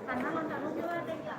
Karena nonton dulu ada ya.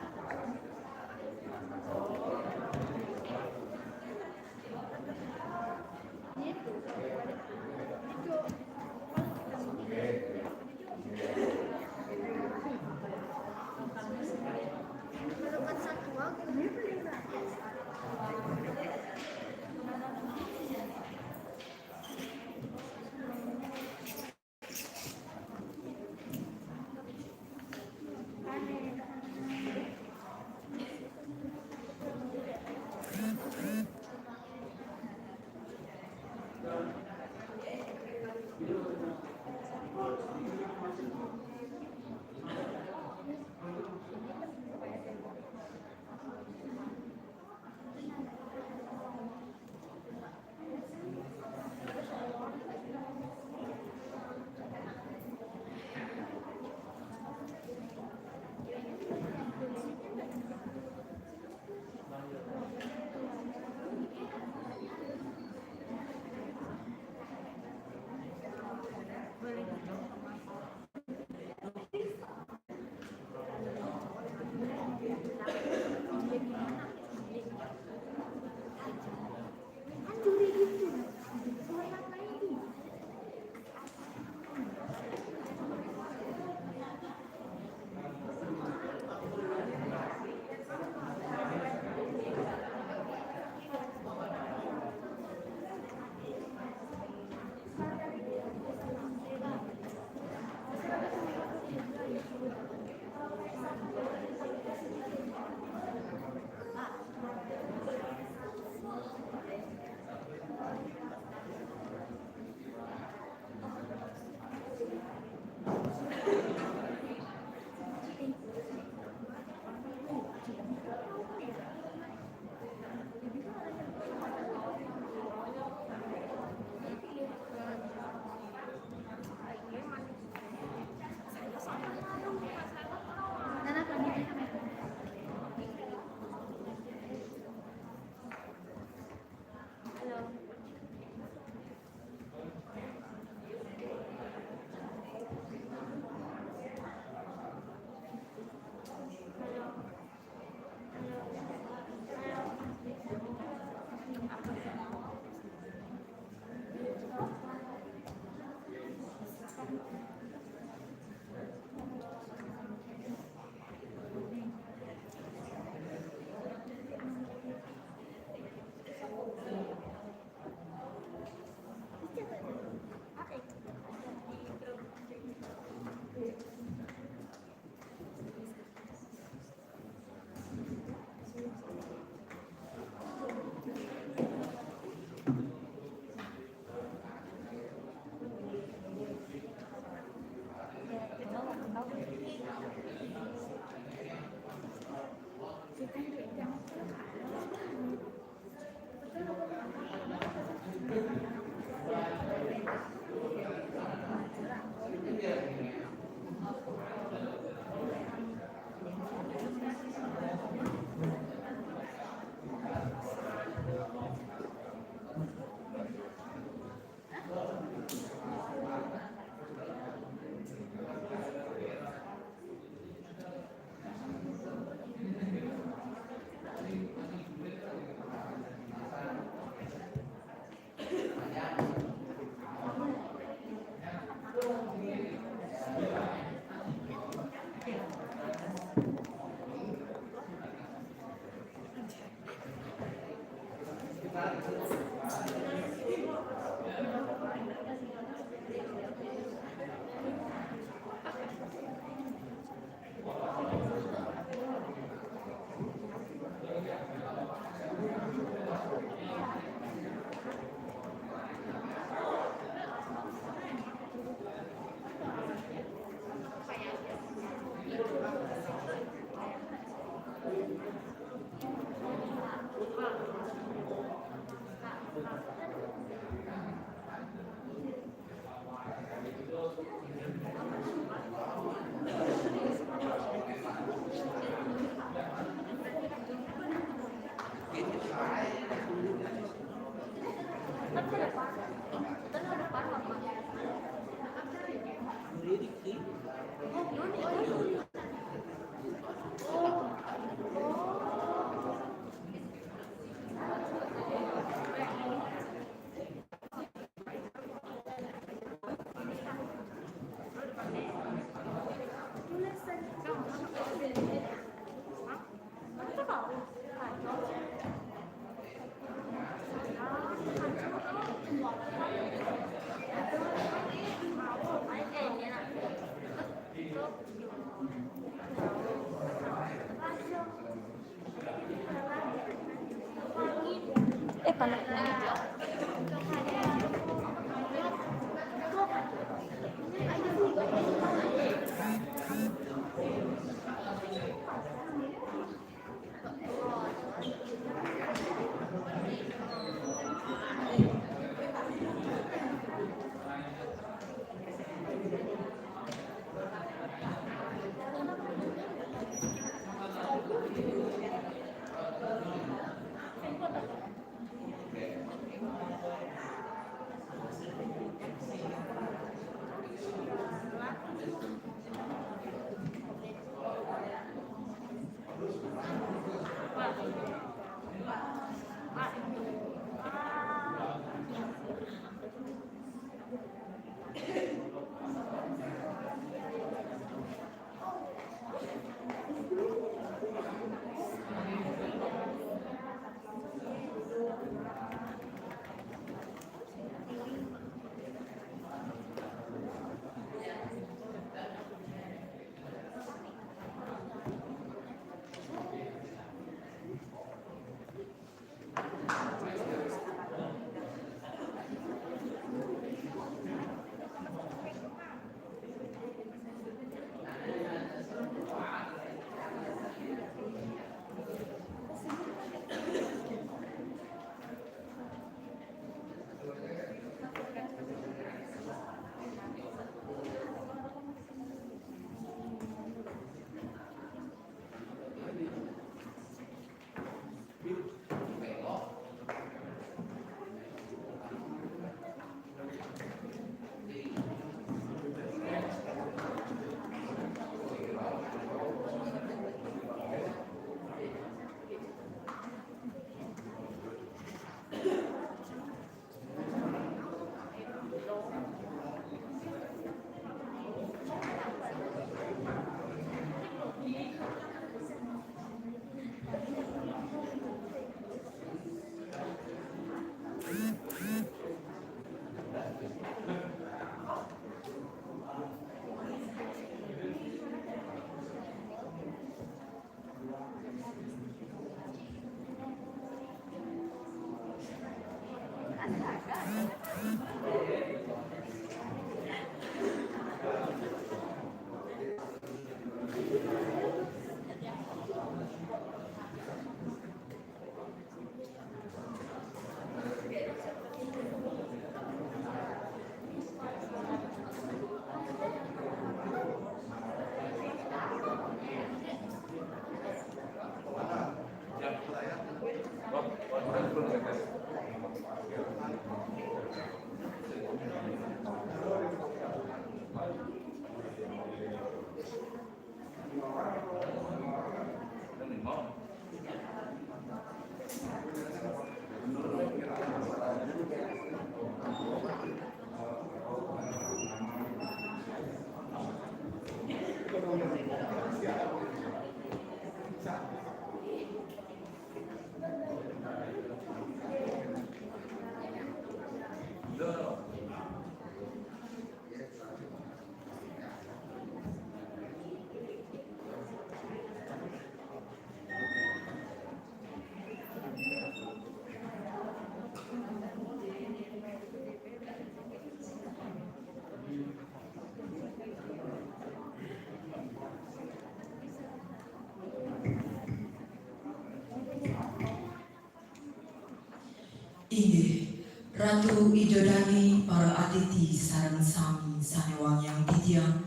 Inggih, Ratu Idodani para aditi sareng sami sanewang yang titiang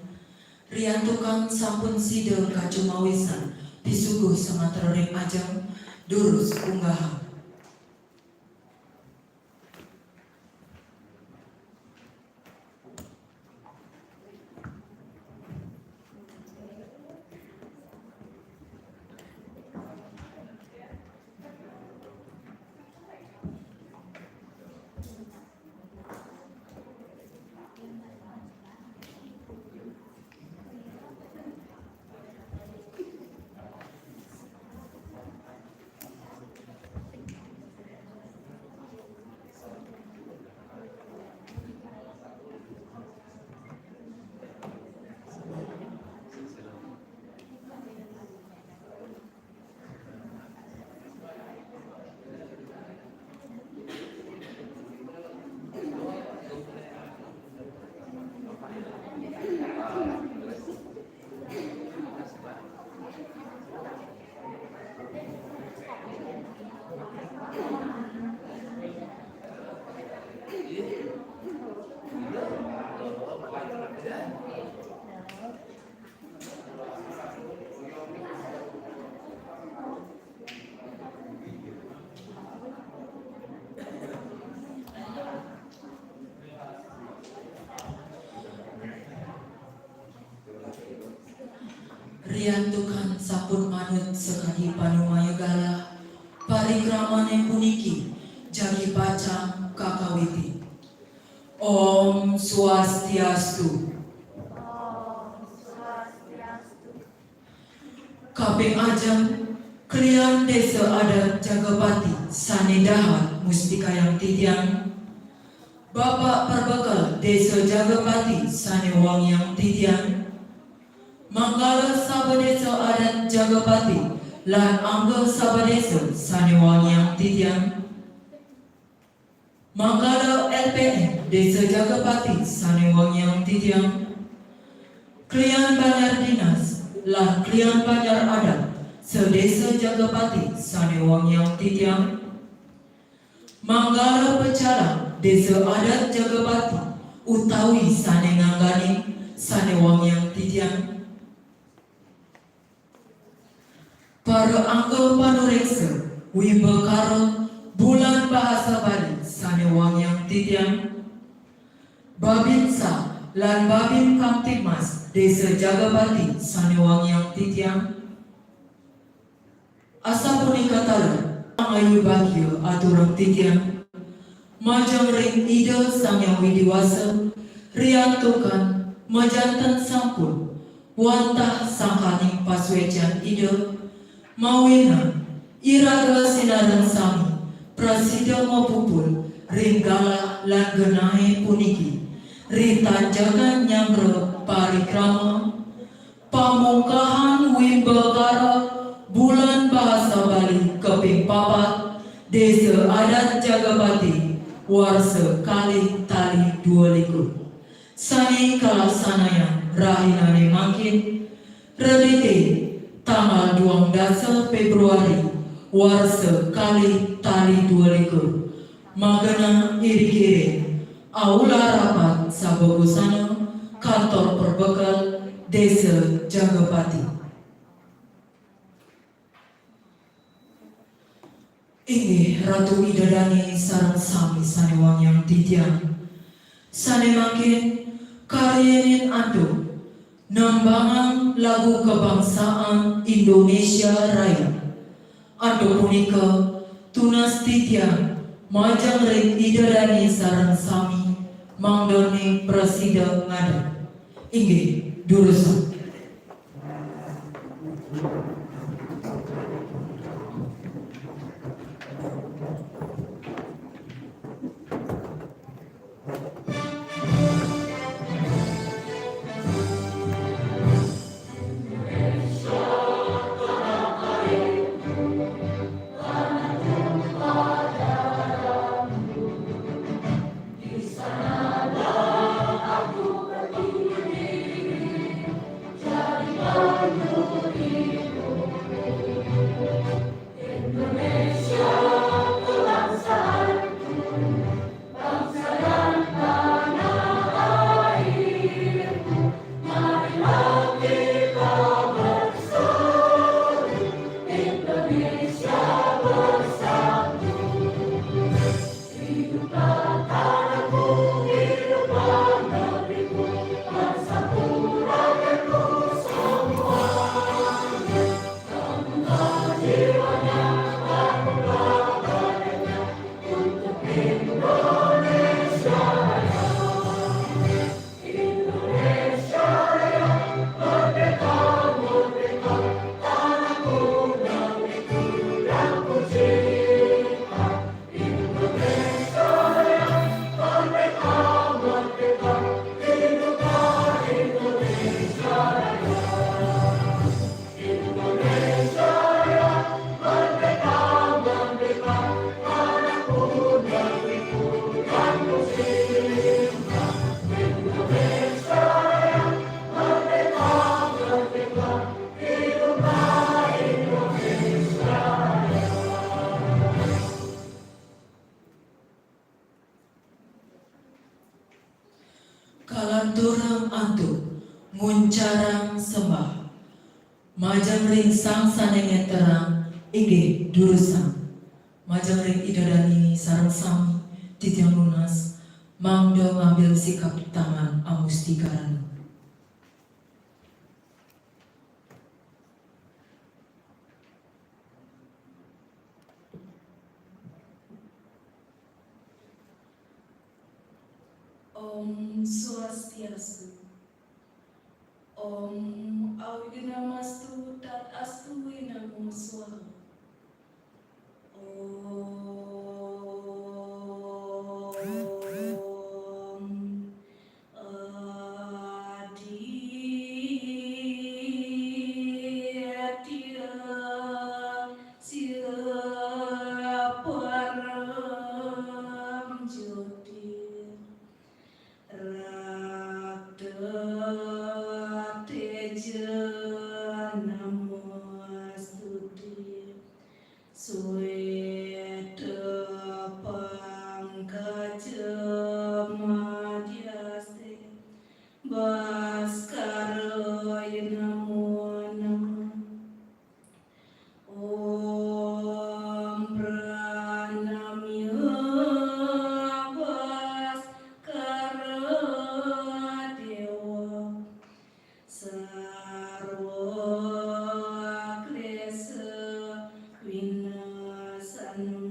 riyantukan sampun sida kacumawisan pisuguh sematroning ajeng durus unggahan. riantukan sampun manut sekali panumaya gala parikramane puniki jagi pacang kakawiti. Om Swastiastu. Kaping ajam klian desa adat Jagapati Sanidahan Mustikayang Titiang Bapak Perbekal Desa Jagapati Sanewangyang Titiang Manggala Sabadesa adat Jagapati lan Angga Sabadesa Sanewangyang Titiang Manggala LPN Desa Jagapati Sanewangyang Titiang Klian Banjar Dinas lan klian Banjar Adat Sedesa Jagapati Sanewangyang Titiang Manggala Pecalang Desa Adat Jagapati utawi sane nganggani Sanewangyang Titiang para angga panureksa wibekara bulan bahasa Bali Sanewangyang Titiang Babinsa lan Babin Kamtibmas Desa Jagapati Sanewangyang Titiang asa punika tala ayu bagyo aturang Titiang majang ring ida sang yang widiwasa riantukan majantan sampun wantah sangkaning paswejan ida mawina iraga sinarang sami prasida mapupul ringgala lan genahe puniki ritanjakan nyangre parikrama pamungkahan wimbagara bulan bahasa Bali keping papat Desa Adat Jagapati warsa kali tali 22 sani kalaksanayan rahinane mangkin redite tanggal 12 Februari warsa kali tali 22 magana iri-iri aula rapat sabogusana kantor perbekal Desa Jagapati. Ini Ratu Idadani sareng sami Sanewangyang Titiang sane makin karyenin ando nembangan lagu kebangsaan Indonesia Raya ando punika tunas Titiang majang ring Idadani sareng sami mangdoni presida ngada inggih durusan. Kalanturang antuk muncarang sembah majang ring sang sanengen terang inggih durusang majang ring idadani sareng sami Titiang lunas mangdo ngambil sikap tangan amustikaran. Om Swastiastu. Om Awignamastu Tat Astu Namo Swaha. Om Aditya Silaparam Jyotir Rakta Teja Namastuti Sweta Pankaja Madhyaste Bhaskaraya Namo Namah. Om Pranamya Bhaskara Dewa Sarva Klesa Vinasanam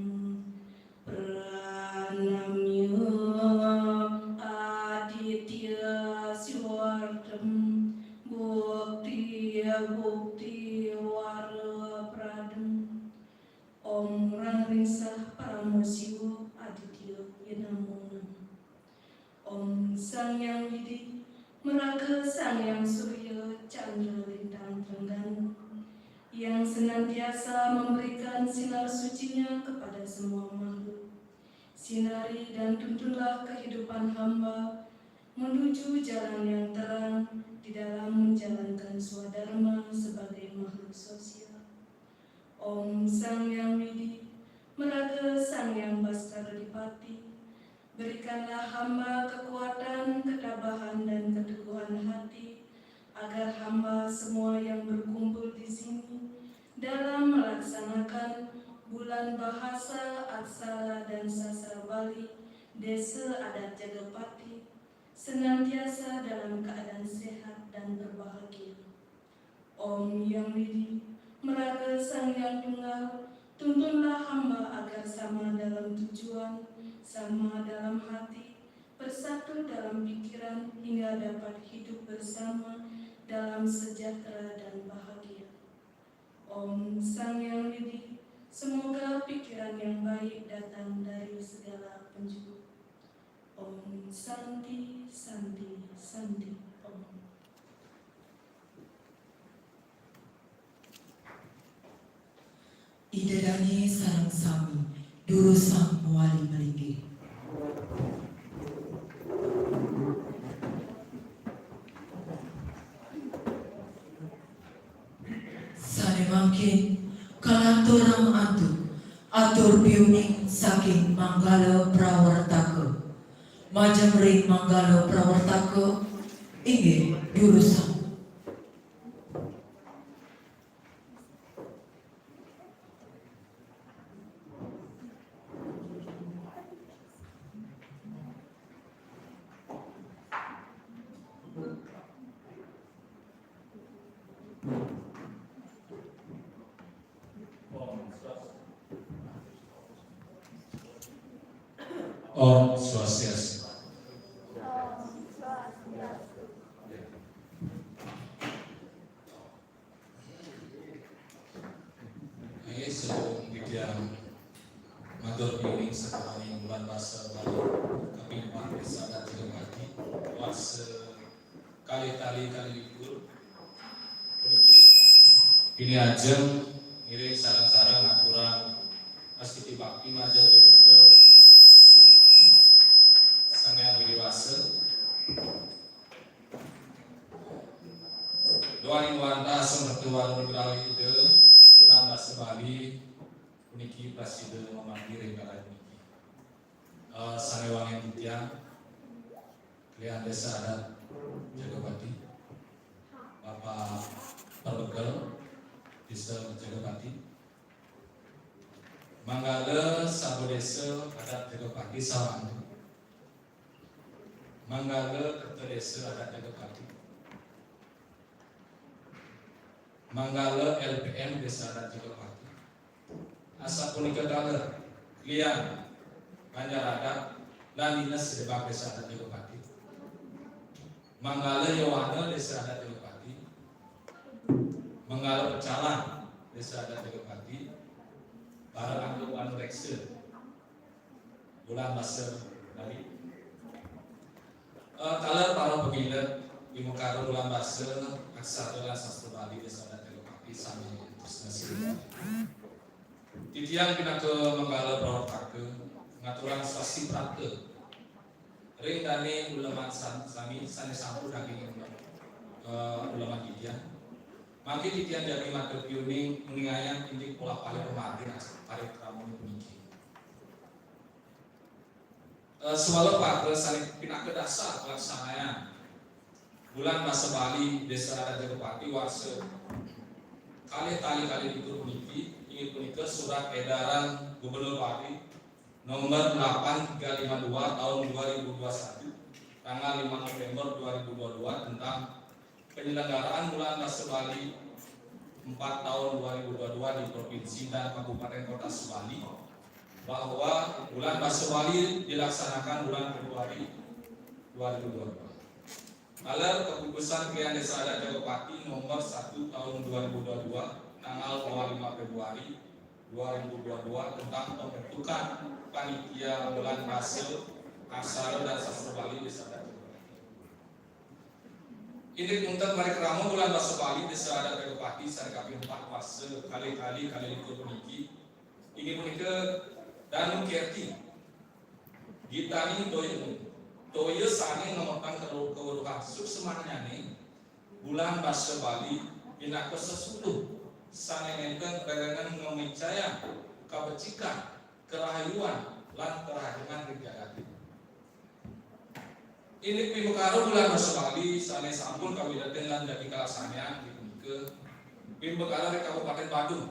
Pranamya Aditya Swartam Bukti Wara Pradam. Om Rangringsah Paramasiwa Aditya Namo Namah. Om Sang Yang Widi Meraga Sang Yang Surya Chandra Lintang Trengganu yang senantiasa memberikan sinar sucinya kepada semua makhluk. Sinari dan tuntunlah kehidupan hamba menuju jalan yang terang di dalam menjalankan swadharma sebagai makhluk sosial. Om Sang Yang Widi Meraga Sang Yang Baskara Dipati, berikanlah hamba kekuatan, ketabahan, dan keteguhan hati agar hamba semua yang berkumpul di sini dalam melaksanakan bulan bahasa, aksara, dan sastra Bali Desa Adat Jagapati senantiasa dalam keadaan sehat dan berbahagia. Om Yang Widi Meraga Sang Yang Tunggal, tuntunlah hamba agar sama dalam tujuan, sama dalam hati, bersatu dalam pikiran hingga dapat hidup bersama dalam sejahtera dan bahagia. Om Sang Yang Widi, semoga pikiran yang baik datang dari segala penjuru. Om Santi, Santi, Santi, Om. Idadani sarang sami durusang wali melinggih. Sane mangkin kalanturang atur piuning saking Manggala Prawartaka. Majemring Manggala Prawartaka inggih durusang. Om Swastiastu. Ini sebelum bidang matur piring sekarang bulan bahasa Bali kami pakai sadat Jagapati was kali libur ini aja ngiring sarang-sarang aturan asiti bakti maja itu sangat dewasa. Doain wanda semertua bergerak itu bulan bahasa Bali uniki presiden memanggil negara ini. Sanewang yang tiang kalian desa adat Jagapati, Bapak Perbegel desa Jagapati, Manggala Sabu desa adat Jagapati Sawandu, Manggala Kerta desa adat Jagapati, Manggala LPM desa adat Jagapati, Asa Punika Daler, Lian, Banjar adat, dan dinas sedebak desa adat Jagapati. Manggala Yowana Desa Adat Telepati, Manggala Pecalang Desa Adat Telepati, para anggapan rekse bulan Basel dari kalau para pemilik di Mekaro bulan Basel aksara sastra Bali Desa Adat Telepati sami terus titian pina ke Manggala Prawatake ngaturan stasi prate ring dani ulama sami sane sampu daging ulama titian maki titian dari mata piuning meningayang indik pola paling pemati pare kramu puniki sewalo pak sane pina ke dasar pelaksanaan bulan masa Bali Desa Adat Telepati warse kali dikur puniki ingin punika surat edaran Gubernur Bali nomor 8352 tahun 2021 tanggal 5 November 2022 tentang penyelenggaraan bulan Masa Bali 4 tahun 2022 di Provinsi dan Kabupaten Kota Subali bahwa bulan Masa Bali dilaksanakan bulan Februari 2022. Alat keputusan Pilihan Desa Adat Telepati nomor 1 tahun 2022 tanggal 5 Februari 2022 tentang pembentukan panitia bulan Basel aksara dan sastra Bali Desa Adat Telepati. Ini untuk mari kerama bulan Basel Bali Desa Adat Telepati sarkapi 4 fase kali-kali ikut meniki ingin menikah dan mengkerti gitani doyo sani ngomongkan keluruhan suk semangatnya nih bulan Basel Bali bina ke sesuatu sane nengken berengan ngomicaya kabecikan kerahayuan lan kerahiman dijagati ini pimekaru bulan Basel Bali sane sampun kawidaten lan dadi kalasannya dipike pimekaru Kabupaten Badung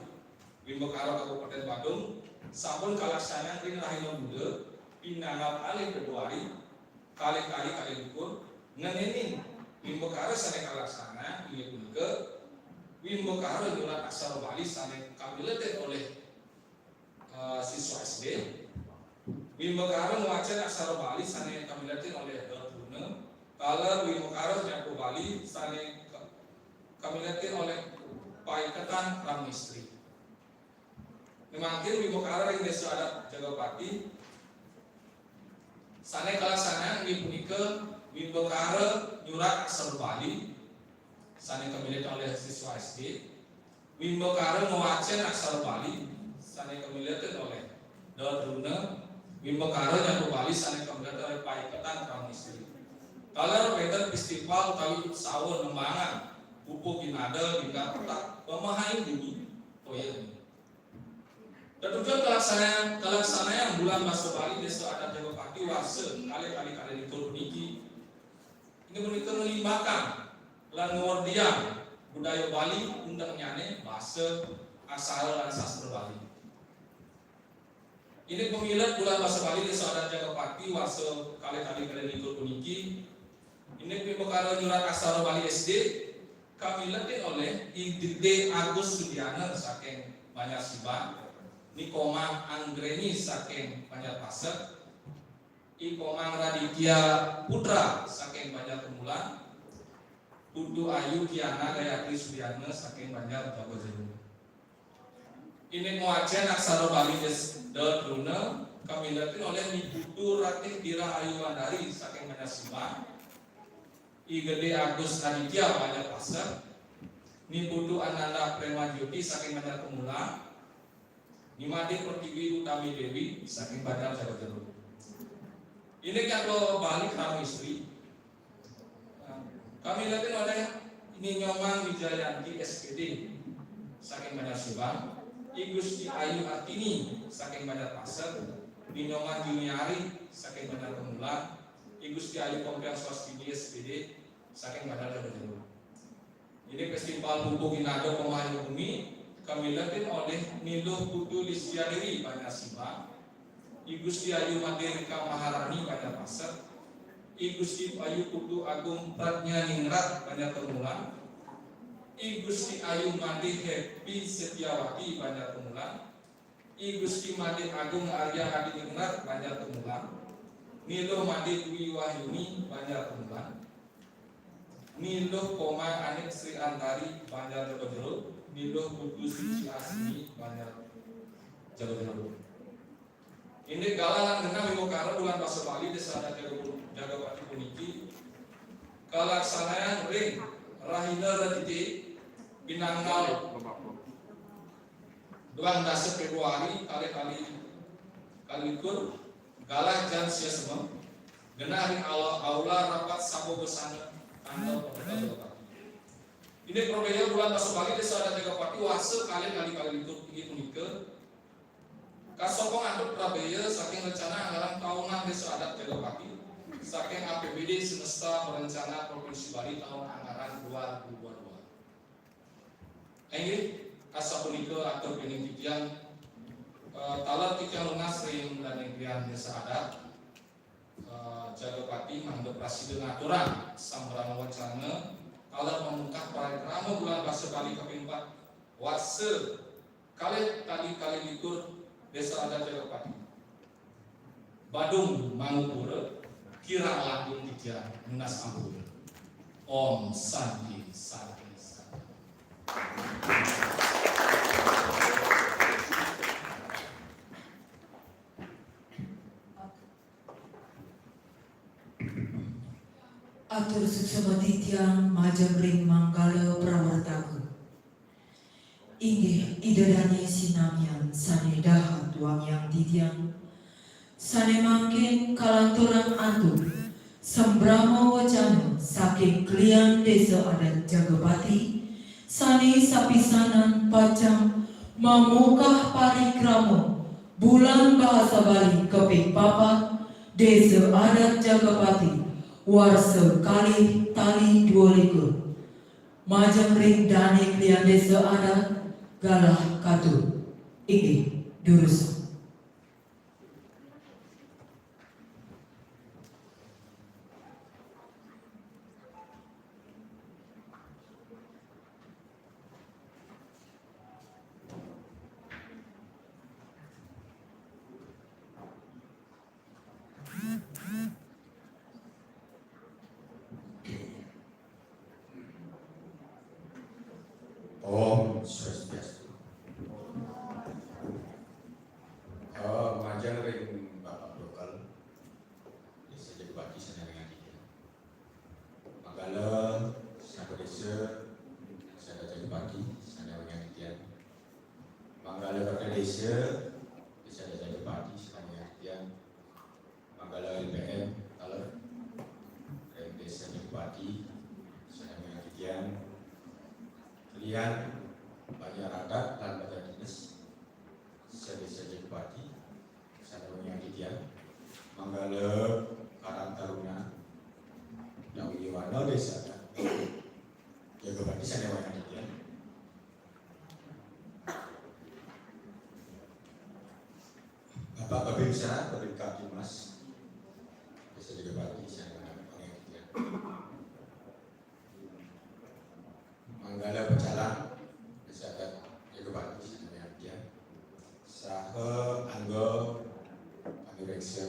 Kabupaten Badung sampun kalasannya ring rahayun bude pinanggap alih Februari kali ukur ngenenin pimekaru sane kalasana ini pike Wimbokaro jurat aksara Bali sane kamiletet oleh siswa SD. Wimbokaro ngwacen aksara Bali sane kamiletet oleh Dortune. Kalau Wimbokaro nyaku Bali sane kamiletet oleh Paikatan Pramistri. Memangkin Wimbokaro ing Desa Adat Telepati sane kalaksana inggih punika Wimbokaro jurat aksara Bali sane kamiletet oleh siswa SD. Wimbokaro ngwacen aksara Bali sane kamiletet oleh Dortune. Wimbokaro nyaku Bali sane kamiletet oleh Paikatan Pramistri. Kalau Peter festival kali sawon nembangan pupuk ginada hingga petak pemahain bumi toya. Dan tujuan kelaksanaan bulan Masa Bali Desa Adat Telepati warse kali dikur niki ini menika melibatkan lan ngordian budaya Bali undang nyane bahasa aksara dan sastra Bali. Ini pemilat bulan Masa Bali Desa Adat Telepati warse kali dikur puniki ini pimekaran jurat aksara Bali SD kamilatin oleh Idde Agus Sudiana saking Banjarsiban, Nikomang Anggreni saking Banjarpasar, Ikomang Raditya Putra saking Banjar Kemulan, Putu Ayu Kiana Gayatri Sudiana saking Banjar Jagojeru. Ini ngwacen aksara Bali Dortune kamilatin oleh Putu Ratih Dira Ayu Wandari saking Banjarsiban, Igede Agus Raditya Banjarpasar, Putu Ananda Premajyoti saking Banjar Kemulan, Nimadi Pertiwi Utami Dewi saking Banjar Jagojeru. Ini kalau balik kamu istri, kami lihat oleh ini Nyoman Wijayanti SPD saking Banjarsiban, Igusti Ayu Artini saking Banjarpasar, Nyoman Juniari saking Banjar Kemulan, Igusti Ayu Kompiang Swastini SPD saking Banjar Jagojeru. Ini festival buku Ginado Pemahaman Bumi kami lihat oleh Nilo Putu Listiadiri Banjarsiban, Igusti Ayu Maderika Maharani Banjarpasar, Igusti Ayu Putu Agung Pratnyaningrat Banjar Kemulan, Igusti Ayu Made Happy Setiawati Banjar Kemulan, Igusti Made Agung Arya Hadiningrat Banjar Kemulan, Nilo Made Dwi Wahyuni Banjar Kemulan, Niluh Komai Anik Sri Antari Banjar Jagodro, Niluh Buku Suci Asmi Banjar Jagodro. Ini galangan genah mimokara bulan Pasar Bali desa Jagapati puniki kalaksanaan ring rahina raditi binanggal 12 Februari kali likur galah jan sia semua genah ring aula rapat sabo besana kantor Pemerintah Jagapati. Ini perbedaan bulan Pasar Bali desa Jagapati wase kali likur tinggi punika kasokong anduk Prabaya saking rencana anggaran tahunan desa adat Jagapati saking APBD semesta berencana Provinsi Bali tahun anggaran 2022. Ini asa punika atur penelitian talar tiga lunas ring dan negerian desa adat Jagapati mangga presiden aturan sambarang wacana talar memungkap paragrama bulan Pasar Bali kaping 4 wase kali likur desa adat Jagapati Badung Mangupura kira langkung tiga Nas Ampur Om Santi Santi Santi. Atur suksama titiang majang ring manggala prawartaku. Inggih idadane sinamian sane dahat wang yang titiang sane mangkin kalanturan antuk sembrama wacana saking klian desa adat Jagapati sane sapisanan pacang mamukah parikramo bulan bahasa Bali keping papat desa adat Jagapati warsa kali tali 22 majang ring dane klian desa adat galah katu inggih durus. Om Swastiastu. Majang ring Bapak lokal desa Jagapati sana dengan kita. Manggala satu desa sana Jagapati sana dengan kita. Manggala kota desa desa Jagapati sana dengan kita. Manggala LPM kalau desa Jagapati sana dengan kita. Kalian banyak rakyat dan banyak dinas desa Jagapati sana yang dia Manggala Karang Taruna yang Wiwana desa Jagapati sana yang dia Bapak Babinsa Babin Kaptimas desa Jagapati sana yang dia Manggala Pecalang desa Jagapati sana yang dia Saha Anggo Direksa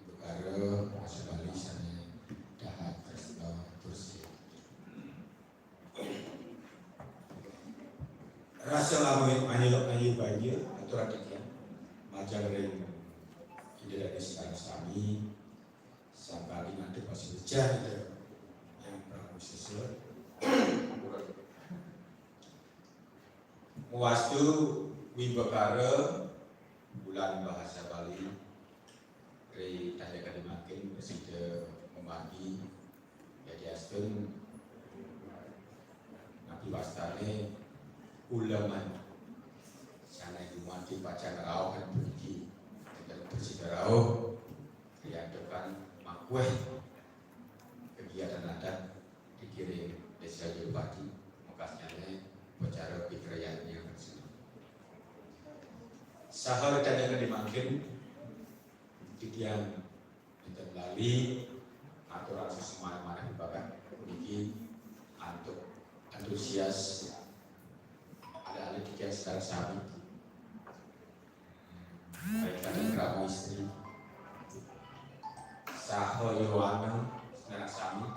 Bekara Pasar Bali sana dahat Tresno Tursi rasa lama anyelok banjir aturan tiga majang ring ide dari sekarang sami sampai nanti masih hujan itu yang pernah susul muastu Wibekara bulan bahasa Bali dari tanya kalimatin presiden membagi jadi aspen nabi wastane ulaman sana jumati pacar rau kan pergi dan presiden rau diadakan makweh kegiatan adat dikirim desa Jagapati makasnya bicara pikiran yang bersih sahar tanya dimangkin titian kita melalui aturan sesuai mana dibakat memiliki untuk antusias ada ahli titian secara sami mereka dan kerabat istri sahar Yowana secara sami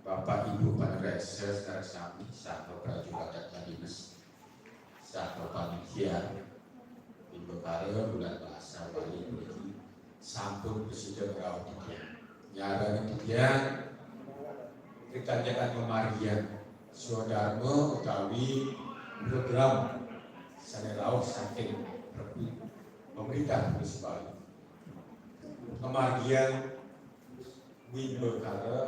Bapak Ibu Panresa secara sami sahabat prajurit dan dinas sahabat panitia Ibu Kare bulan bahasa Bali ini sampun presiden rawat dia nyarani dia kita jangan memarian saudara utawi program sana rawat saking pemerintah Provinsi Bali kemarian Ibu Kare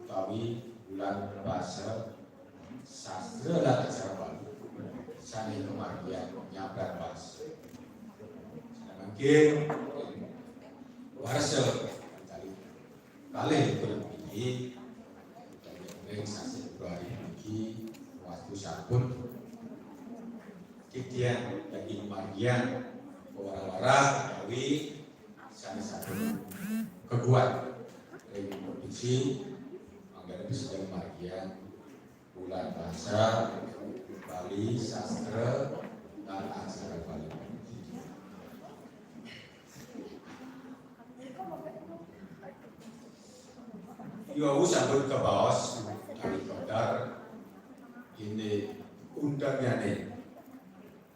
utawi bulan bahasa sastra dan acara Bali sani kemarian nyabrak bahasa mungkin warsa kali ini dari sasi Februari ini waktu sampun titian daging kemarian wara-wara utawi sani satu keguat dari provinsi anggaran bisa kemarian bulan bahasa Bali sastra dan aksara Bali. Yo sambut ke bawah dari kodar ini undangnya nih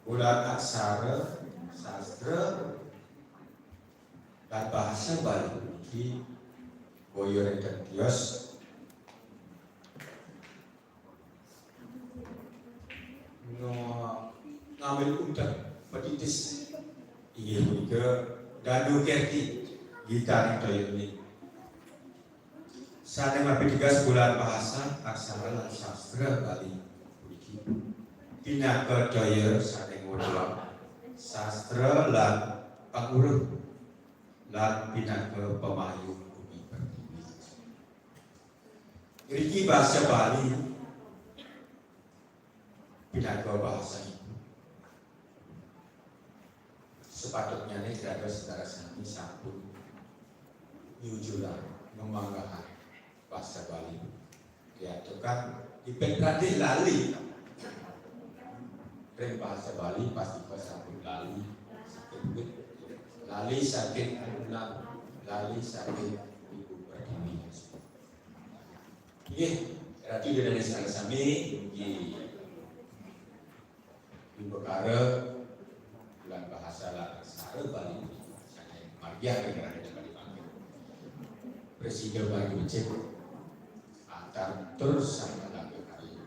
bulan aksara sastra dan bahasa Bali di Boyore dan Tios ngambil undang petitis ingin ke Danu Kerti gitar itu ini saat yang lebih 3 bulan bahasa aksara dan sastra Bali pindah ke daya saat yang ulang sastra dan penguruh dan pindah ke pemayung bumi pertiwi Riki bahasa Bali pindah ke bahasa ibu sepatutnya ini tidak ada saudara sami sampun nyujulan memanggahan bahasa Bali ya itu kan dipetradih lali dari bahasa Bali pasti sampun lali sakit lali sakit anak lali sakit ibu pertiwi ini berarti dari saudara sami Ibu Kare bulan bahasa aksara Bali saya margiah negara Bali panggil Presiden Bali Becek antar terus sama lagi hari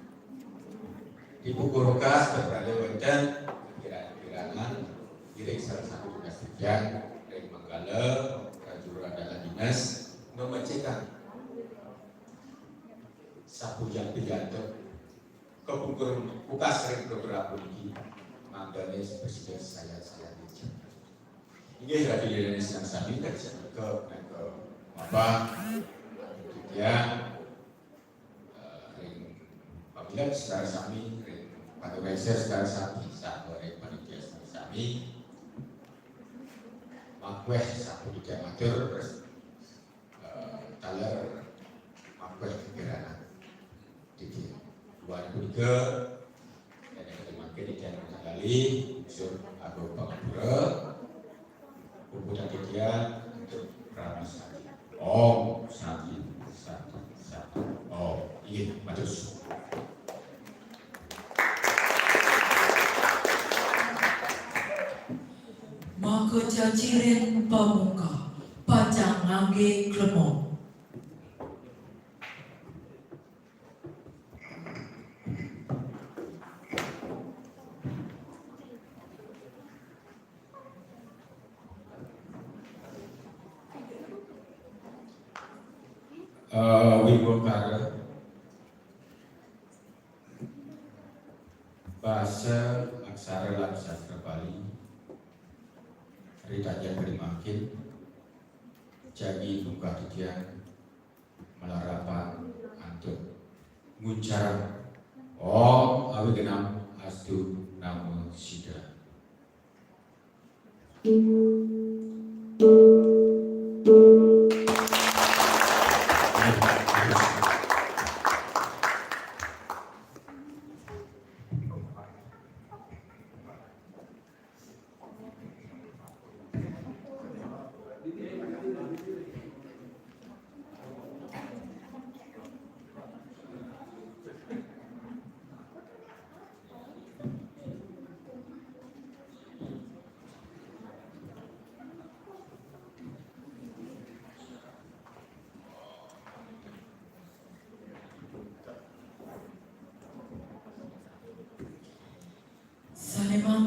Ibu Kurokas berada wedan kiraan direk salah satu tugas kerja dari Manggala prajurit adalah dinas memecahkan sapu yang pidato kepungkur buka sering beberapa lagi manggane presiden saya dijak. Ini dari Indonesia sami dari sana ke apa ya apabila secara sami pada reser secara sami sahabat panitia secara sami makweh sapu di amatur terus taler makweh pikiran di 2003 dan yang kemarin di Jalan Kali unsur Agung Pangapura kumpulan kejadian untuk Ramasari Om Sati iya matus maka caciren pamuka pacang ngangge klemong Ibu Kare bahasa aksara dan sastra Bali Ritanya Berimakin Jagi Buka Didian Melarapan Antuk Muncaran Om Awi Genam Astu Namo Sida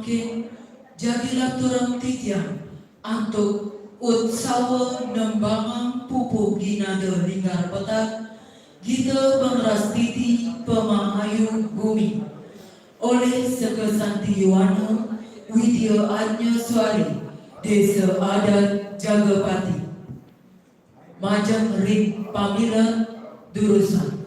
mangkin jadilah turang titiang antuk utsawa nembangang pupuk ginada linggar petak gita pengras titi pemahayu bumi oleh Sekesanti Yuwana Widya Anya Suari Desa Adat Jagapati Majang Ring Pamila Durusan.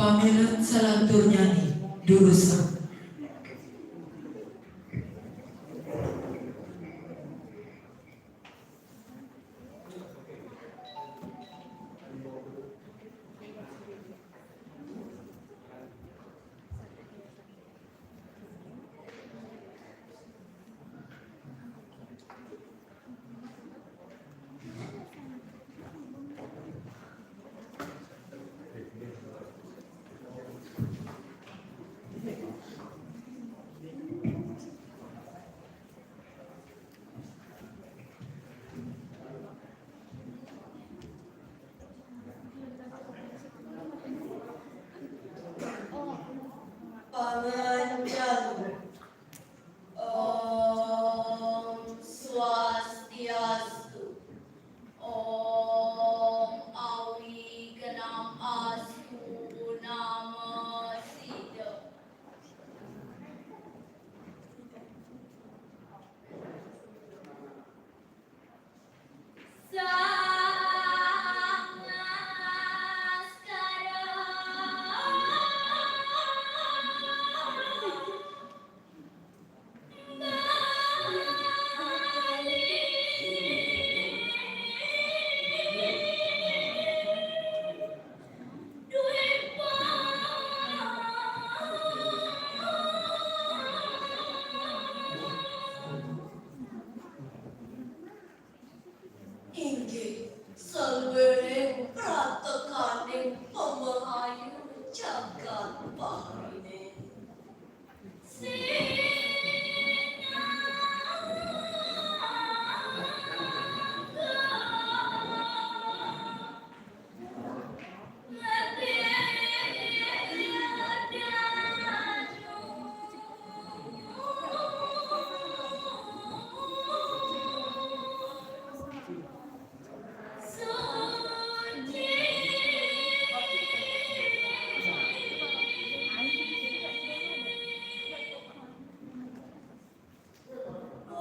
Pamilat salantur nyanyi Durusan. Pangandalu. Om Swastiastu. Om Awiganam Astu Nama Sida. Inggih salwering pratekaning pamahayu jagat bahine.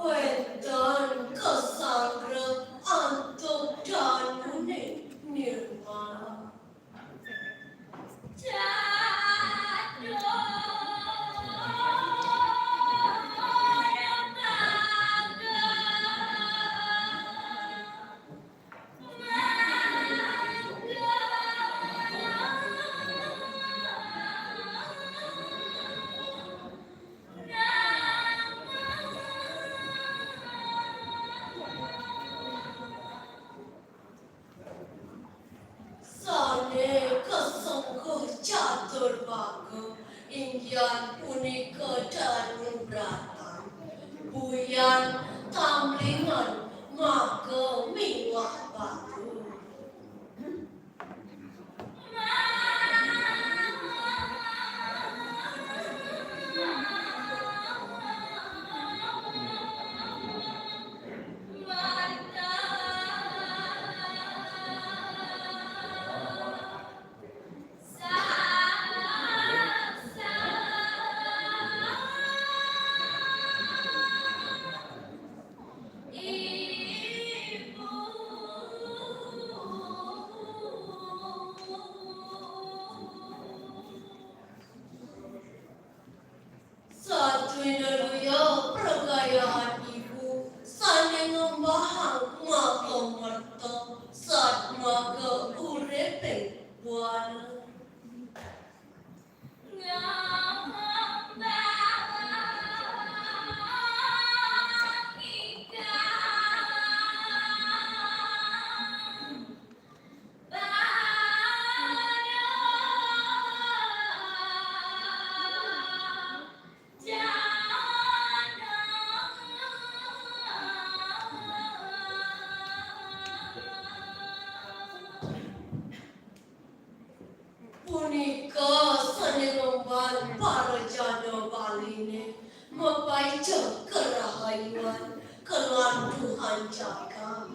Wedan kesangrep antuk danune nirmala. Sane kesengkuh catur bagu ingyan punika danubratan buyan tamlingan maka miwah batu. Satwinaluya pergayaan ibu sane ngembahang maka merta sat maka urepe buana. Punika saniromban para jana baline membaca kerahayuan kelan Tuhan jaga.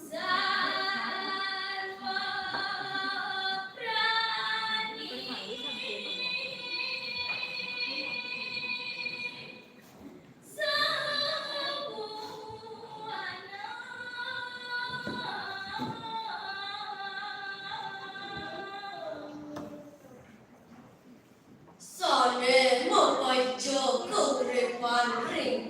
Sarva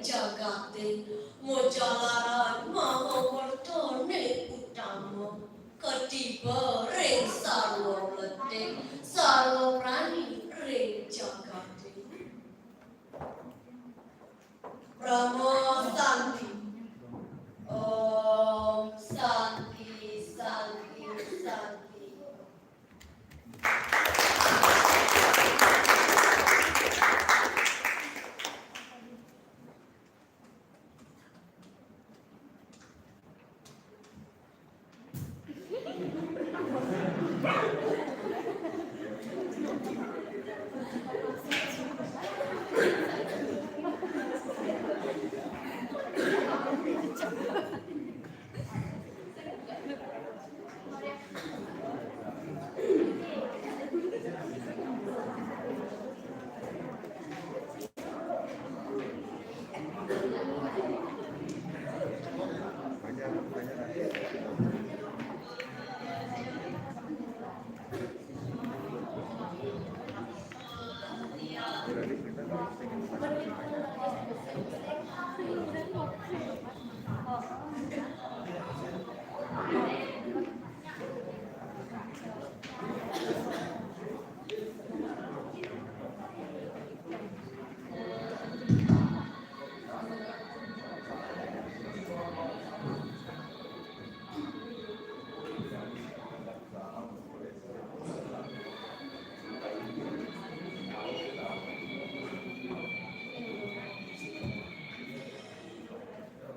jagate mojalaran mahawartane utama ketiba ring sarwa lete sarwa prani ring jagate Brahma Santi Om Santi Santi Santi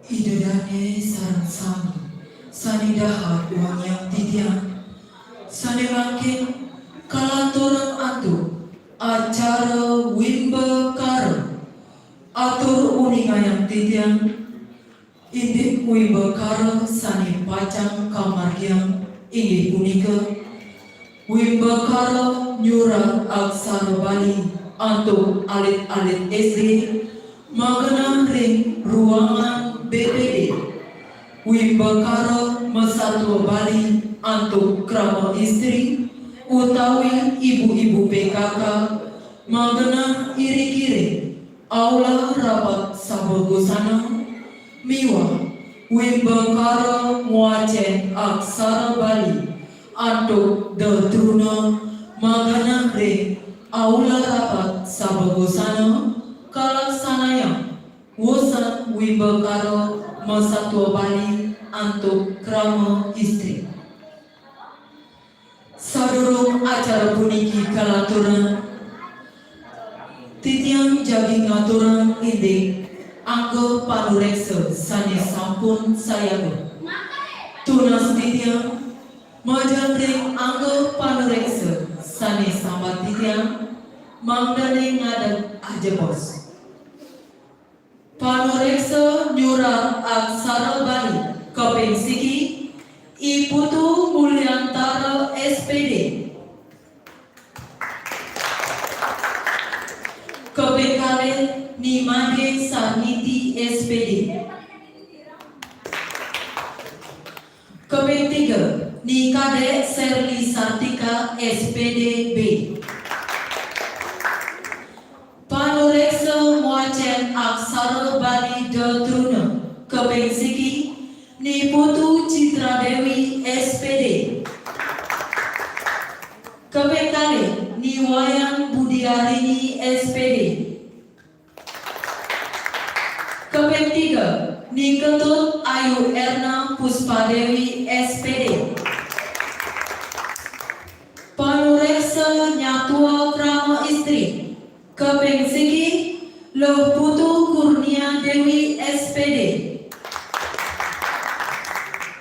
Idadane sarang sami, sanidahat uang yang titian, sane makin kalatoran atu, acara wimbekara, atur uninga yang titian, indik wimbekara sane pacang kamargiang, indik punika, wimbekara nyurat aksara Bali, antuk alit-alit SD, magana ring ruangan BPD Wimbekara Mesatwa Bali antuk krama istri utawi ibu-ibu PKK magana iri-kiri aula rapat sabagusana miwa Wimbekara muacen aksara Bali antuk detruna magana ring aula rapat sabagusana kalaksanaya Wosan Wimbekara Mesatwa Bali antuk krama istri. Sadurung acara puniki kalaturan titiang jagi ngaturan indik anggo panureksa sane sampun sayago. Tunas titiang majandring anggo panureksa sane sambat titiang mangdane ngadat aja bos. Panureksa nyurat aksara Bali Kopeng Siki Iputu Mulyantara SPD Kopeng Kale Nimade Sarniti SPD Kopeng 3 Nikade Serli Sartika SPD B Panureksa muacen aksara Bali Detruna Kopeng Siki Niputu Citra Dewi SPD Kopeng Kale Niwayang Budiarini SPD Kopeng 3 Niketut Ayu Erna Puspadewi SPD Panureksa Nyatua Krama Istri Kopeng Siki Loh Putu Kurnia Dewi SPD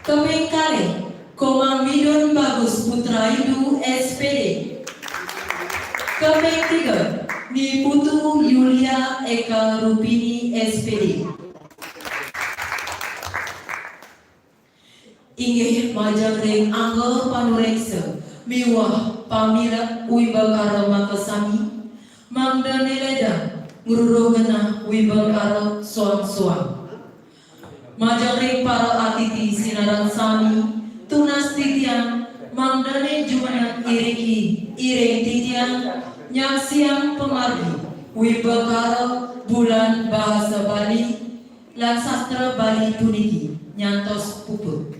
Kopeng Kale Komang Midun Bagus Putra Idu SPD Kopeng 3 Niputu Yulia Eka Rupini SPD Inggih majangring anggo panureksa miwah pamirat Wimbekara Makasami Mangdane leda ngururuh genah Wimbekara suam-suam majangring para atiti sinaran sami tunas titian mangdane jumanan iriki ireng titian nyaksiang pemargi Wimbekara bulan bahasa Bali lan sastra Bali puniki nyantos puput.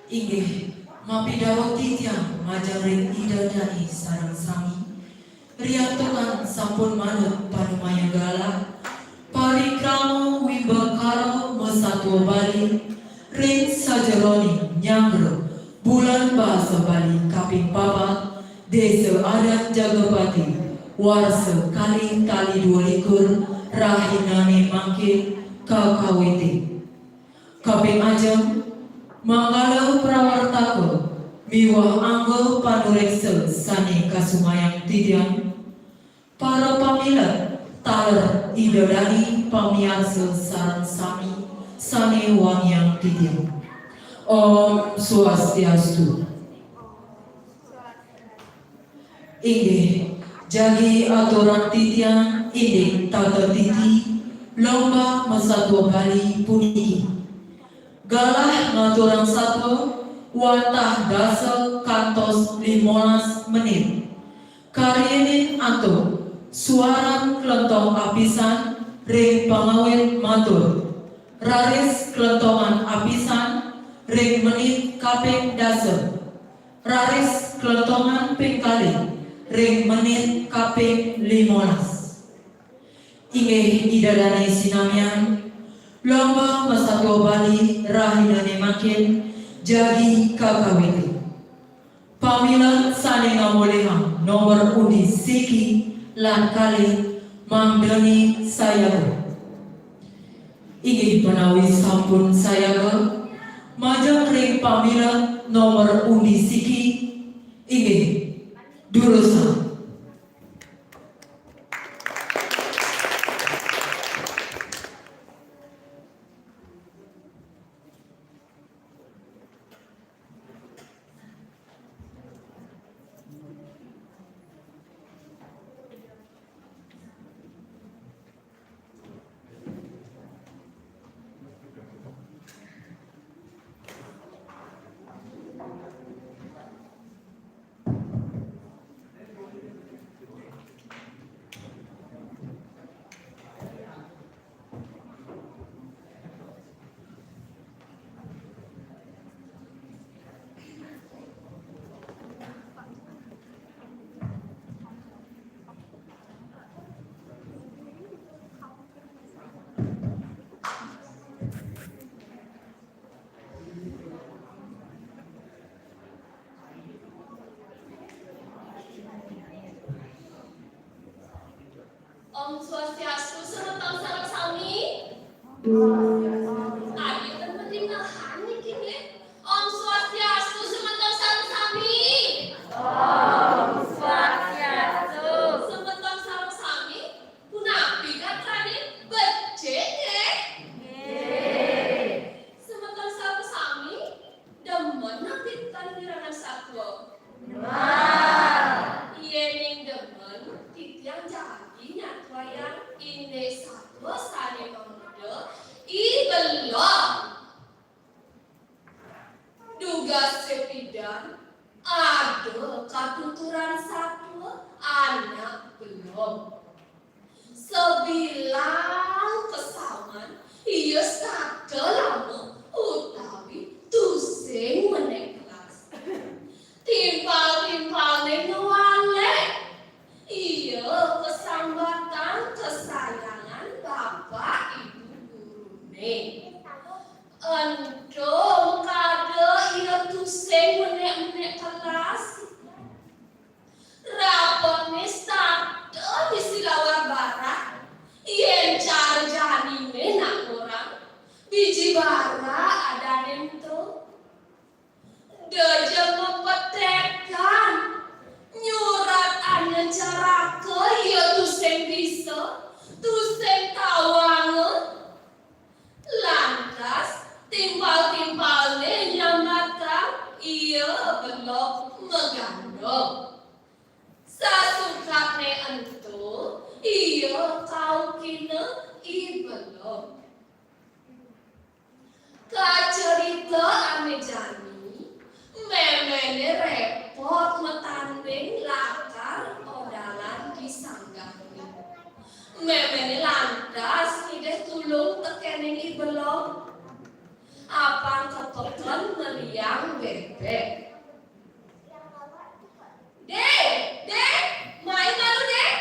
Inggih mapidawati tiang majaring idanyai sareng sami riyantokan sampun manut panumayanggala parikrama wimbakara mesatwa Bali ring sajeroni nyangro bulan bahasa Bali kaping papat desa adat Jagapati warsa kali tali 22 rahinane mangke kakawiti kaping ajeng Mangalau prawartako miwah anggo panureksa sane kasumayang tidiang para pamilat taler idodani pamiarsa sareng sami sane wangyang tidiang. Om Swastiastu. Inggih jagi aturan titian inggih tata titi lomba masatwa Bali puniki. Galah ngaturang satwa watah dasa kantos 15 menit. Karyenin atau suaran kelentong apisan ring pangawit matur. Raris kelentongan apisan ring menit kaping dasa. Raris kelentongan pingkali ring menit kaping 15. Inggih idadani sinamian lomba masatwa Bali rahinane makin jagi kakawiti. Pamilat sane ngamolehan nomor undi siki lan kali mangdani sayaga. Inggih penawi sampun sayaga majeng ring pamilat nomor undi siki inggih durusan. Om Swastiastu semetang sareng sami. Adi kan pentingnahan iki nggih. Om Swastiastu semetang sareng sami. Om Swastiastu semetang sareng sami. Punapi katrane becik nggih. Nggih. Semetang sareng sami demen nanti tanwirangan satwa. Iening demen titiang jagi nyatwayang ine satwa sane pemuda i belum duga sepidan ada katuturan satwa anak belum sebilang kesaman iya sada lama utawi tusing meneklas timpal-timpalne ngewale iya kesambatan kesayangan bapak ibu gurune endo kade iya tusing menek-menek kelas rapotne start di lawar barat yen cara janine nak orang biji bara ada nento deje mempetekkan nyurat ane cara ke iya tuseng bisa tuseng tawangan lantas timpal-timpalnya nyambatan iya belum megandong sasukatne entu iya kau kina i belum kacerita ane jani memene repot metanding lakar odalan disanggahni. Memene lantas ideh tulung tekening i belum. Apang ketoken meriang bebek. Dek, main lalu dek.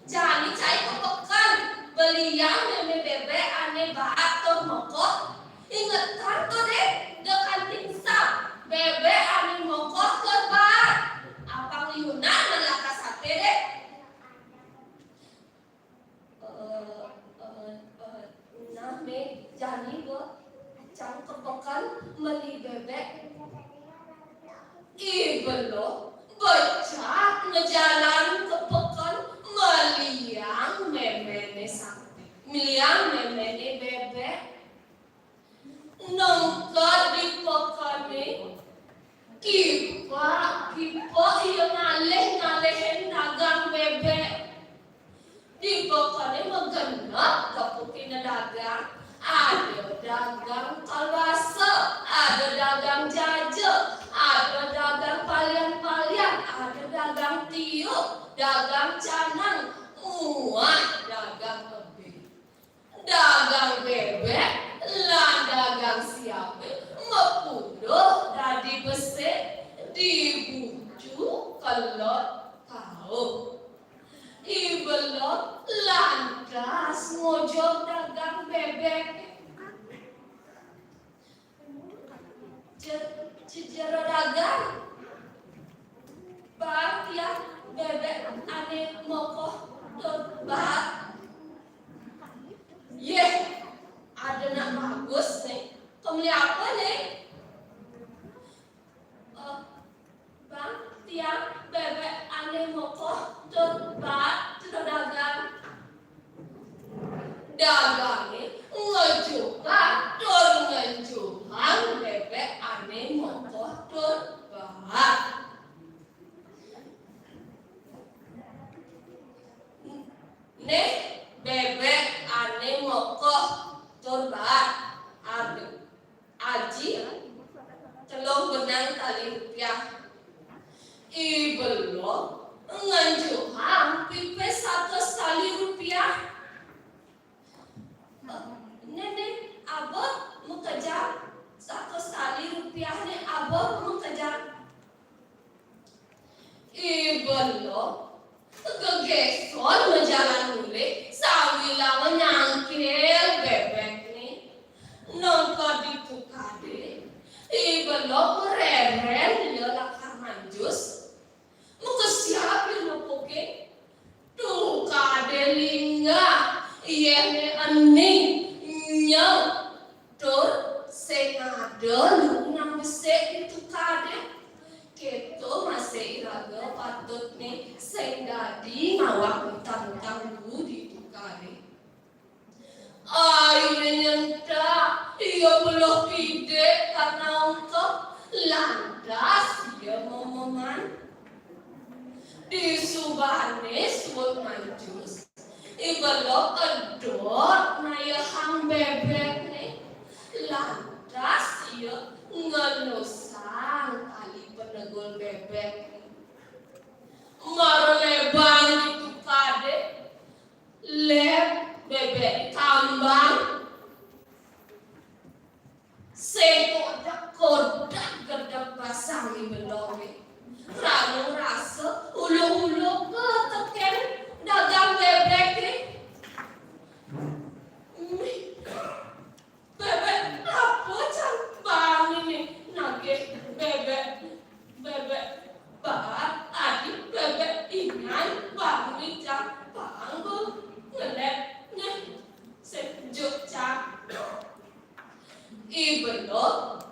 Jani cai ketoken beliang meme bebek ane baat tur mokok. Ingetan tuh dek, dekan tingsap bebek Ibelo becak ngejalan ke pekan meliang memene sakti, meliang memene bebek nongkar di pekane kipa yang ngaleh-ngalehin dagang bebek di pekane megenap kepukina dagang. Ada dagang kalbasa, ada dagang jaja, ada dagang palian-palian, ada dagang tiup, dagang canang, dagang lebih. Dagang bebek, lan dagang siape, mepuduh dadi besek, dibuju kelot kau. Ibelot lantas ngojok dagang bebek. Jero dagang. Bak ya bebek ane mokoh bak. Ada nak bagus nih. Kamu beli apa nih? Bang, tiang bebek ane mokoh bak dagang. Dagangnya ngejual ngejual bebek ane mokoh bak. Nih bebek ane mokoh bak. Aji telung benang tali rupiah. Ibelo nganjuhan pipe 100 kali rupiah. Nenek abah mau kejar 100 kali rupiah nih abah mau kejar. Ibelo kegeson menjalan mulai sambil nyangkil bebek nih nongkot di tukade. Ibelo mereren dia lakar manjus. Muka siapa yang poke? Tuh kade lingga, iya ne aning nyau tur senado lunang besek itu kade. Keto masih iraga patut nih sendadi ngawak utang-utang di tukade. Ayo nyenta, iya belum pide karena untuk landas dia mau meman. Di subane suut manjus ibelo kedot naya hang bebek nih lantas ia ngelusang kali penegul bebek nih marlebang itu kade leb bebek tambang sekodak gedek pasang ibelo nih ramu rasa ulu-ulu ke teken dagang bebek nih. Bebek apa bang ini nagih bebek bat adik bebek ingan bang ini bang bu ngelep nih sejuk ibelo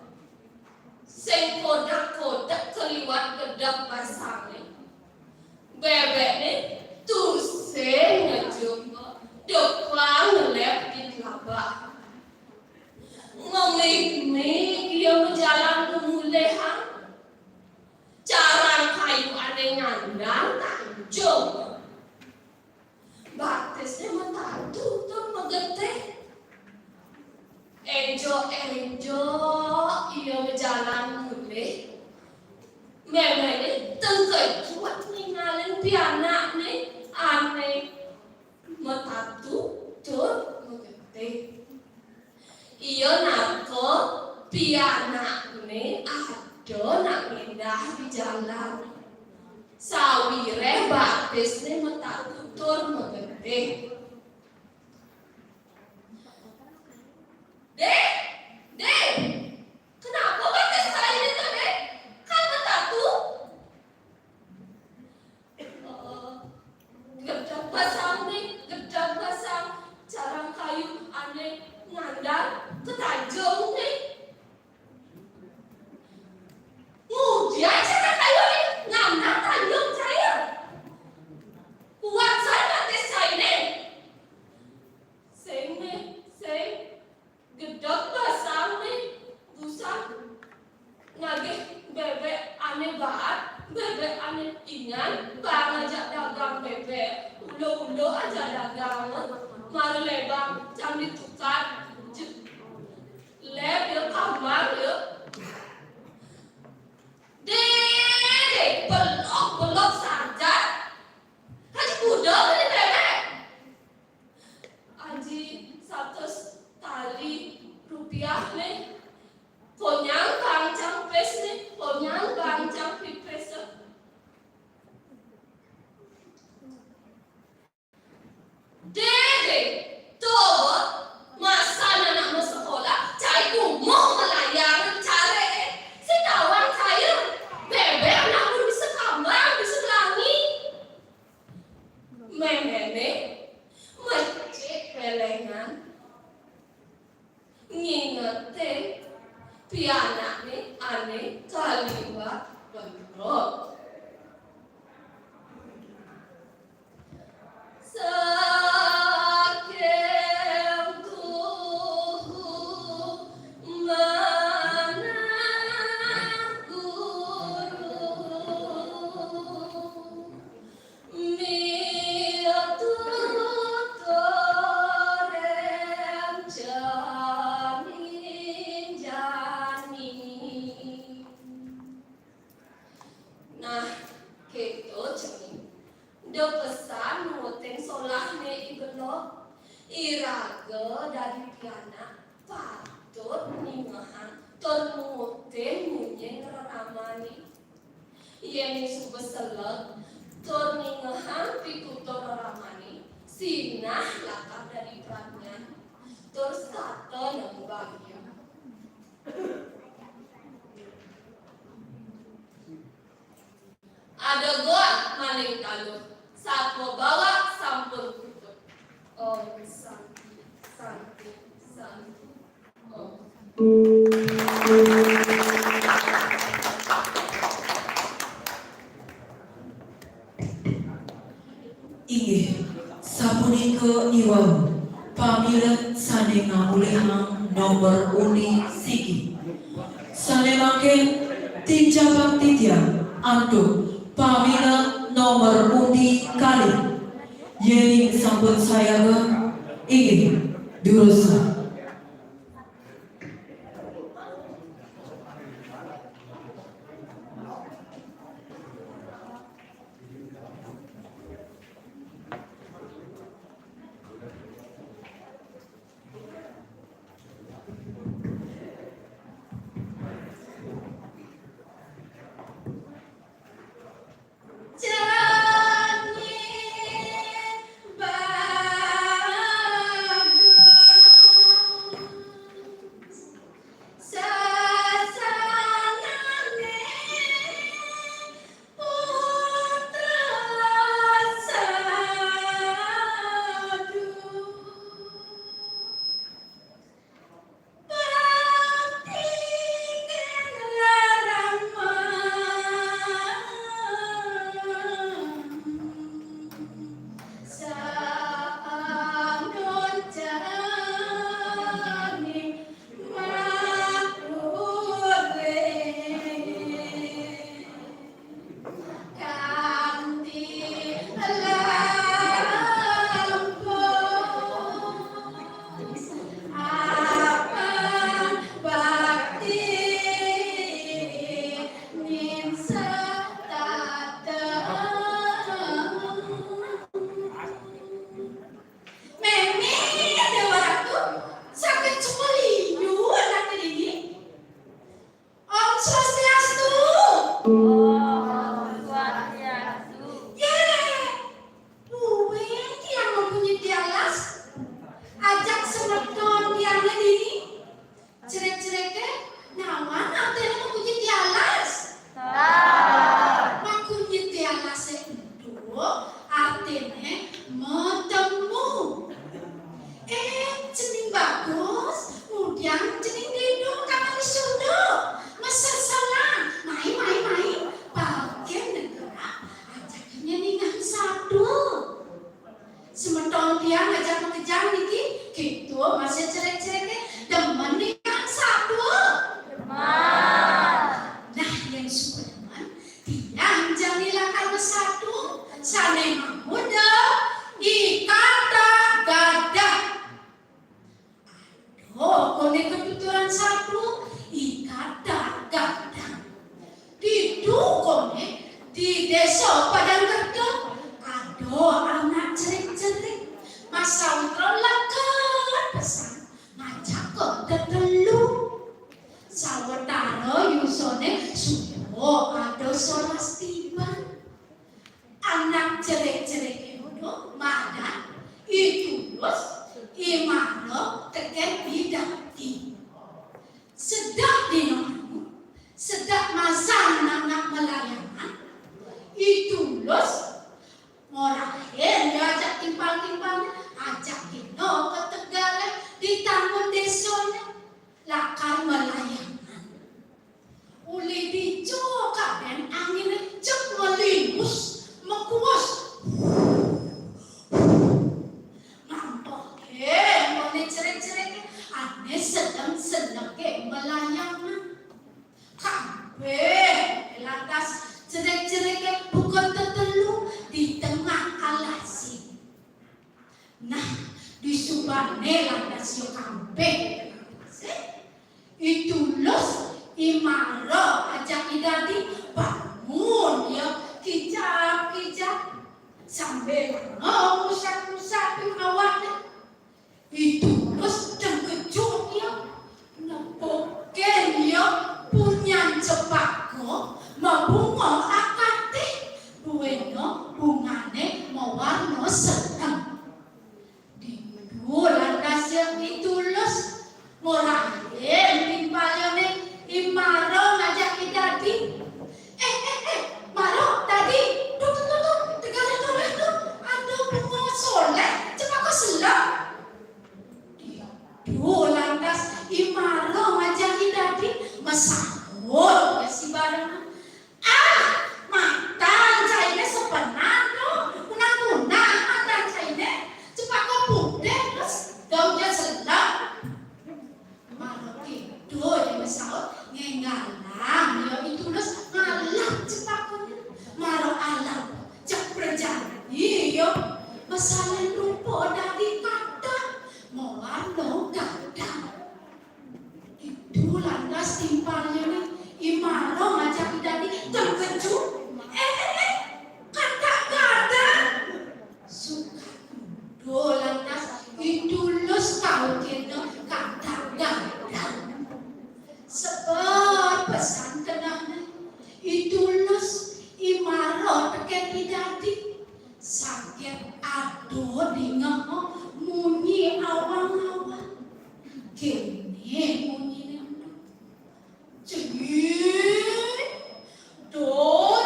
sing kodak-kodak keliwat gedang pasangnya. Bebek nih tusing ngejumpa deklang ngelep di telabak. Ngemik-mik dia berjalan ke mulehang. Carang kayu aneh ngandang tanjung. Batisnya mentatu tuh megeteh. Enjo ia berjalan mulai. Memang ini tengkai kuat nih ngalin pianak nih aneh metatu tur mengetih. Ia nako pianak nih ada nak pindah di jalan. Sawire batis nih metatu tur mengetih. Dek, kenapa batas kali ini tuh, Dek? Kan metatu? Gedang pasang nih, gedang pasang. Carang kayu aneh ngandang ke Tanjung nih. Ngudi aja lebat, bebek aneh ingan, bang aja dagang bebek, ulo aja dagang, mari lebang, jam ditukar, leb ya kamar ya, deh, belok saja, haji kuda ini bebek, haji 100 tali rupiah nih. Ponyang gancang pes nih, ponyang gancang pipes. Dede, tuh masa anak mau sekolah, cai kumong melayang cari. Si kawan saya, bebek anak pun bisa kambang, bisa langi. Memene, macet pelengan, ngingetin. Pianak nih aneh kaliwa bentrok. Sakemku mana guru miatu torem janin nah, gitu ceng. Udah pesan nguteng solahnya ibelo. Iraga dari piana patut ningahan nguteng munye ngeramani. Iya nih subeselek tur ningahan pikutor ramani. Sinah lakar dari perannya. Terus kata yang bahagia. Ada gua maling kaluh, saat mau bawa sampul kutub. Oh, santi. Oh. Inggih, sapunika niwau pamila sane ngulehang nomor undi siki. Sane mangke tinjabang titya antuk pamila nomor undi kali. Yening sampun sayaga inggih durusa. Jangan bagus. anu satu sane muda ikata gadah. Oh, kone ketuturan satu ikata gadah. Di kone di desa Padang Gedong ada anak cerik-cerik masa utrolakan pesan ngajak ke tetelu sawetara yusone supo ada solas tiban anak cerik-cerik itu mana itu terus imano teken bidaki sedak dino sedak masa anak melayangan itu terus morahin diajak timpal-timpal ajak kino ke Tegaleh di tamun desanya lakar melayangan uli dicoka dan angin cek melingus mekuas ngampok mone cerek-cerek ane sedang-sedang melayangan kabeh lantas cerek-cerek bukan tetelu di tengah alasi. Nah, di subane lantas yo kabeh itu los imaro ajak idadi bangun ya kijak-kijak sambil usap-usap awaknya itu los kejut ya nepoken ya punya cepako mabungo akate bueno bungane mawarno seneng di bulan kasih itu los morahin timpalane imaro ngajak idadi maro tadi tuh tegale tuh ada bunga soleh cepako selak di bulan kas imaro ngajak idadi masahut ya si barang matan caine sepenan unang-unang matan caine cepako putih terus daunnya selak maro itu ya masahut ngengalang ya itu terus ngalah cepakonya maro alam cek berjanji yo masalah rupo dari kata mawano kadang itu lantas timpalnya nih imaro ngajak tadi terkejut kata gada suka do lantas itu lus kau kena kata gada sebab pesan kenana itu lus imaro teken idadi sakit ado di ngamo munyi awang-awang kene munyi cenging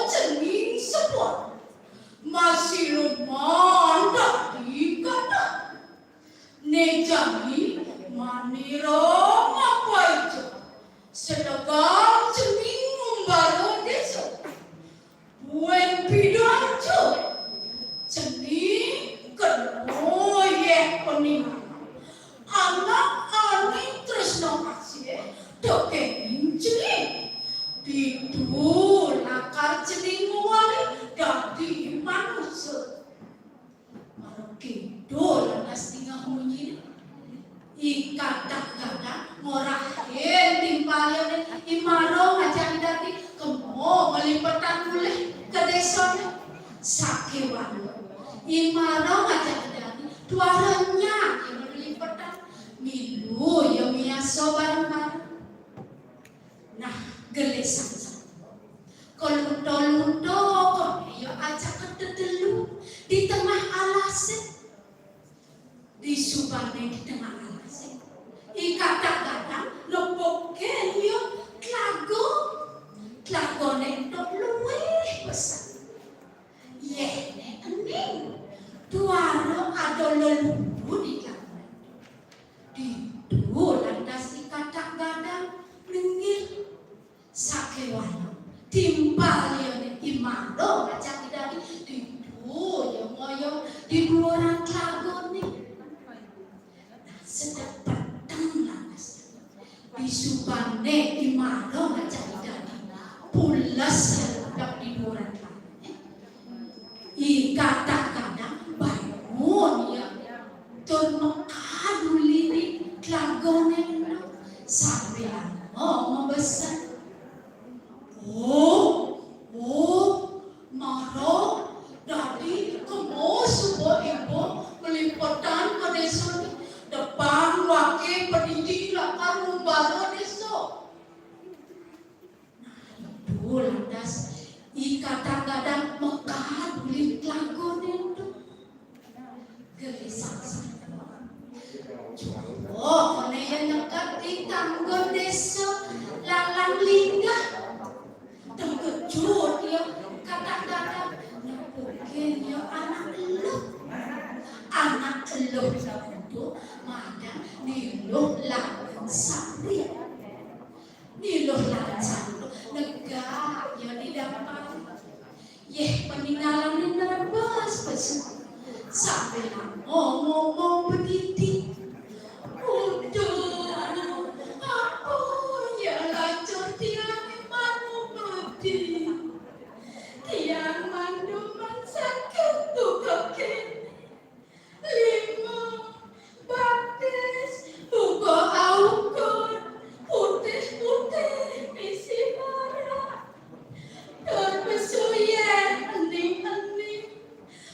cenging semua masih lumayan tak dikata nejami maniro apa itu sedekah cenging membaru desa buen pidancu cenging kedoye peninggalan anak ani tresno kasih dokening cenging didu lakar cenging wali dadi manusia marokido lanas tinggal munyi ikata-kata morahin timpalnya imaro ngajak dadi kemo melipatan boleh ke desanya sakewan imaro ngajak dadi tuaranya yang melipatan milu yang miaso bareng-bareng. Nah, gelesan kolunto-lunto kok yo ajak ketelu di tengah alasan di subane di tengah alasan ikata-kata lepoken yo klagone tok luwih besar yene ening tuaro ado lelumbu di klagone di lantas ikata-kata nenggil sakewana timpal yang imaro ngajak dari didu yang moyo di luaran klagone sedap petang lanas di subane imaro ngajak dari pulas sedap di luaran klagone kadang-kadang bangun ya tur mekaduli di klagone sambil membesar. Maro dari kemo subuh ibu meliputan ke desa depan wakil pendidik lakar rumbaro desa. Nah, lantas kadang-kadang mekaduli klagone itu gelisah. Kone yang nekat di tanggon desa lalang linggah terkejut ya kadang-kadang mungkin ya anak eluh itu ada niluh lalang sari negak ya di dapat peninggalan ini nervous pesu sampai ngomong pendidik. Tiang manduman sakit tuh kaki lima batis buka aukur putih-putih isi marah terbesuyen ening-ening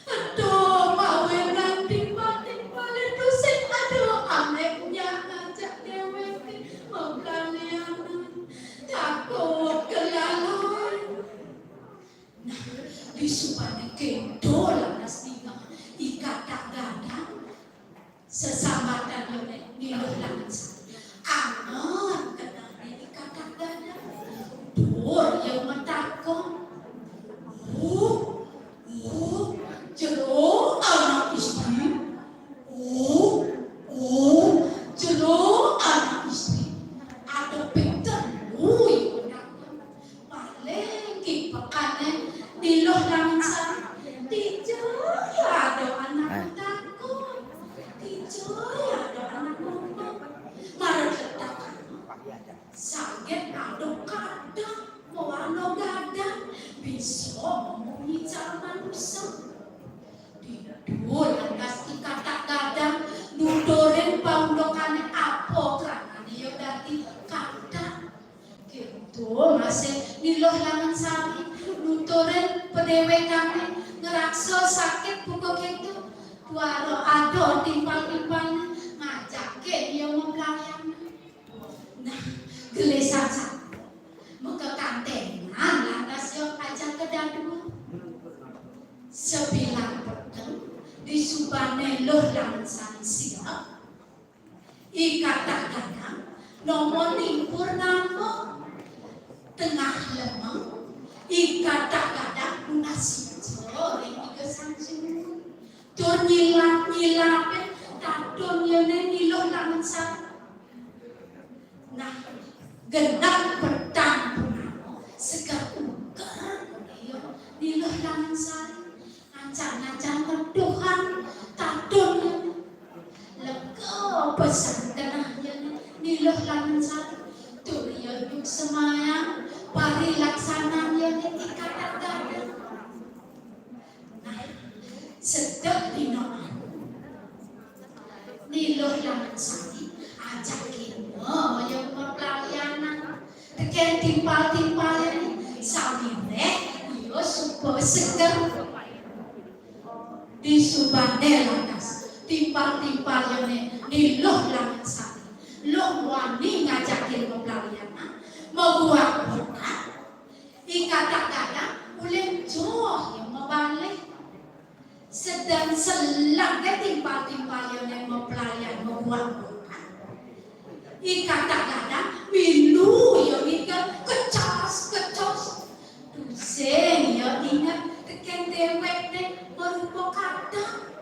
aduh mau yang timbal-timbal itu sing aduh anehnya ngajak dewek mau kalianan takut kelalauan. Nah, disupane kendol nastinga kadang-kadang sesambatan yone niluh langan angon kenane kadang-kadang dur yang metakon jero anak istri jero anak istri ada pinter paling kipakane niluh langan ada anak takut ada anak ngomong marah ketakan sakit aduk kadang mewarno gadang bisa ngomongi cara manusia tidur lantas kadang-kadang nudurin paundokane apa keranane yo dadi kadang gitu masih niluh langan sari nuturin pedewekane ngerakso sakit buka gitu tuaro ado timpal-timpal ngajakin yang mempelayan. Nah gelisah satu mengkekantengan lantas yang ajak ke dadu sebilang peteng di subane loh langan siap kadang-kadang nomor limpur nama tengah lemang kadang-kadang nasi goreng kesanjung tur nyilap-nyilapin tadon yone niluh langan sari. Nah gendak petang segar ugar niluh langan sari ancang-ancang keduhan tadon yone lega pesan kenah yone niluh langan sari tur yuk semayang pari laksanaan yone kadang-kadang. Nah sedek dinoan niluh langan sari ajakin yang perpelayanan teken timpal-timpal ini samire yo supo seger di subane lantas timpal-timpal ini niluh langan sari lo wani ngajakin perpelayanan mau buat berkat kadang-kadang ulem joh yang mau balik sedang selang timpal-timpal yang mau pelayan mau buat berkat kadang-kadang milu yang ikan kecos dusen yang ingat teken dewek deh merupakan kadang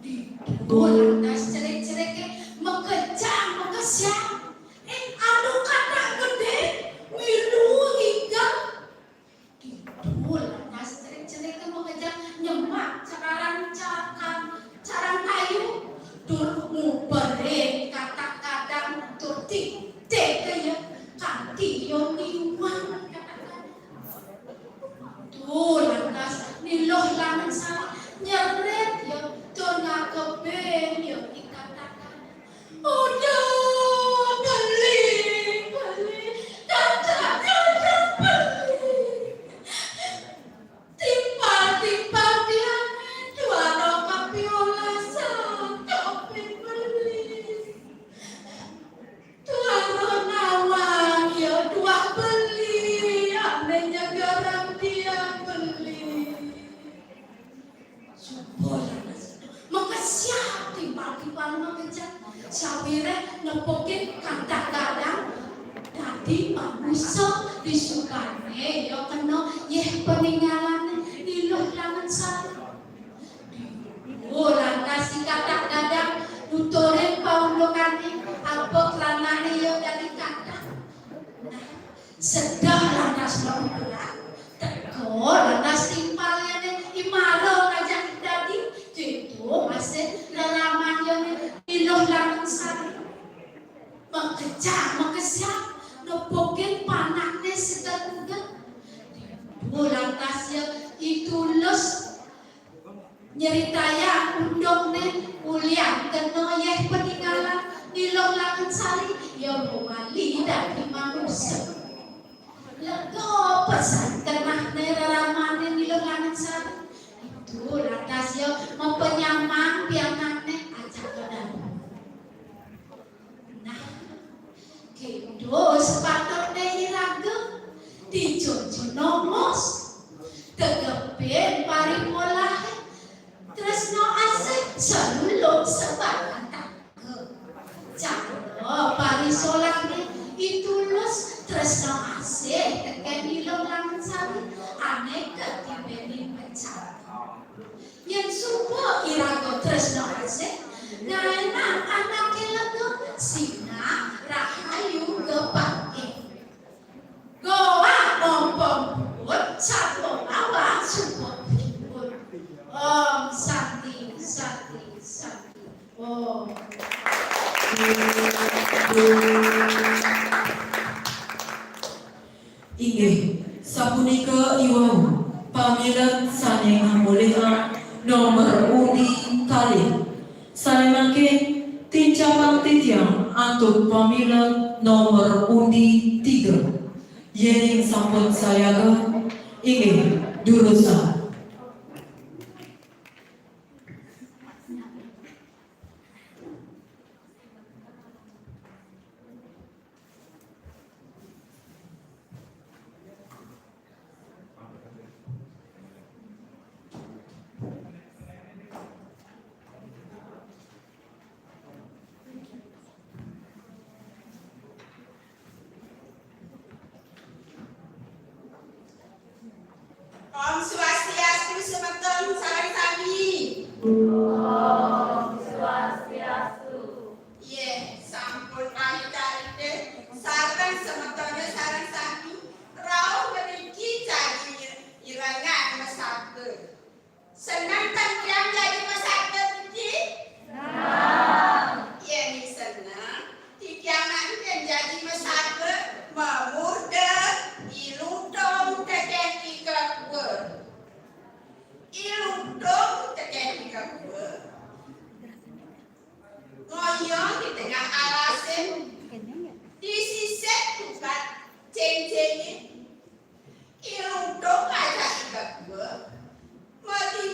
di lantas cerek-cereknya mengejang mengesyang anu kadang gede milu ikan di lantas cerek-cereknya mengejar nyemak carang kayu tur ngubere kadang-kadang tur titik ya kaki yang niwan kadang-kadang lantas niluh langan nyeret ya tona keben ya dikatakan udah beli dadak beli timpal dia dua kopi olasan kopi beli dua nawang ya dua beli anehnya garam dia beli maka siap timpal mengejar sawire nepokin kadang-kadang dadi manusia disukane ya kena yeh peninggalan iluh langan sari lantas kadang-kadang nuturin paundokane apa lanane ya dari kadang sedah lantas nuturan teko lantas timpalnya imaro ngajak dadi itu masih lelaman yang iluh langan sari mengejar nepokin panaknya segan-segan lantas ya itu los nyeritaya undoknya ulian kena yeh peninggalan iluh langan sari ya mali dari manusia lego pesan kena neramane iluh langan sari itu lantas ya mempenyamang pianaknya ajak kedan nah gitu sepatutnya iraga dijojo nomos tegepin parimolah tresno asik selulung sebatang ke jalo parisolane itu los tresno asik teken iluh langan sari aneh ketibenin pecah yang supo iraga tresno asik ngaenak anake lego sina rahayu gepake goa ompong buat sapo lawa supo pun om santi om Inggih sapunika iwau pamilat saking hamulihan nomor undi kalih salemake tincapang titiang antuk pamilat nomor undi 3 yening sampun sayaga inggih durusan Om Swastiastu semeton sareng sami. Om Swastiastu. Ye, sampun ahli-ahli sareng semetonnya sareng sami. Rauh meniki jadi irangan mesake. Senang tangkiang jadi mesake iki? Nah. Ye, ni senang. Tikiangan yang jadi mesake memurde iludong teken ika kuwe. Iludong teken ika kuwe. Ngoyong di tengah alasan disisek bukan ceng-cengin iludong aja ika kuwe. Mati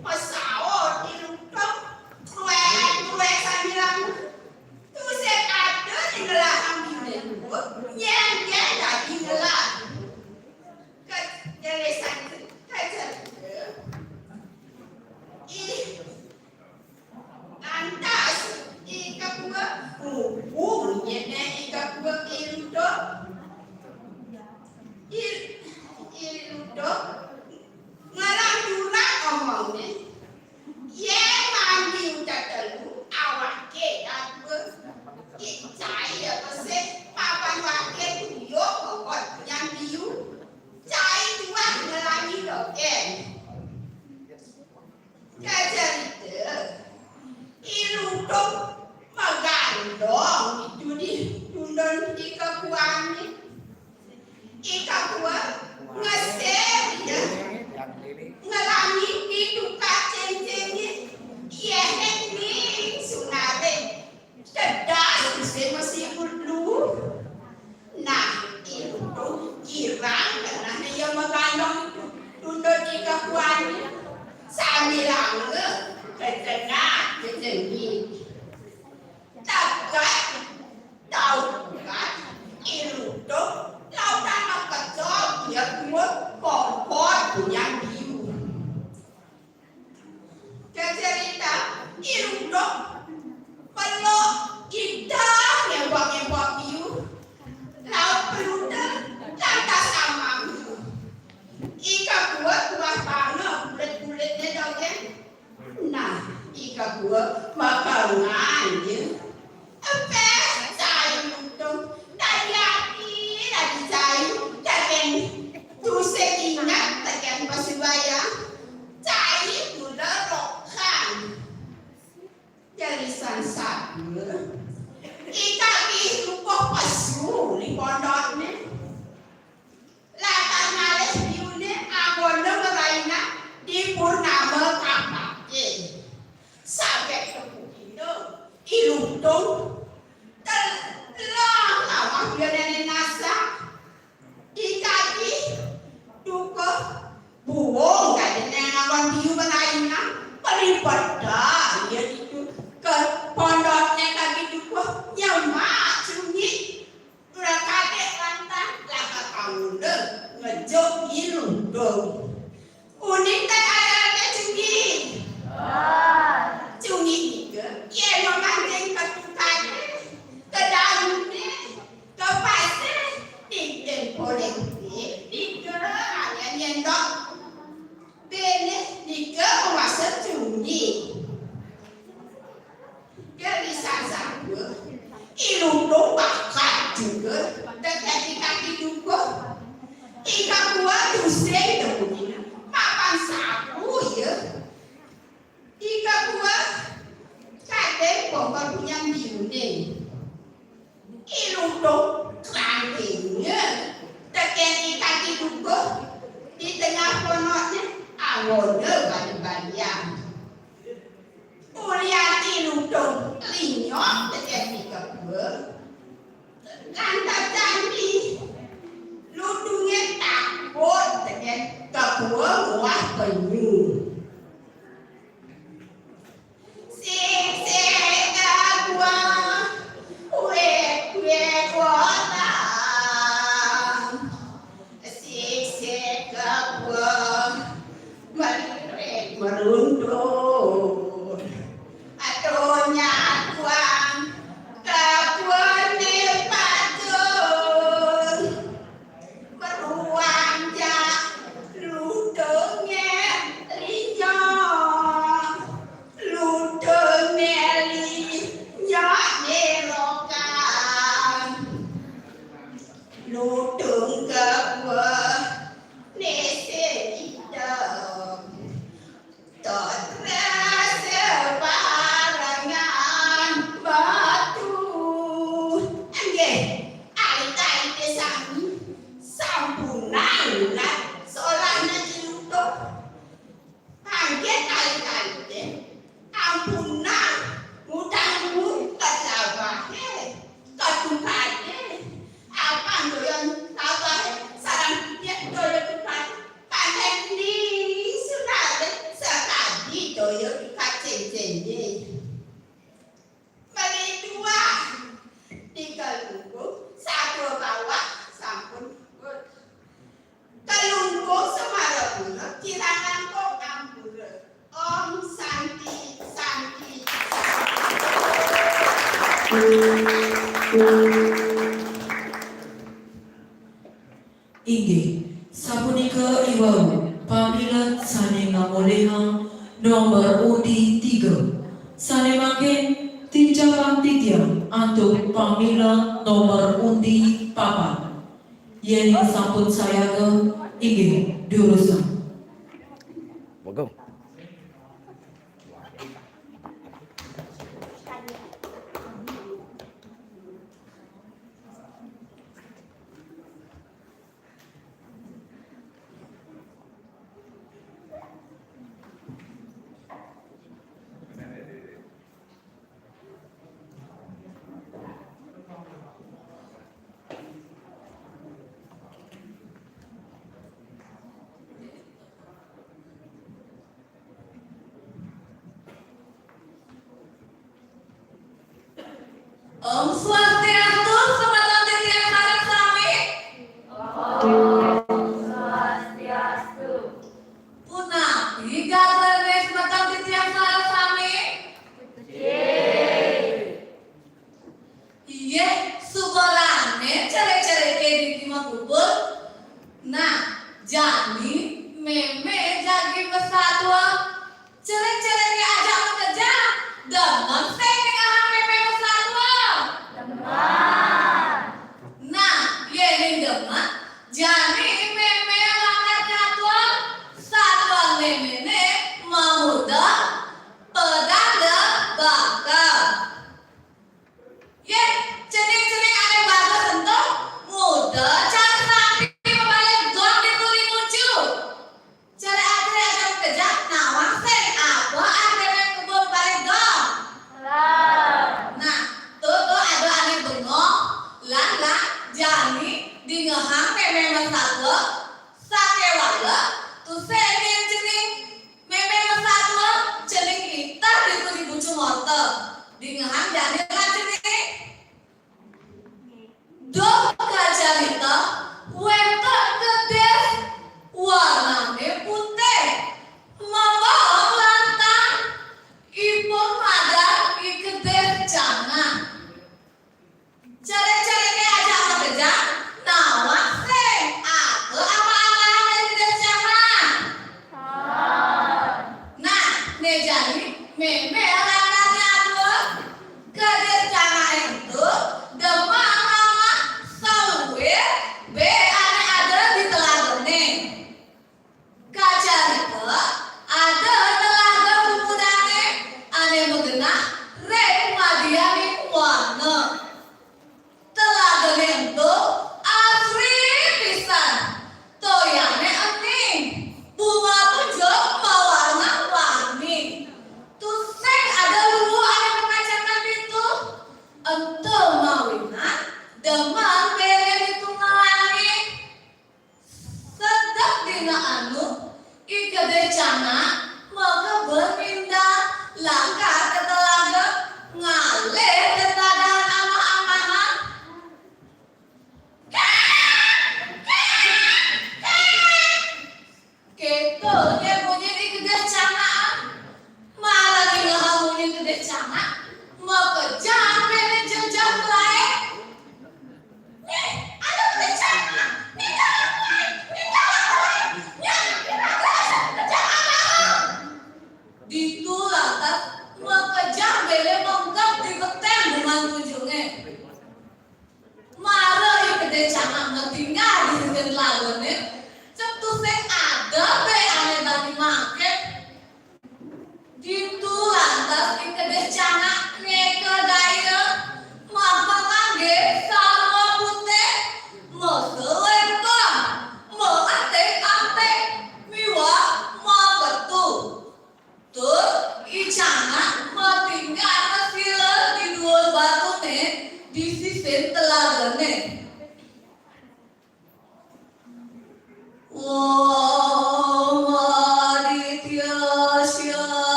Pasao dilungkap kue sambilan tu set ada di gelah ambil yang dia dah di gelah kejelasan lantas ika gua nyene ika gua iludo ngarang durang omongnya ye mandi udah telu awak ke aku cai apa sih papan wake tuyo kokot yang biu cai dua ngelangi loken kajarite iludok magandong itu di tundon ika kuani ika kuwa ngasih ya ngelangi itu kaceng-cengnya iya ini sunare cerdas bisa masih perlu nah itu kirang karena dia mengandung itu tunduk di kakuannya sambilang ketengah ketengi takkan tahu kan itu lautan makacok dia buat kompor punya biu cerita irundok perlu indah ngembak biu laut peludang lantas amang ika buat buah panah bulet-buletnya dogen nah ika buat makanan ya apa saya untung dari saya taken tu sekingat taken pasubaya cai muda rokhan dari sansat ika lupa pasu di pondoknya latar males biune agono meraina di purnama kapake sampai kepukindo iluntung telah lama dia nenek nasa ikaki duka buong gak ada nengawan biu meraina peripada dia itu ke pondoknya kaki duka yang macungi udah kadek lantang laka kamude ngejok ilundung unik tak ada cungi cungi juga ya memandang ketukane ke daunnya ke pasir tidak boleh tiga hanya nyendok bene tiga memasak cungi dari sasa ilundung bakat juga dekat di kaki duka ika buat duseng debunya mapan sapu ya ika buat kadek bongkar punya biune ilundung kerantingnya dekat di kaki duka di tengah ponoknya awalnya badi-badian ulian ilundung linyok dekat di kebun lantas cantik ludungnya takut dekat kebun wah penyu sik kebun kue kota sik kebun merunduk atonya kuang kebun di pacun beruang jak ludungnya linyok ludungnya linyok nerokan ludung kebun nese hidup tot Inggih, sapunika iwau pamilat sane ngamolehang nomor undi 3. Sane makin tinjakan titiang untuk pamilat nomor undi 4. Yen sampun sayaga inggih diurusan. Bagong. Om Swastiastu, Sobat Titian Sarang Sami. Om Swastiastu. Punapi gatherne Sobat Titian Sarang Sami. Iye, suborane cere-cere di mah kubur. Nah, jadi meme jagi pesatwa. Cere-cere ke aja bekerja. Dengan saya meme pesatwa. Nah, ye ning demak jadi meme langgar katwa. Satwa meme mamuda pedada bakal. Ye, cening-cening aneh bagus sentuh muda cara sapi membalik gong di tuli muncul. Cara akhirnya akan kerja nawang seng apa akhirnya kebun balik gong. Nah, tuh ada aneh bengong lang jani di ngehang meme masatwa sate wala tuh senin cening meme masatwa cening kita di tuli bucu motor di ngehang jani lah cening. Dok kacarita wetok gedes warnane putih mambang lantang ipun madang ikedes jangan cari-cari ke aja apa kerja nawang seng aku apa-apa dari kedes jangan nah ne jadi meme lantarnya dua kedes jangan itu demam sawir be ada di telagane kacarita ada telaga pemudane ane mengenah re madiani warna telagane itu asri pisan toyane ening bunga tunjuk mewarna-warni tuseng ada lulu ane mengacangkan pintu ento mawinan demam beren itu ngalani sedap dina anu ikede cana maka berpindah langkah ke telaga ngalih ke tadahan amah-amahan keto dia bunyi di gede cana malah dina bunyi gede cana maka jangan beren jenjang lain. Ada bencana, Ditu lantas mengejar bele menggap di betem dengan ujungnya. Marah yang gede cana ngetinggal di sini lagunya. Cetusnya ada be aneh tadi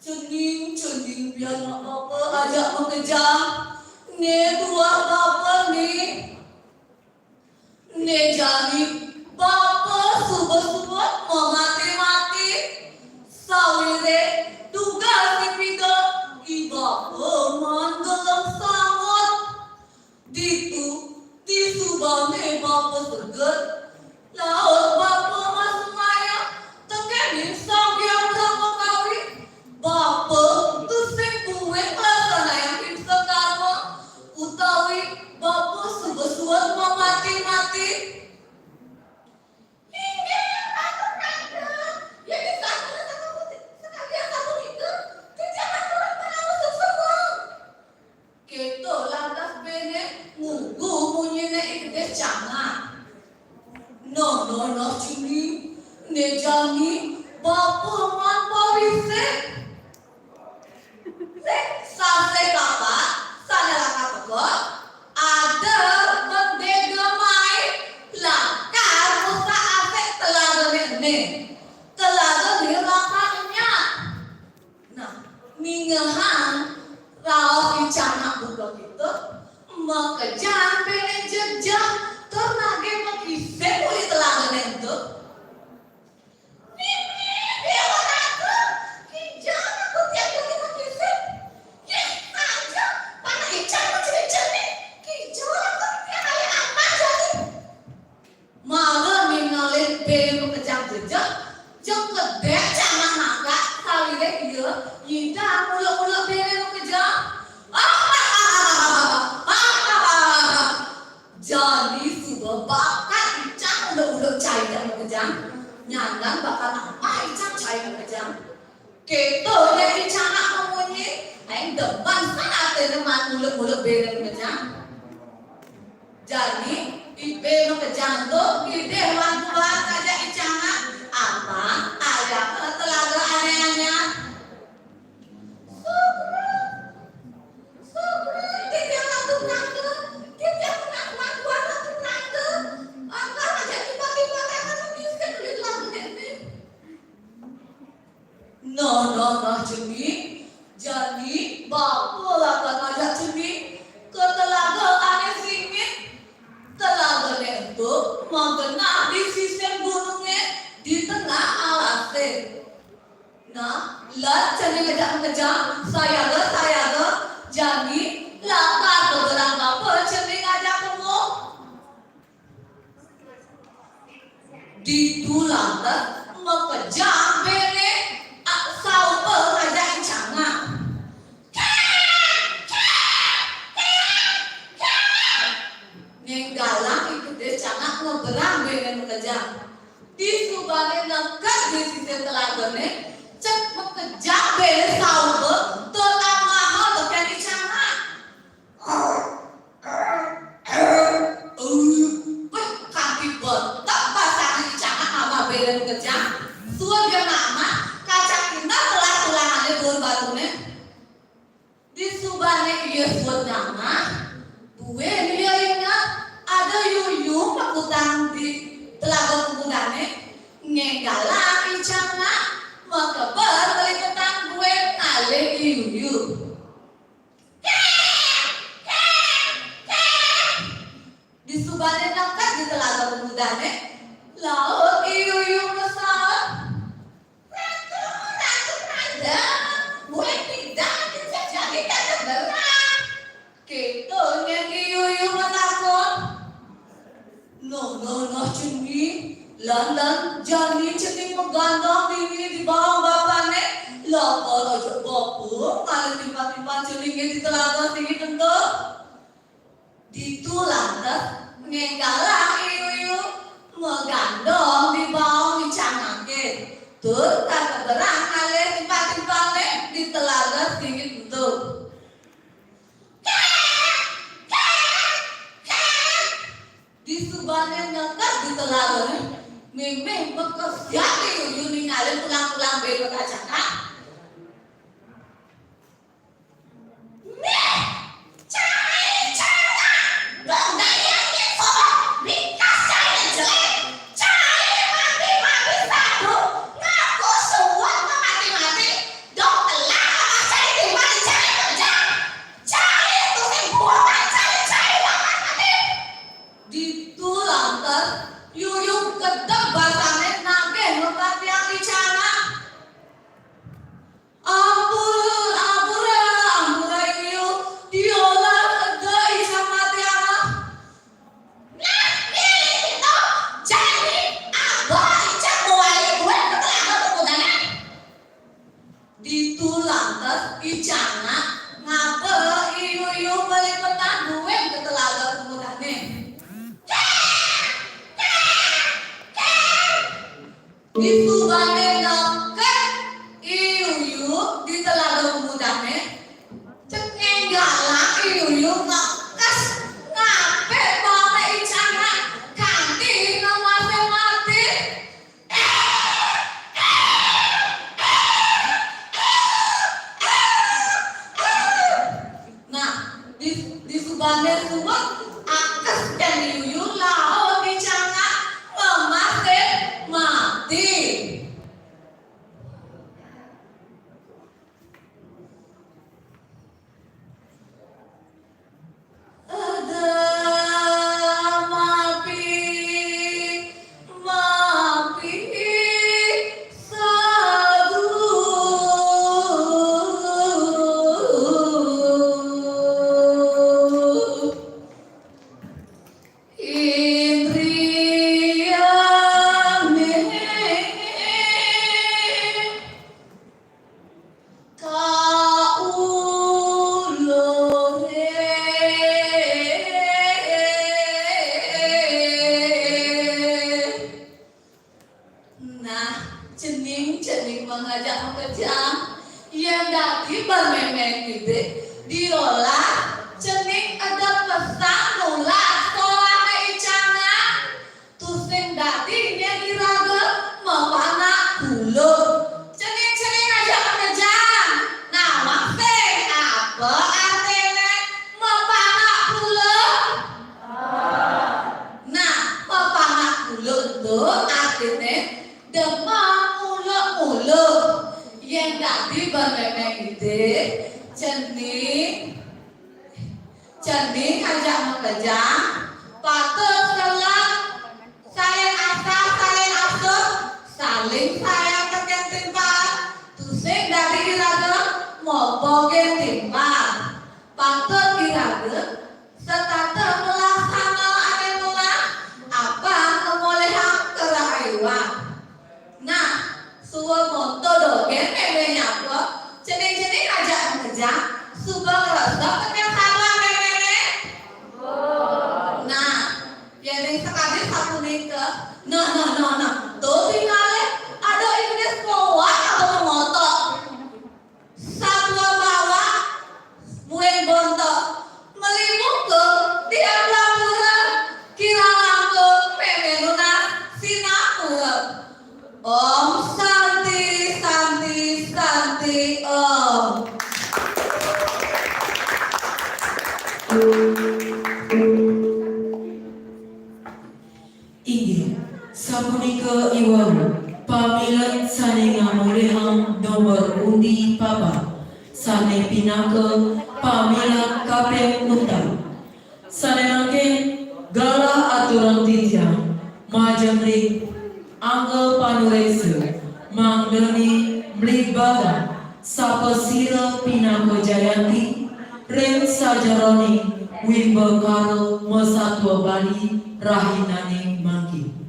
Cening biar apa ajak mengejar. Ne dua bapa ne jadi bapa subah mau mati sawire tugas dipida ibapa manggalam sangat di subah ne bapa seger laut bapa masuk maya tekeni sambiang sama kawi bapa tu sing buwe lasana yang himsa karma utawi bapa subah mau mati hingga aku kata jadi satu sekalian satu itu kejangan orang penawasuk semua keto lantas bene ngugu munyene ikde canga no cini ne jani bapa man parise sase kapa sadara kapa ada mendegamai lakar musa asek telaga ne lakanya nah mingahan raos icana buka gitu makejan bene jejak ternage makise uli telaga ne itu nyandan bakal apa icang cai kejam keto jadi cana kamunya aing depan sana teman mulut beren kejam jadi ibe no kejam tuh ide wan buat aja icana apa ada telaga anehnya tidak satu nangke tidak nak buat satu nangke angkat aja tiba-tiba No, cumi. Jadi, bapak lah ngajak cumi ke telaga aneh singit. Telaga itu mengena di sisi gunungnya di tengah alasnya. Nah, lah cumi ngajak saya ga, jadi lah kata berang bapak cumi ngajak kamu. Di lantas mengejar bene sauper ngajak canga nenggalang ikut deh canga ngeberang bene mengejar di subane nengkat di sisi telagane cek mengejar bene sauper terlamah tekan di canga kaki betak pasangan di canga sama bene mengejar suan dia nama kacakinda telah-telangannya batu-batunya di subane iya suat nama gue dia ingat ada yuyu pakutang di telaga penggunanya ngegalang icana makabar keliketan gue kali yuyu di subane nangkat di telaga penggunanya laut yuyu kesal boleh tidak jadi kata berat kita nyanyi yuyu matakon no cumi lan jani cumi menggandang diri di bawah bapaknya lapor aja bapu kalau tiba-tiba celingnya di telaga tinggi tentu ditulantas ngegalang yuyu menggandang di bawah dicangake tur kata berang ale tiba-tiba di telaga tinggi bentuk di subane nangkat di telaga memang bekas jadi yuyu ningali pulang-pulang bebek kacaka Ditulantas icana ngapa iyu balik petang gue ke telaga pemudane. Disubane deket iyu di telaga pemudane. Cengeng galak iyu ngekas ngape balik icana kanti namase mati. Nah, di subane subak akes dan iyu lao icana namase mati. Ada mapi sadu indriane nah, cening mengajak mengejam yang dati bermemeng gede diolah cening ada pesan nulah soalnya icana tusing dati nya diraga mapana kulo cening ajak mengejam nah makse apa artinya mapana kulo nah mapana kulo itu artinya demam ulu yang tadi bermemeng gede cening ajak mengejam patut selang saling asuh saling sayang keken timbal tusing dari iraga mopo gen timbal patut iraga setata melaksana ane mula apa kemolehan kerahayuan. Nah, suwa monto dogen memenya apa? Cening ajak mengejam, subang rasa kenal salah memene. Nah, yang sekali satu nikah. Nah. Tuh tinggalnya ada ikutnya sekolah atau motor. Satwa bawa, muen bonto, melimuk ke tiap lamuran, kira langke memenuna sinapura. Om Santi Om. Inggih sapunika iwau pamilat sane ngamulihang nomor undi papa sane pinaka pamilat kaping unta sane nangke galah aturan titiang majemrik angga panurese mangdeni mlibaga sapesira pinaka jayanti ren sajaroni wimba karo mesatwa bali rahinane mangki.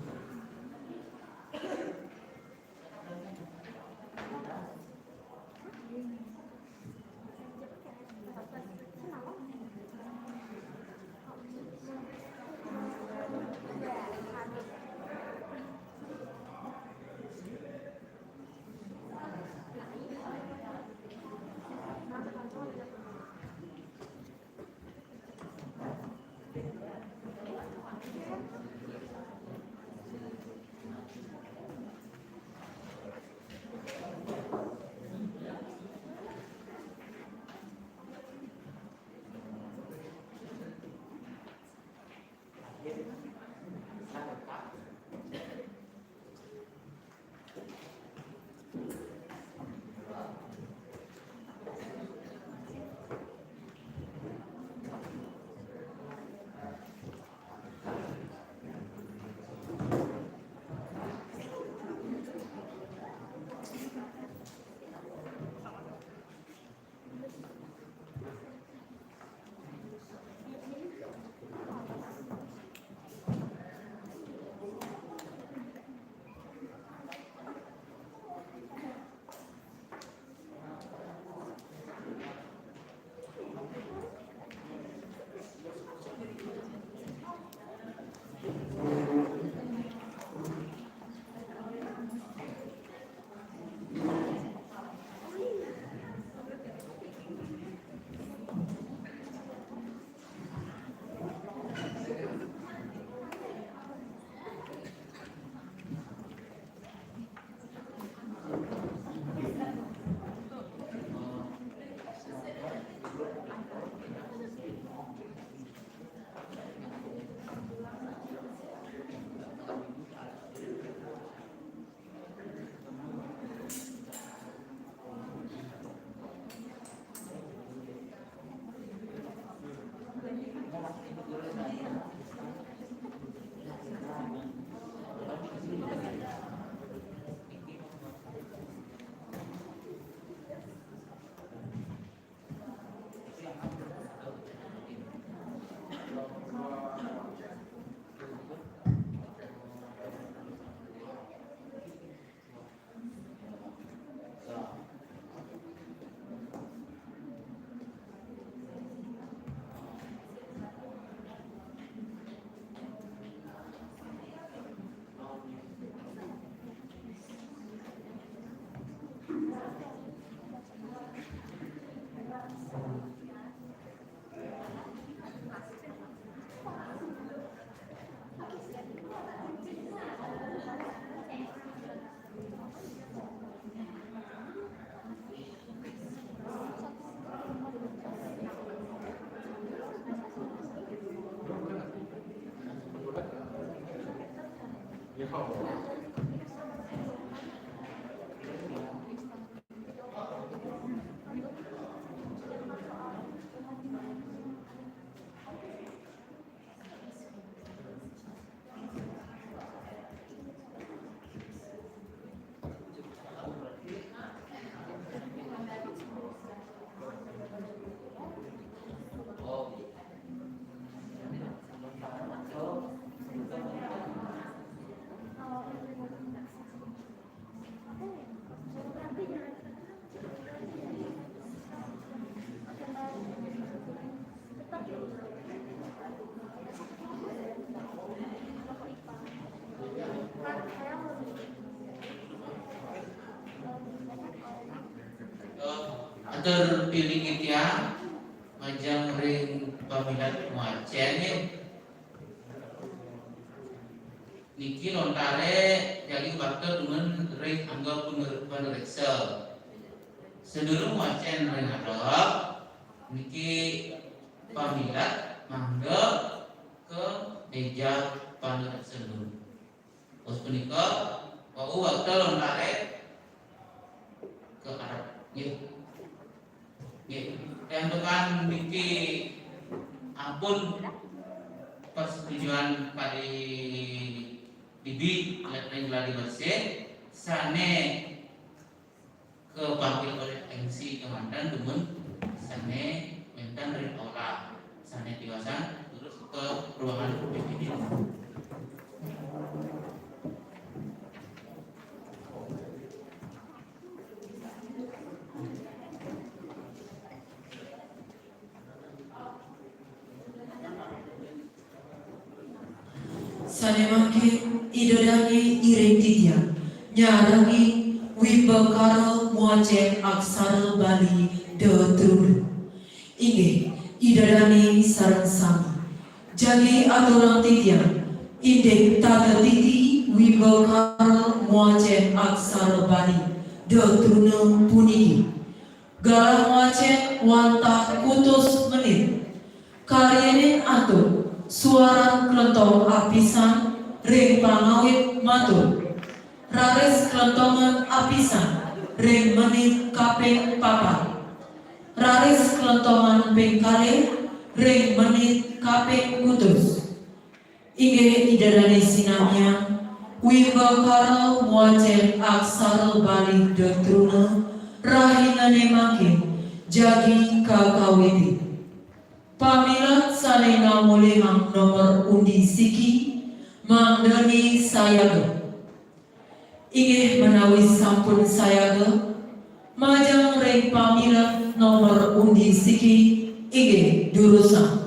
terpilih kita majang ring pamilat muacen niki lontare jadi bakal dengan ring anggap peneriksa sedulur muacen ring hadap niki pamilat mangga ke meja pamilat sedulur terus punika wau bakal lontare ke arah yang dengan niki ampun persetujuan kali bibi yang gladi bersih sane kepanggil oleh MC komandan dengan sane mentan dari olah sane tiwasan terus ke ruangan PPD. Sanemake idodagi irentitia nyarangi wibakara muacen aksara Bali de Trunu inge idodani sarang sami jagi aturan titia indek tata titi wibakara muacen aksara Bali de Trunu puniki galah muacen wanta kutus menit karyane atur suara kelentong apisan ring pangawit matur raris kelentongan apisan ring menit kaping papat raris kelentongan pengkale ring menit kaping putus inge idadani sinamnya wibakara muacen aksara Bali de Trunu rahinane makin jagi kakawiti pamilat salenga mulehang nomor undi siki mangdani sayaga inge menawi sampun sayaga majang ring pamilat nomor undi siki inge durusan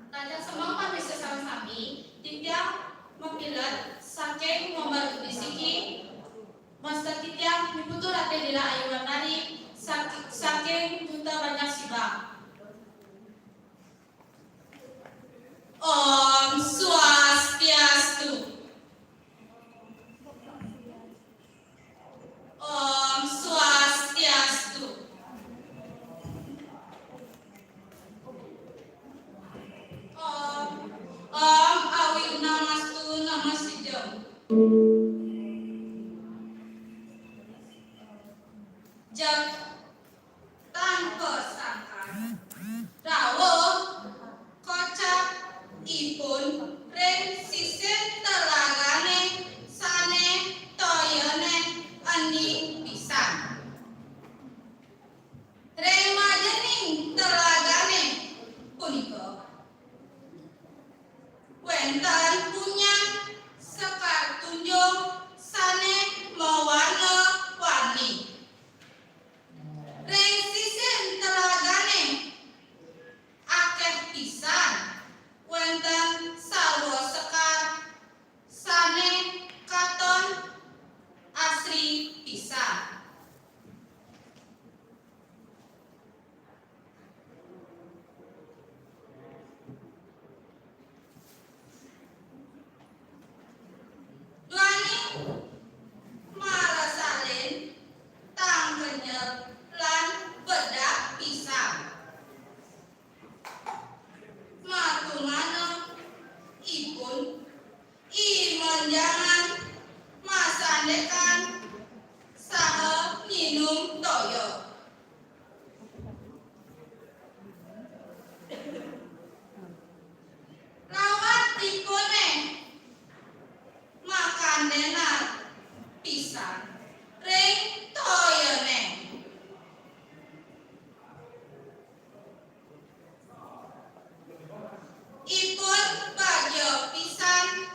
Raja Semang pada sesama sami titia mempilat saking nomor disiki master titia miputu rate dila ayu warnari saking duta banyak sibang Om Swastiastu Om Swastiastu Om awi namastu namasijam jak tanpa sangka rawo kocak ipun ring sisir telagane sane toyone andi pisan ring majening telagane punika Wentan punya sekar tunjuk menjangan, masandekan, saha minum toyo. Rawat dipune makan denar pisan ring toyone. Ipun bagyo pisan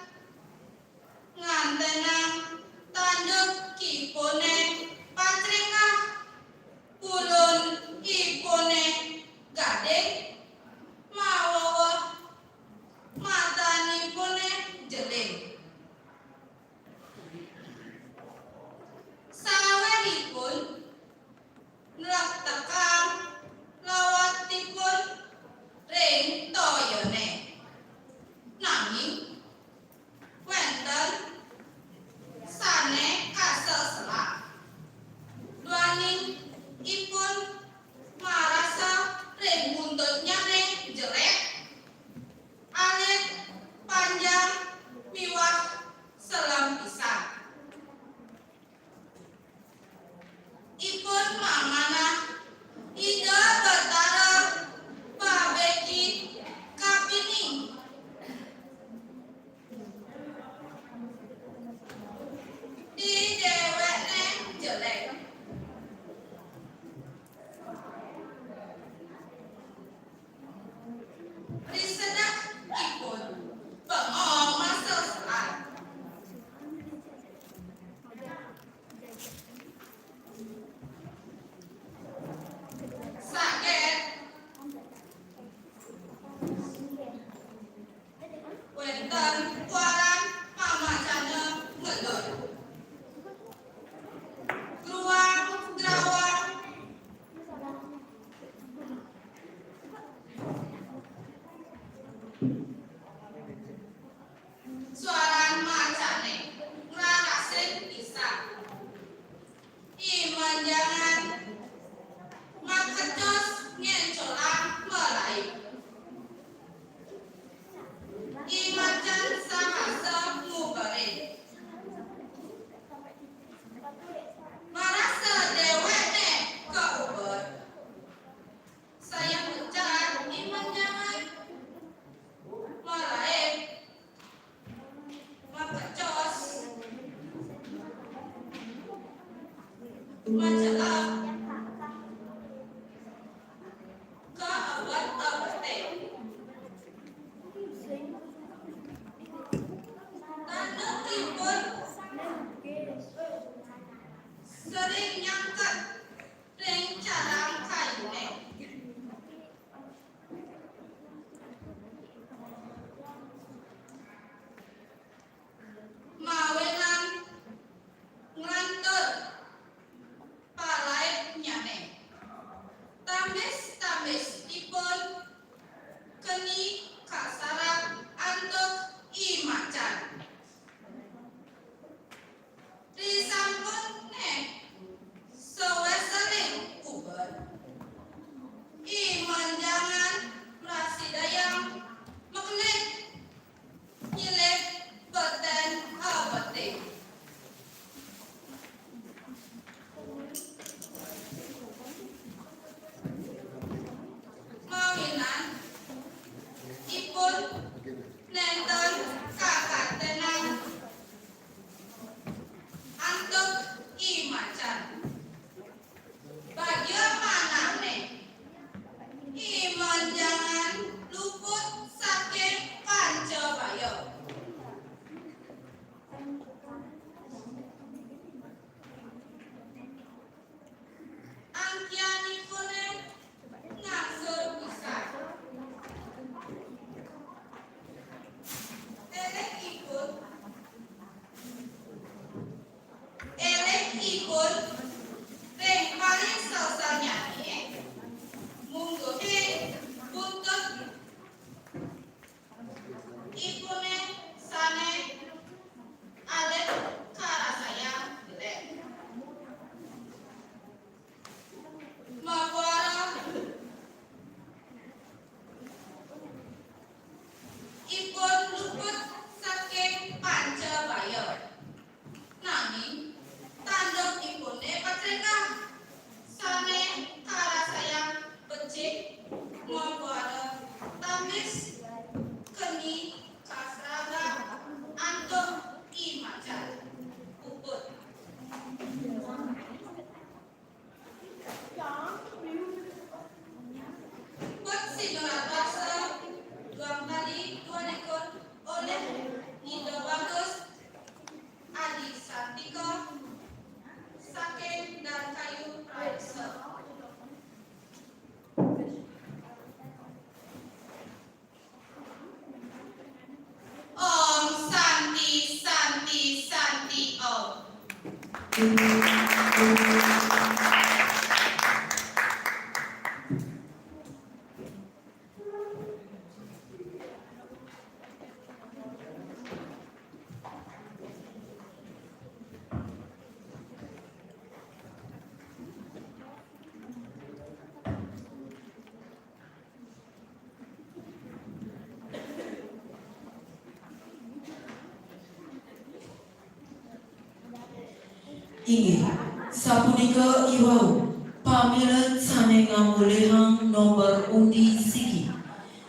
Inggih, sapunika iwau pamilen sane ngamulihang nomor undi siki.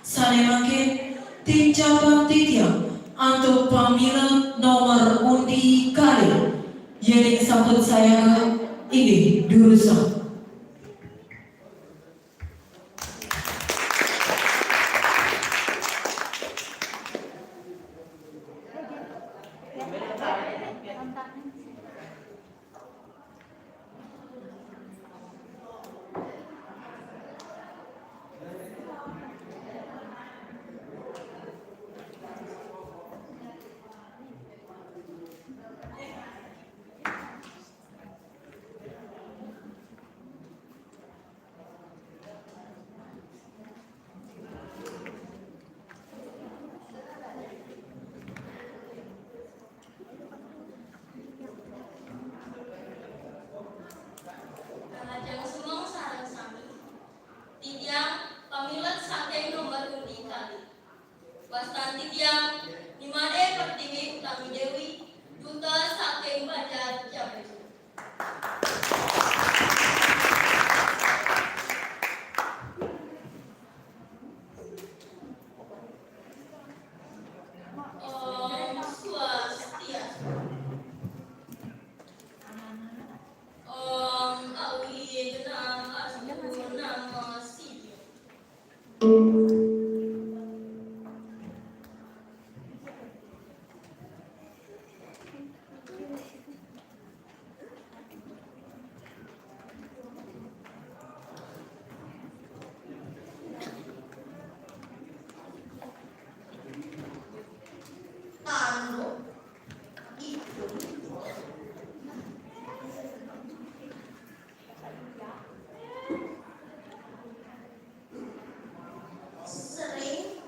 Sane mangke tim cabang titiang untuk pamilen nomor undi kali. Yening sampun saya inggih durusan. Kalajeng sumong sareng sami. Tidiang pamilet saking nomor undi kali. Wastan tidiang Nimade Pertiwi Utami Dewi duta saking Banjar Jawa. Om Swastiastu. Om Awi Genam Astu Nama Sidyo. Tanu itu sering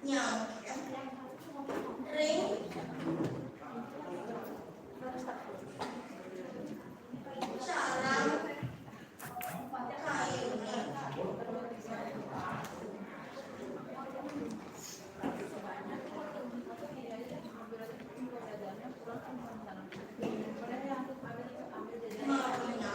nyampe ring sarang kayunya Marina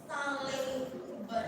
saling ber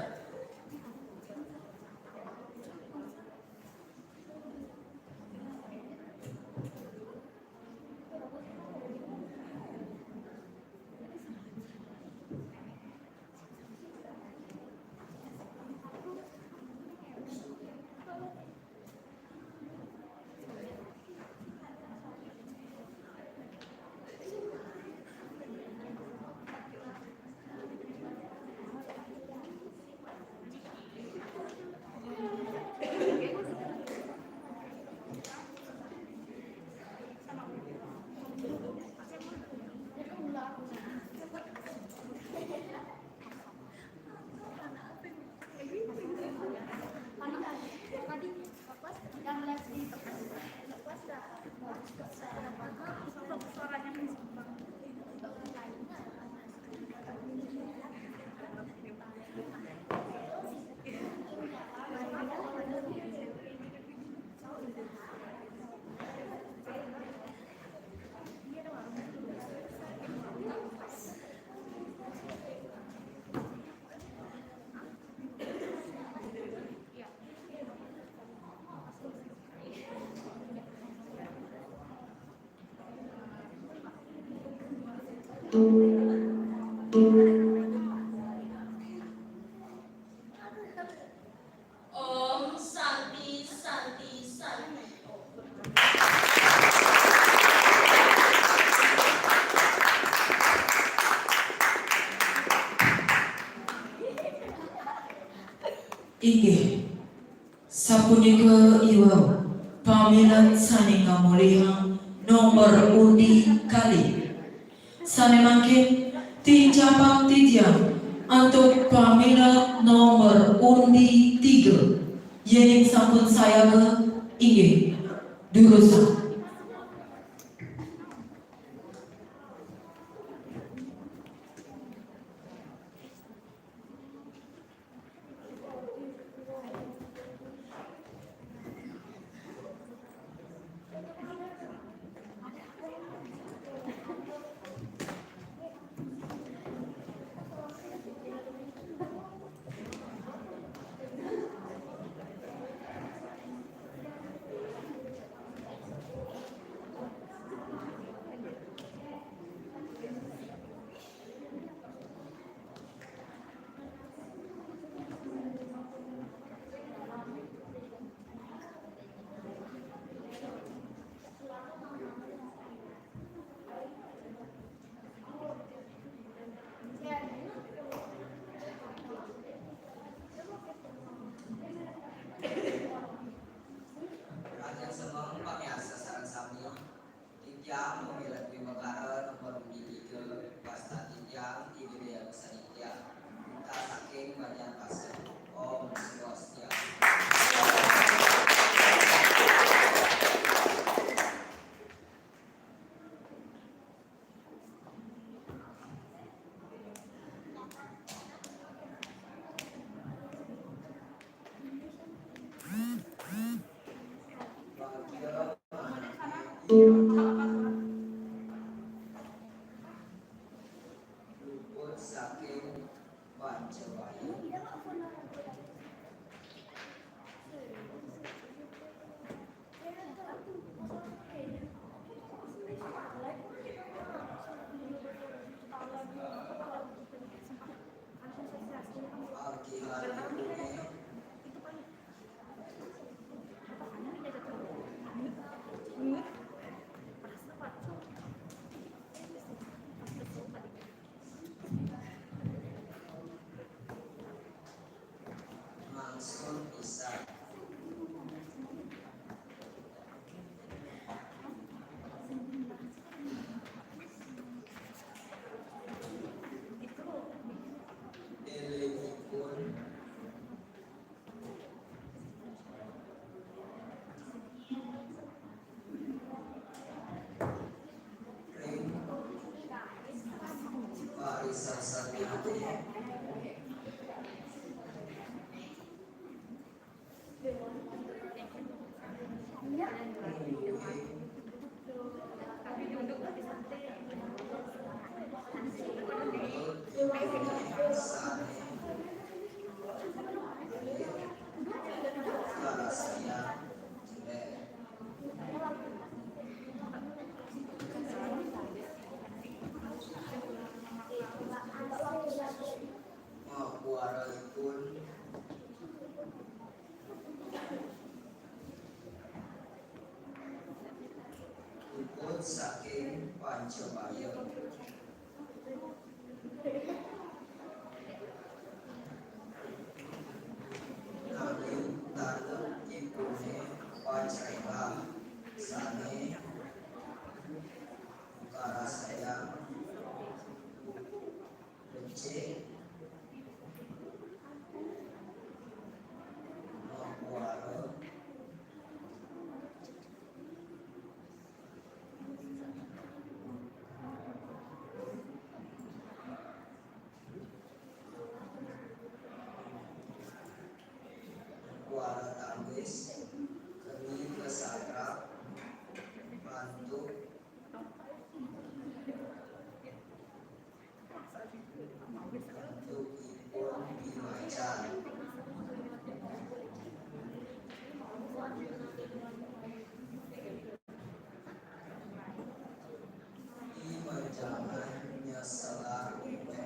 Om Santi Santi Santi. Inggih sapunika iwau pamilan saninga mulihang nomor undi kali sane mangkin tinjapang tijang untuk pamila nomor undi 3 yening sampun saya ke inggih durusan. Raja Semang pamiasa sareng sami titiang pemilah Bimekara nomor 3 pasta titiang Ibedaya Sanitya minta saking banyak pasir Om Swastiastu. Luput saking Pancawaya. Mansur Isa. Elengipun saking Pancabaya nanging tanep ibune Pancreka sane Karasaya becik Makuara Kuala Tangis Keni Kesatra Mantuk Untuk Ipun Bimacan Imajangan Nyasalar Ume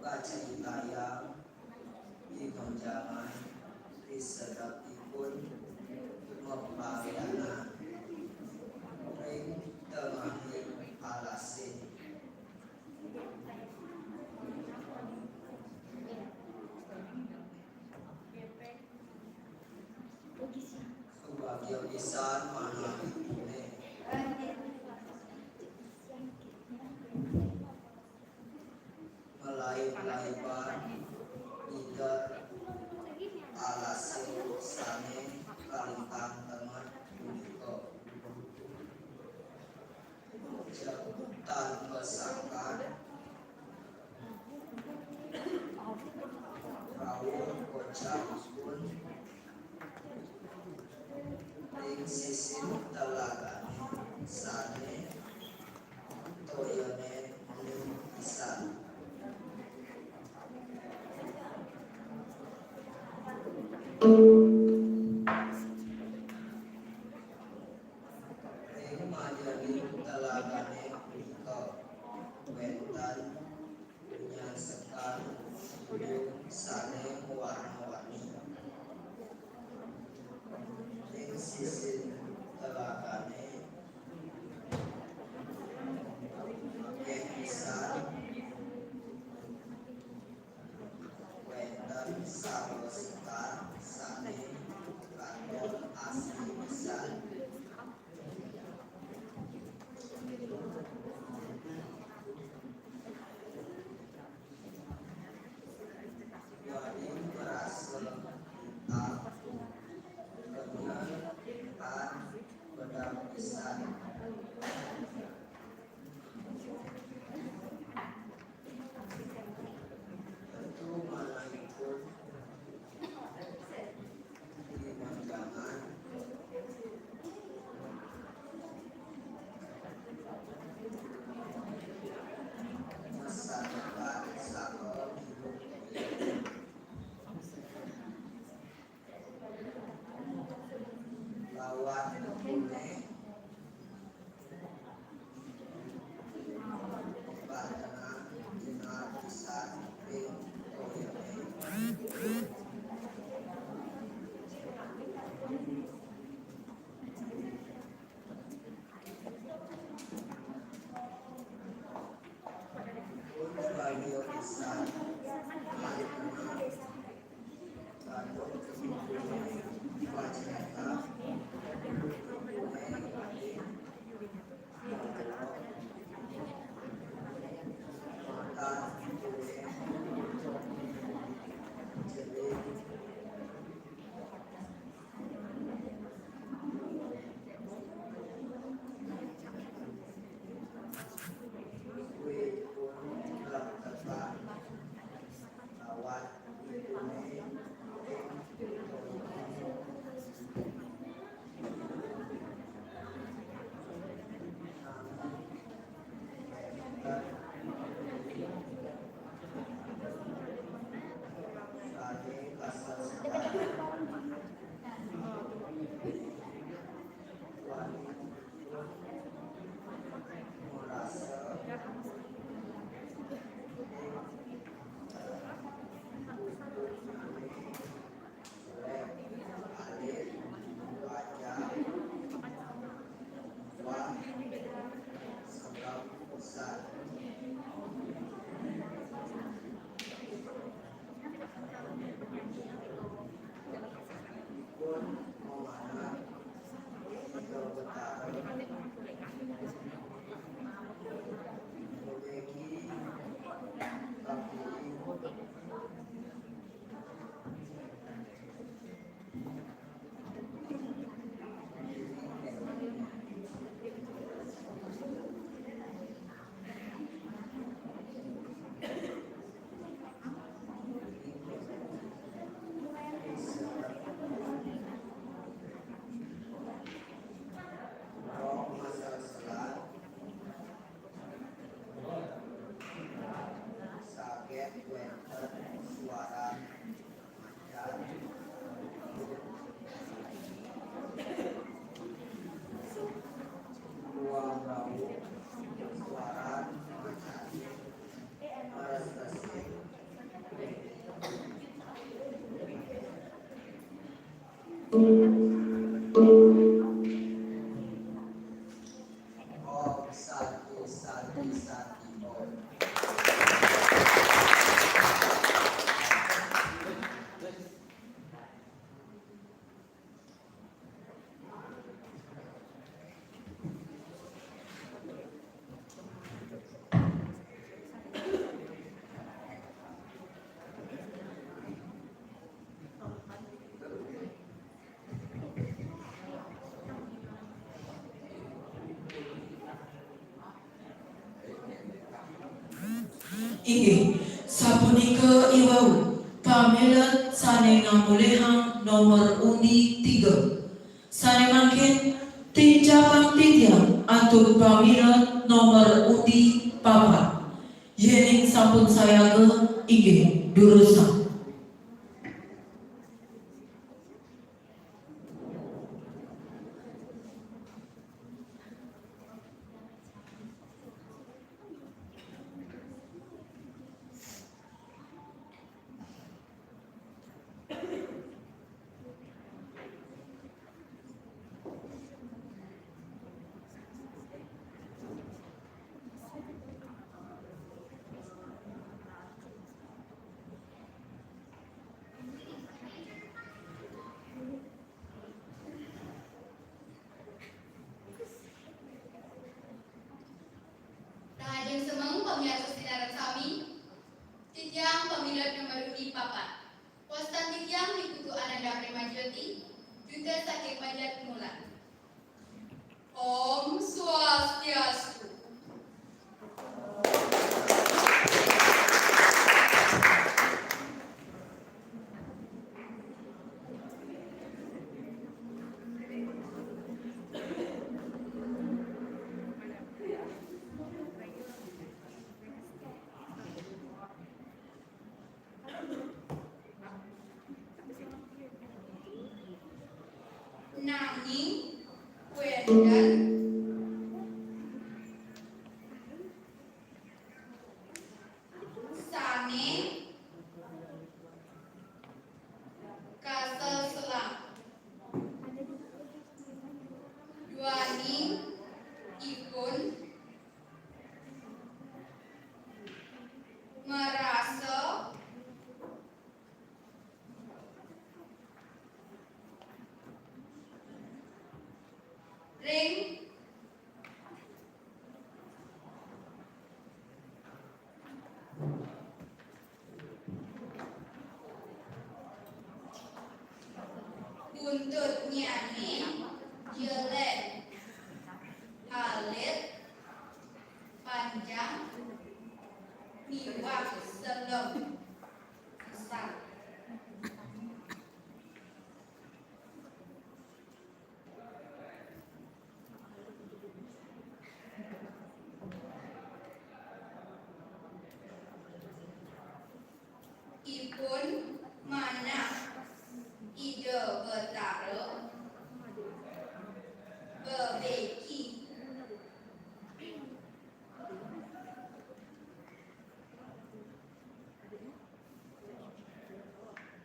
Kacitaya Imajangan Risedapipun Mempariana Ring Tengahing Alasin Subagio pisan manah ibune Melayu-layuan Ider Alasin Sane Kalintang Tengah Punika Jabatan Pesangkan Rawuh Kocak pun Ing sisin telagane Sane Toyone Ning Pisan Ing majaning telagane punika wentan punyasekan gunung sane warna-warni ing sisin telagane akeh pisan wentan sarwa sekar sane katon asli pisan Wading berasal tak kemudian pedang pisan tentu manahipun Imajangan masyarakat sakal hidup lawan kebune Badana Dinar Pisan Ring Toyone Pun Bagio Pisan Manitena Kandung Kebune Pancreka lawan Inggih, sapunika iwau pamilet sane ngamulihang nomor undi 3. Sane mangkin tinjabang titiang atur pamilet nomor undi 4. Yening sampun sayaga inggih durusan. Rahajeng semeng pemilat sesinaran sami, titiang pemilat nomor undi 4. Postan titiang dikutu Ananda Premajyoti, Duta Saking Manjat Mulan. Om Swastiastu. Nanging Wendan sane kasel selang duaning ipun merasa ring buntut nyane jelek halit panjang miwah selem besar. Ipun mana ide betara bebeki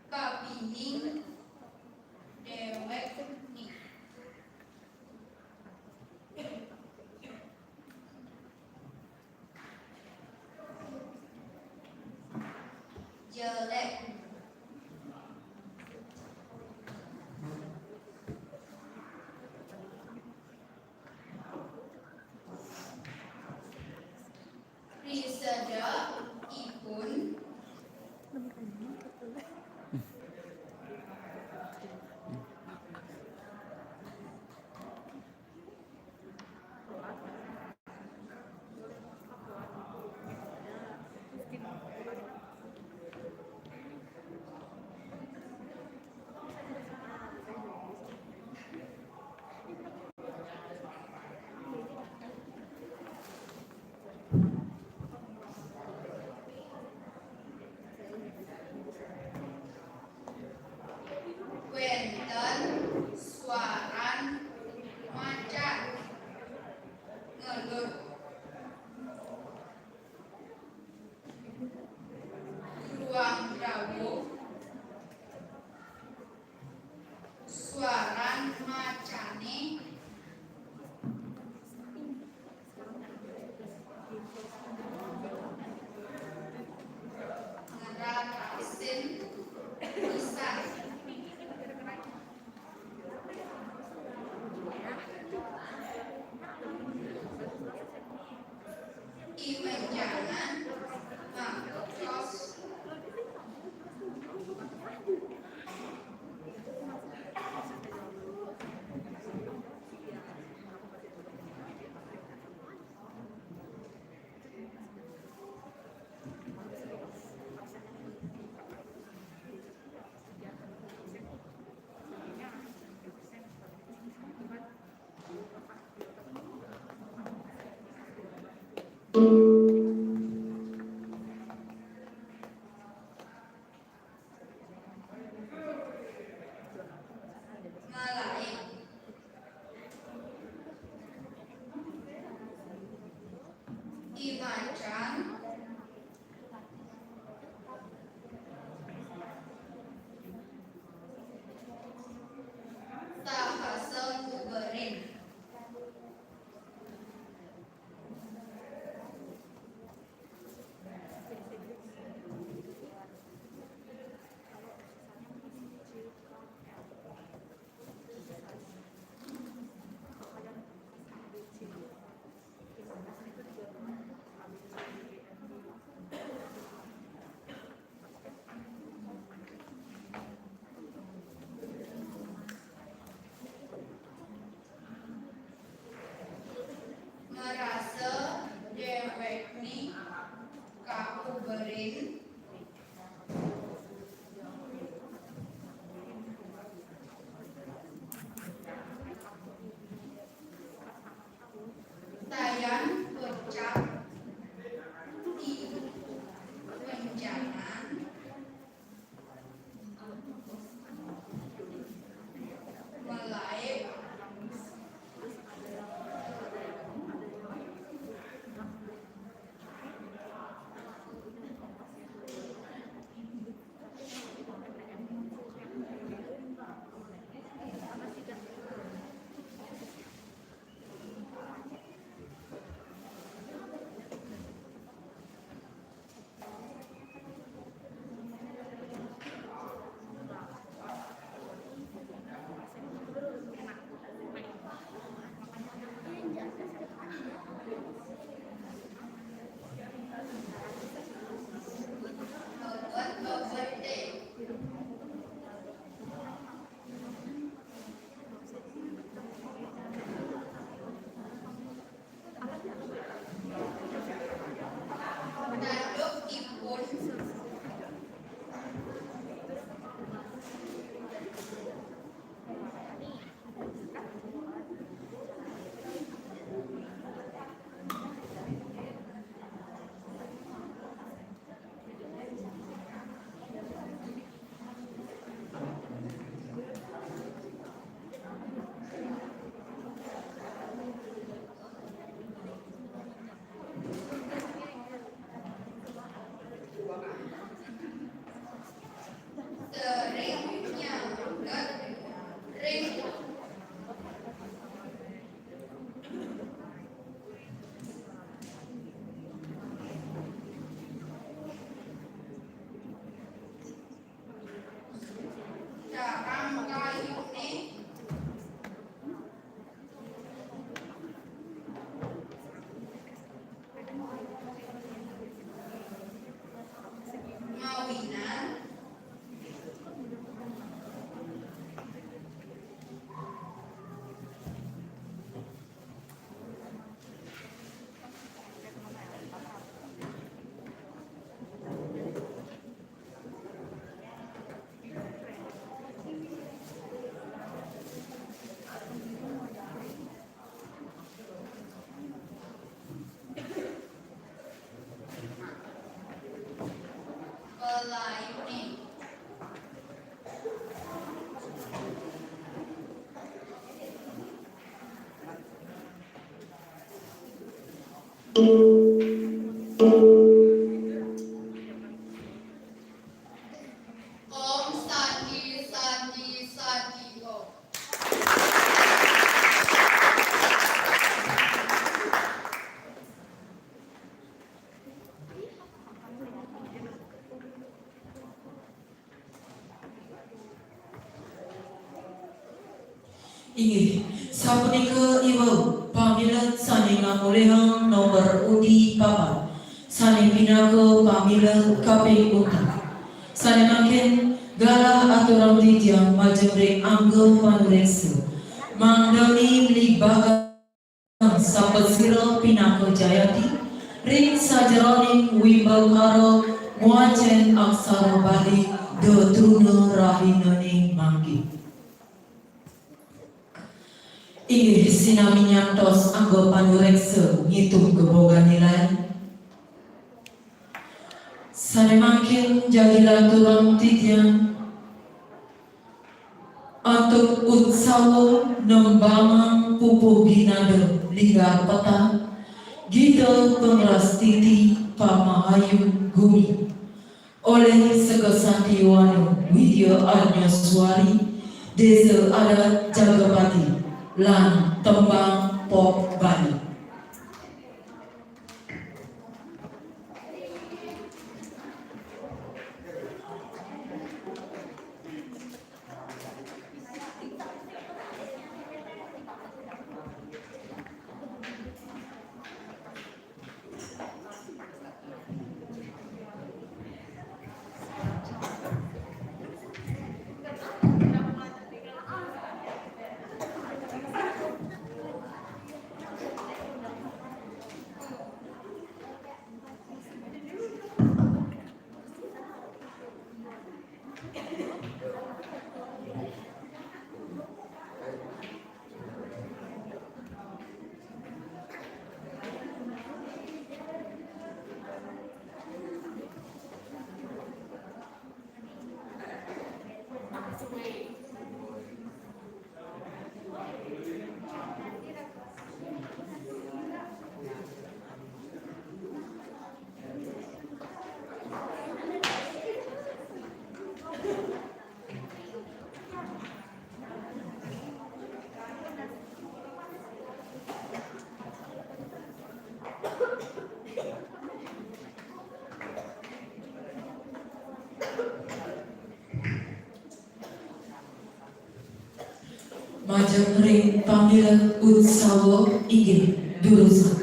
kabining dewek ni jelek risada ipun Malaik. Imacan. Sahasa Kuberin. Merasa dewek ni kaku berin tayan ucap di bencana melaik membuat birthday. Tanduk ipun sering nyangket ring dalam kayu ni mawinan pelayuni Om Sandi Sandi Sandi Om. Inggih, sapunika iwau pamilat sane ngamulihang nomor undi papat sane pinaga pamilat kaping utang sane makin gala aturan tiang majemrek anggo panureksa mangdoni libaga sapesira pinaga jayati ring sajeroning wimbawara muacen aksara Bali dotruna rahinane mangki. Inggih sinami nyantos anggo panureksa ngitung keboga nilai Sanemakin jagilah turang titian untuk utsawa nembangan pupuh ginada linggar peta gita pengeras titi pamahayu gumi oleh Sekesantiwano Widya Arnyaswari Desa Adat Jagapati lan Tembang Pop Bali. Majeng ring pamila utsawa inggih durusan.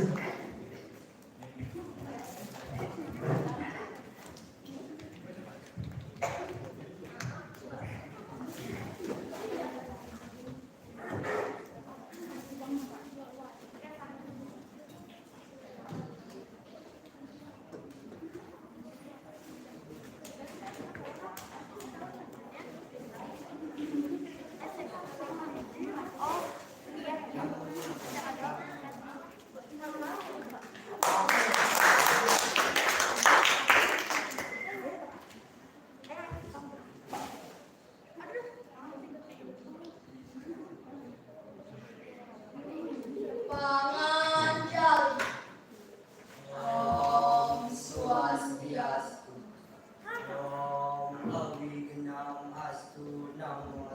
Panganjali. Om Swastiastu. Om Awignam Astu Namo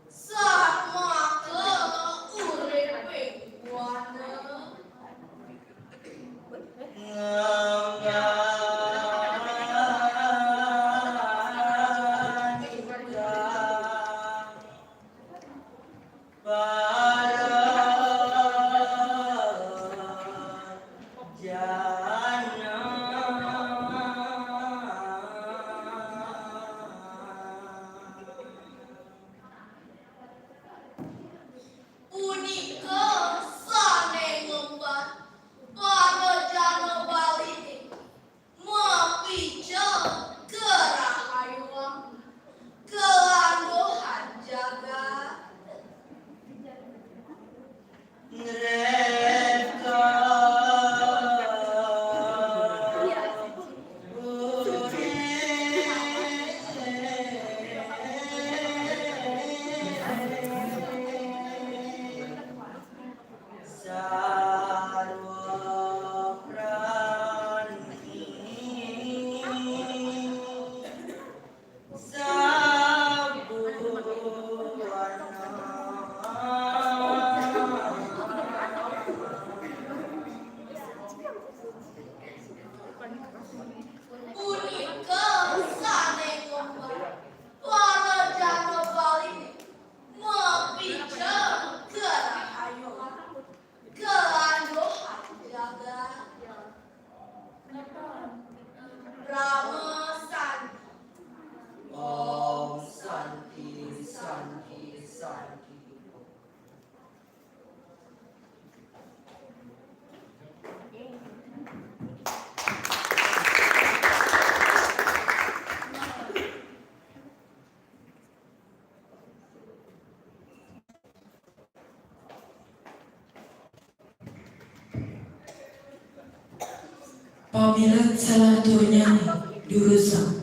sama ke urip wana. Punika sane ngemban para jana balini mapija kerahayuan kelandohan jagat. Punika sane ngemban para jana balini mapija kerahayuan kelandohan jagat. Rama Santi. Om Santi Santi Santi. Pamilat salatunya jurusan.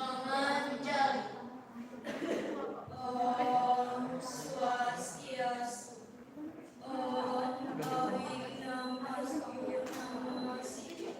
Menganjali. Om Swastiastu. Om Awignamastu Namasi.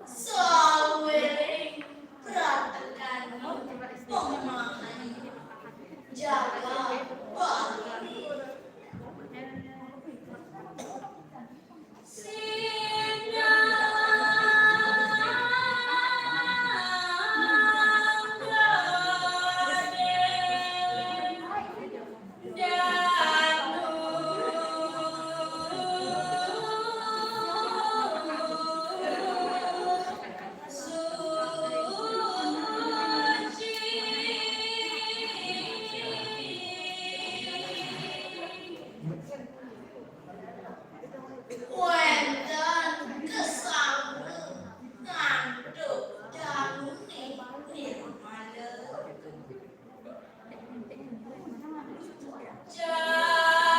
Sawering pratakan memahami jaga balini. Wenten kesanggup ngantuk danune nirmala. Jatuh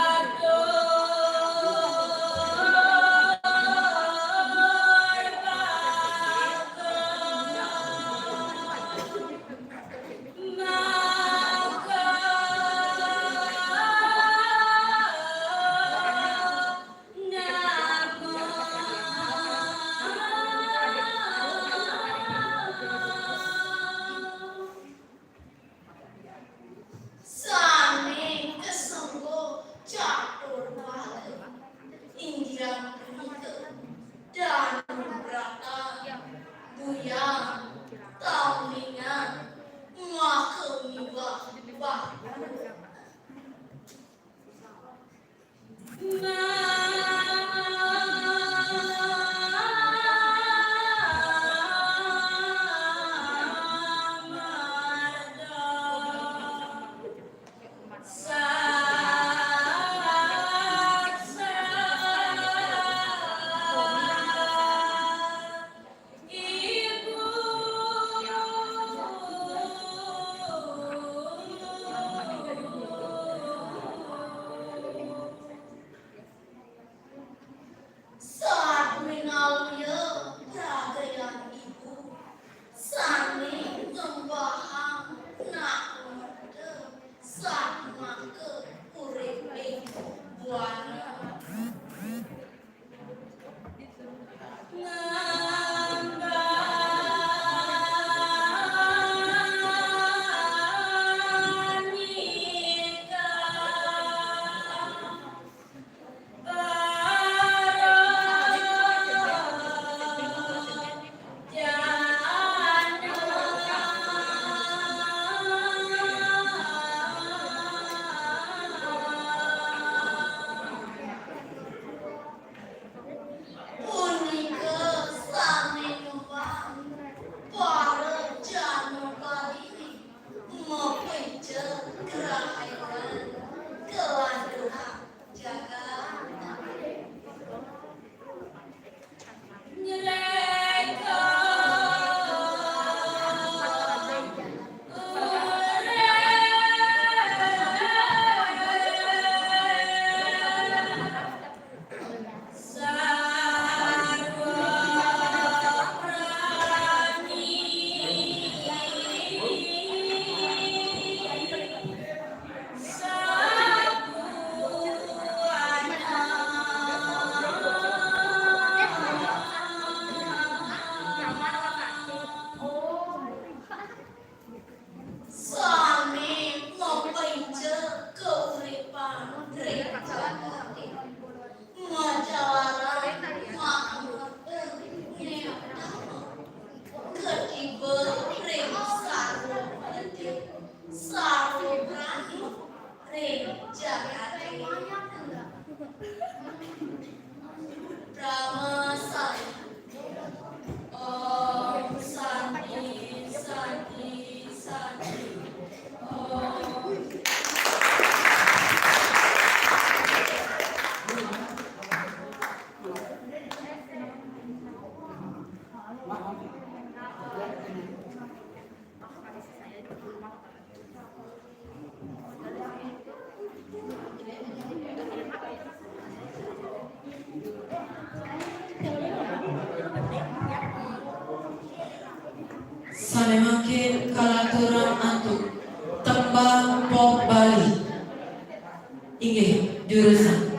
Jurusan.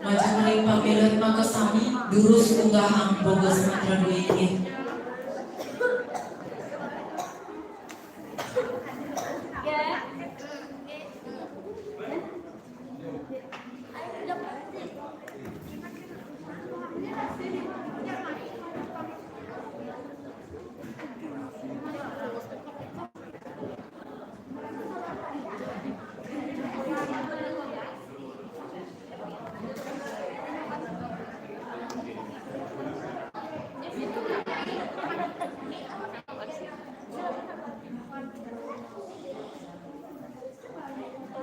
Majemuring pamilut maka sami durus unggahang boga Sumatera dua inggih.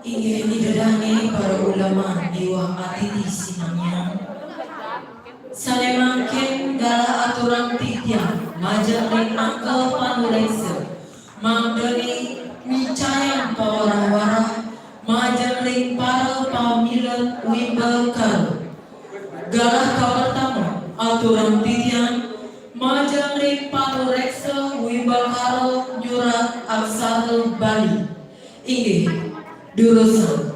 Inggih didedani para ulama iwah atiti sinamnya. Sane mangkin gala aturan titian majeling angke panulese mangdeni micayang pawarah-warah majeling para pamilut wimbekal. Galah ka pertama aturan titian majeling panureksa wimbekal nyurat aksara Bali. Inggih durusan.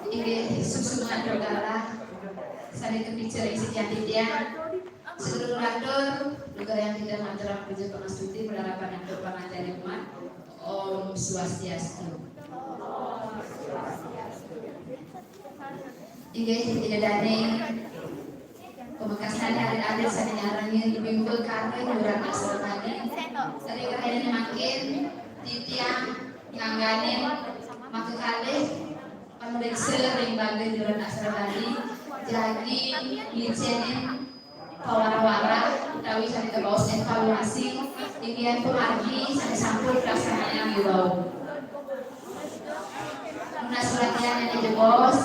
Inggih susunan dogala sari kebicara sekian titian seluruh raktor juga yang tidak mantra puja pengastuti penerapan dan pengajaran umat. Om Swastiastu. Inggih tidak dane pemekasan adik-adik sani nyarangin bimbel karena nyurat asal tadi sari kerjanya makin titiang ngangganin maka kalih pemeriksa ring bagai nyurat asal tadi jadi licenin pawara-wara tawi sani terbawas evaluasi tinggian pemargi sani sampul pelaksanaan di bawah lunas latihan yang di bos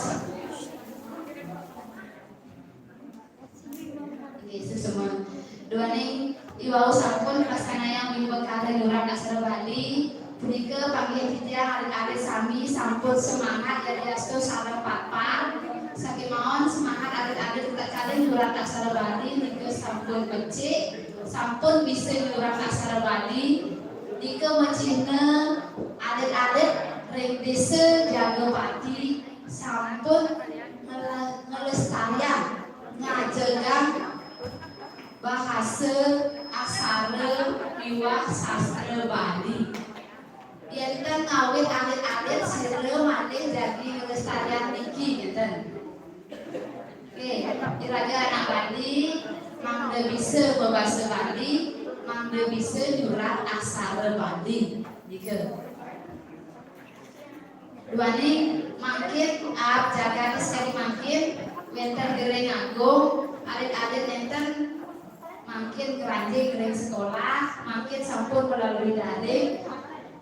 Yesus semua dua ning iwau sampun pelaksanaan minggu kali nurat asal Bali punika panggil kita adik-adik sami sampun semangat dari asto salam papa saking mohon semangat adik-adik kita kali nurat aksara Bali nika sampun becik sampun bisa nurat aksara Bali nika mecina adik-adik ring desa jaga pati sampun ngelestarian ngajagan bahasa aksara liwah sastra Bali kita ngawit adik-adik sira malih jadi ngelestarian niki ngeten. Oke, iraga anak Bali, mangda bisa berbahasa Bali, mangda bisa nyurat aksara Bali. Dike. Dua ni makin ab jaga sekali makin, wenten gereng agung, adik-adik wenten makin keranjing gereng sekolah, makin sampun melalui daring.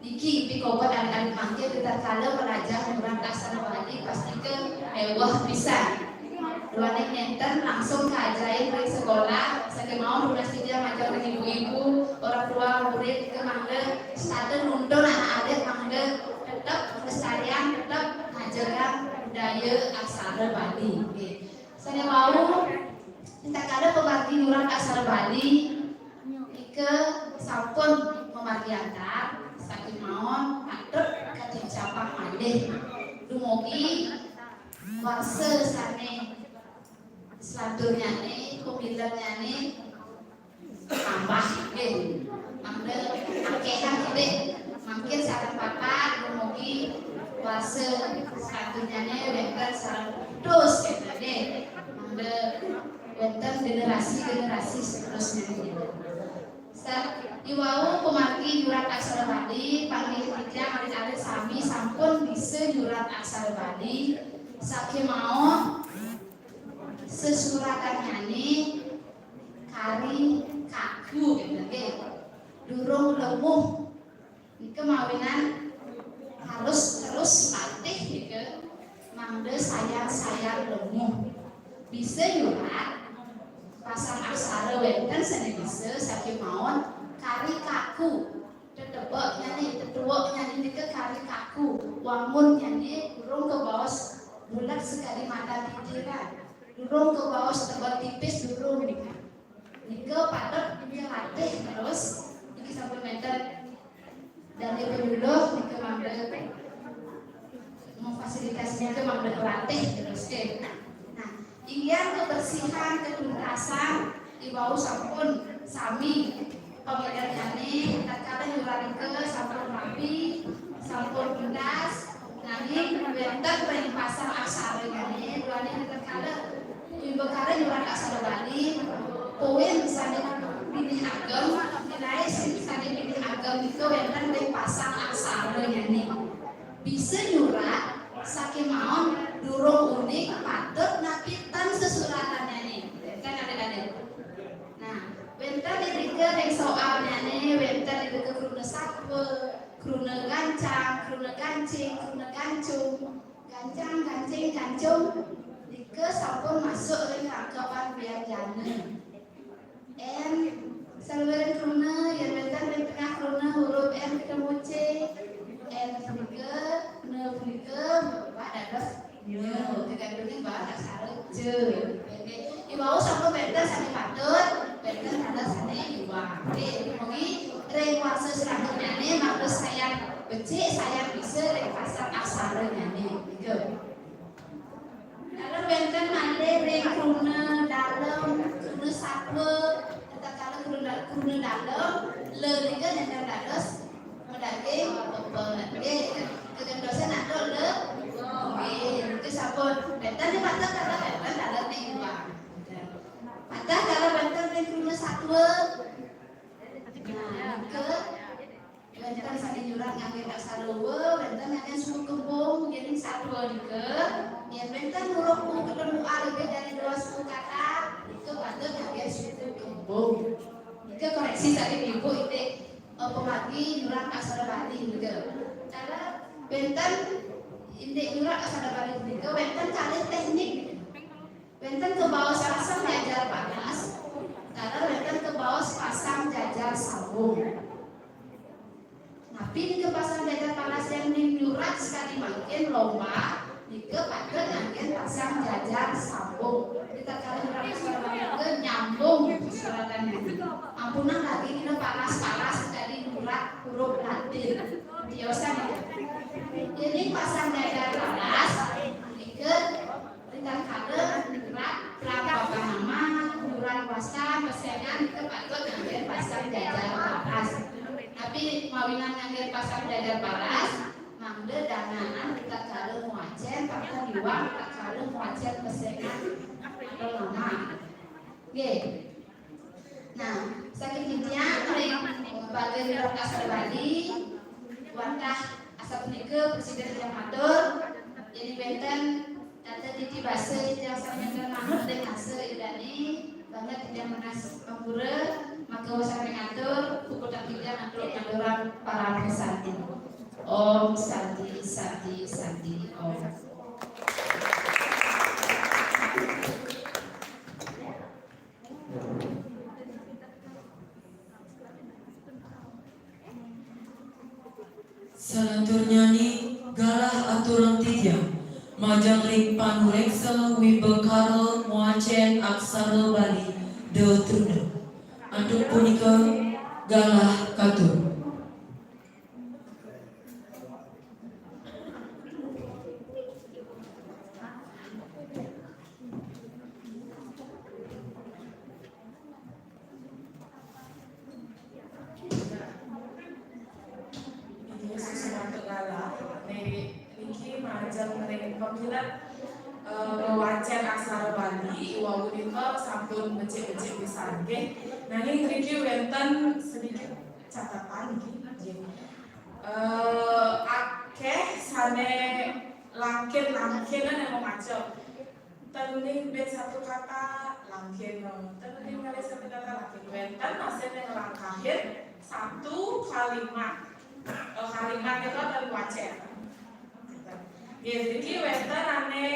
Niki pikopat adik-adik makin kita kala belajar nyurat aksara Bali pasti ke mewah bisa. Dua nenten langsung keajain dari sekolah saya mau lunas tidak macam ibu-ibu orang tua murid ke mangga starter nundon anak-adik mangga tetap pelestarian tetap ngajarkan budaya aksara Bali. Saya mau kita kala pembagi nyurat aksara Bali ke sampun memargi antar sakit mawon adep kacang capak mandeh dumugi warse sane selaturnya nih, pemilihannya nih tambah deh, mangga akehan deh, makin sarang papa, dumugi puasa selaturnya nih, wenter sarang terus gitu deh, mangga wenter generasi seterusnya gitu. Iwau pemargi nyurat aksara Bali, panggil kita adik-adik sami sampun bisa nyurat aksara Bali, saking mau sesuratannya nih kari kaku gitu deh durung lemuh nike mawinan harus terus latih nike mangde sayang lemuh bisa yurat pasang aksara wenten seni bisa saking maon kari kaku tetebek nyanyi tetuwek nyanyi nike kari kaku wangun nyanyi durung ke bawah bulat sekali mata titiran durung ke bawah tebal tipis durung nike padat nike latih terus nike sampai meter dari penyuluh nike mangde memfasilitasinya ke mangde latih terus nah ingin kebersihan ketuntasan ibau sampun sami pemilihannya tatkala nyurani ke sampun rapi sampun tuntas nanging benten ring pasang aksara ini duane tatkala ibu kare nyurani aksara Bali poin misalnya pilih agam nilai misalnya pilih agam itu benten ring pasang aksara ini bisa nyurat saking maon durung unik patut napitan sesuratannya nih kan adik-adik nah benten dike yang soalnya nih benten dike kruna sape kruna gancang kruna gancing kruna gancung gancang gancing gancung dike sampun masuk ring rangkapan biajana n salweren kruna yang benten ring tengah kruna huruf n ketemu c n dike ne dike pada dos tergantung bahasa aksara je ibau sampun benten sami patut benten ada sane iwa mungkin ring wasa selanjutnya nih maksud saya becik saya bisa ring pasang aksara nih gitu kalau benten mande ring kruna dalam kruna sape tatkala kruna dalam le dike nang dados medaging kegendosan ada le itu sampun benten di patah kalau benten dalam nih iwa patah kalau benten ring kruna satwe nah ke benten sadi jurat ngambil aksara we benten ngambil suku kembung jadi satwe dike ya benten huruf u ketemu a lebih dari 2 suku kata itu patut ngambil suku kembung dike koreksi tadi ibu itu pemagi jurat aksara Bali dike cara benten indik jurat aksara Bali dike benten kali teknik benten ke bawah pasang jajar panas karena benten ke bawah pasang jajar sambung tapi di pasang jajar panas yang dinyurat sekali makin lomba di pakai nanti pasang jajar sambung kita kali nyurat ke nyambung suratannya ampunan lagi kita panas sekali nyurat huruf Latin diosan ini pasang jajar panas ikut kita kade nyurat berapa nama nyurat wasan pesengan kita patut ngambil pasang jajar panas tapi mawinan ngambil pasang jajar panas mangde danaan kita kade muacen patut diwang kita kade muacen pesengan atau nama oke nah saking intinya bagian dari aksara Bali wantah asap nike presiden yang matur jadi benten data titi bahasa yang sampai mahal dan hasil idani banget tidak menas pembura maka sampai ngatur pukul tak tidak ngatur para pesantin Om Santi Santi Santi Om. Selanjutnya nih galah aturan tiga majang ring panureksa wibekara muacen aksara Bali de tunda untuk punika galah katur. Wacen aksara Bali iwa punika sampun becik-becik pisan nggih. Nanging mriki wonten sedikit catatan nggih. Akeh sane langkin yang maca. Tening ben satu kata langkin, tening kali satu kata langkin. Wonten asen yang langkahin satu kalimat. Kalimat itu dari wacen. Jadi wenten ane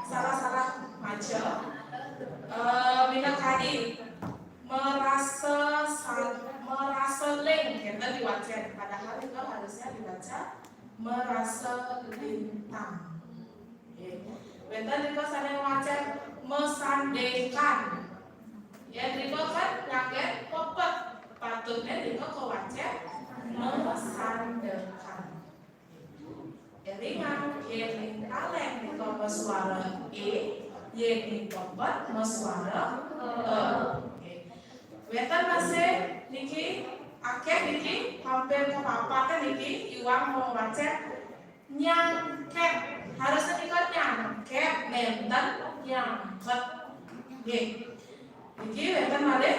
salah-salah maca. Minat kadi merasa leng kita diwacen. Padahal itu harusnya dibaca merasa lintang. Wenten itu sana wacen mesandengkan. Ya, diko kan kaget popet patutnya diko kewacen mesandengkan. Jadi kan yang kaleng diko bersuara yang popet bersuara Wetan masih niki akeh niki hampir ke papat kan niki iwang mau baca nyangket harusnya diko nyangket menten nyangket Niki wetan male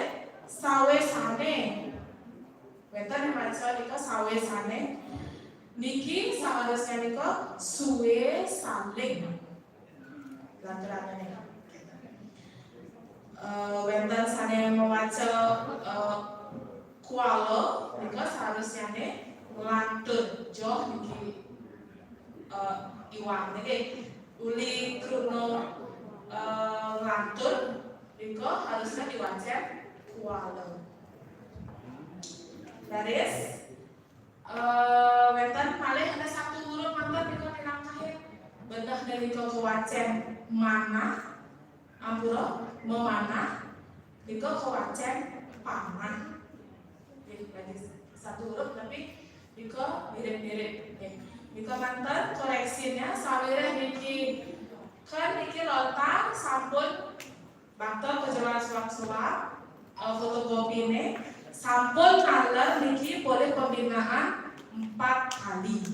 sawe sane. Wetan yang baca niko sawe sane. Niki seharusnya niko suwe saling. Lantaran ini. Wetan sane membaca kualo niko seharusnya ne lantur joh niki iwang niki uli kruno lantur Diko harusnya diwacen kuala. Garis wetan paling ada satu huruf mantan Diko nilangkahin bedah dari Diko kewacen mana ampura memana Diko kewacen panah. Jadi satu huruf tapi Diko mirip-mirip. Diko mantan koreksinya sawire niki kan niki lontar sampun Bakto kejualan suang-suang fotokopi ini sampun nalar niki boleh pembinaan 4 kali.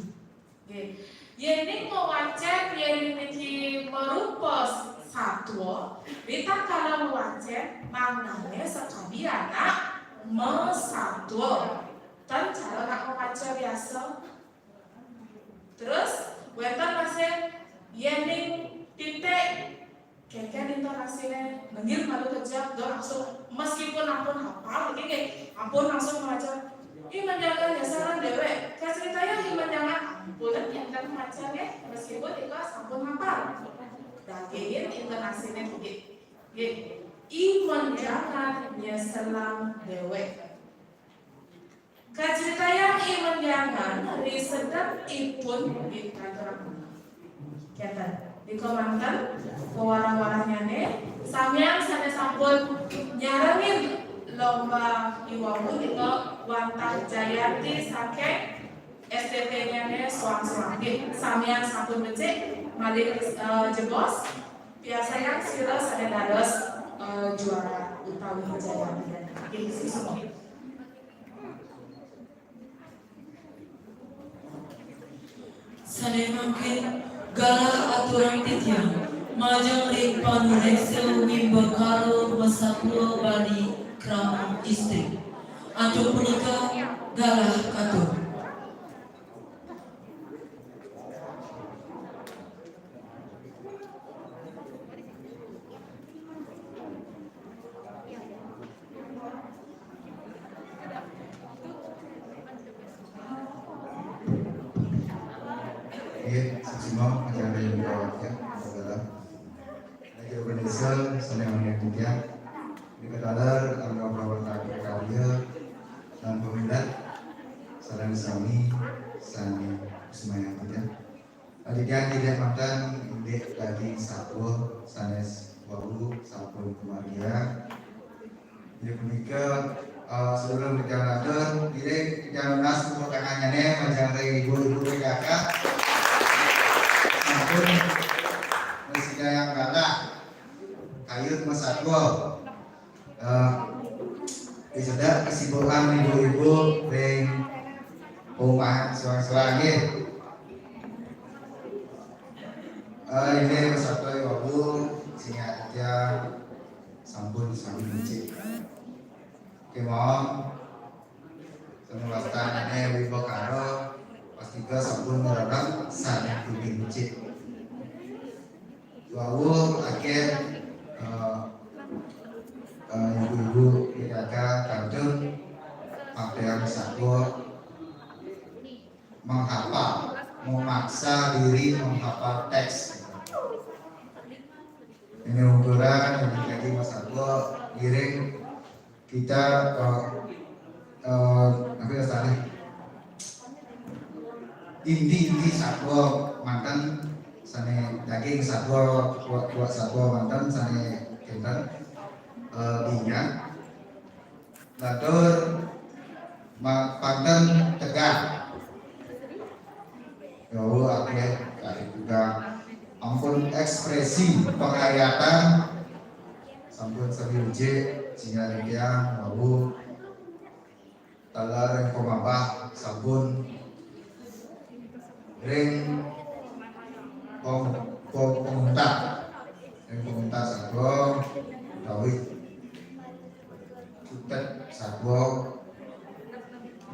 Ini mewacen yang niki merupa satwa. Kita kalau mewacen maknanya sekali anak mesatwa. Dan cara nak membaca biasa. Terus wetan masih yang titik Kayaknya intonasinya menggil malu kejap, do langsung meskipun ampun hafal, ampun langsung membaca. Iman jangan jasaran dewe, kayak ceritanya iman jangan ampunan yang kan membaca meskipun itu ampun hafal. Dagingin intonasinya begitu. Iman jangan nyeselang dewe. Kayak ceritanya iman jangan risedan ipun di kantor. Kata. Di komandan pewarna-warnanya nih sampean sana sampun nyarengin lomba iwamu itu Wantah Jayanti saking STT-nya nih suang-suang sampean sampun becik malik jebos biasanya sila sada dados juara utawi Jayanti semua. Sane mungkin galah aturan titiang majang ring panureksa wimbakaro basaplo bali kram istri anjo punika galah katur Semua acara yang dirawatnya adalah negeri Indonesia senang menyambutnya di kedalar angka perawatan karya dan peminat salam sami semuanya kita. Adikan tidak mantan indek daging satwa sanes waru sampun kemaria. Jadi punika sebelum berjalan ini jalan nas tangannya macam ibu-ibu PKK. Pun presiden yang galak kayut mesatwa disedak kesibukan ibu-ibu ring perumahan suang-suang ini mesatwa ibu singa aja sampun sami mencik kemau semulatan ini ibu karo pas tiga sampun merorong sana kubing mencik Wawu akhir ibu-ibu PKK kantun ada yang satu menghafal, memaksa diri menghafal teks. Ini ukuran yang lagi Mas Argo giring kita apa ya tadi inti satwa mantan sane daging satwa kuat satwa mantan sane kinten minyak latur panten tegak yo akeh kali juga ampun ekspresi penghayatan sampun seriuje sehingga dia mau talar yang komabah sabun ring pemuntak sabun dawit kutet sabun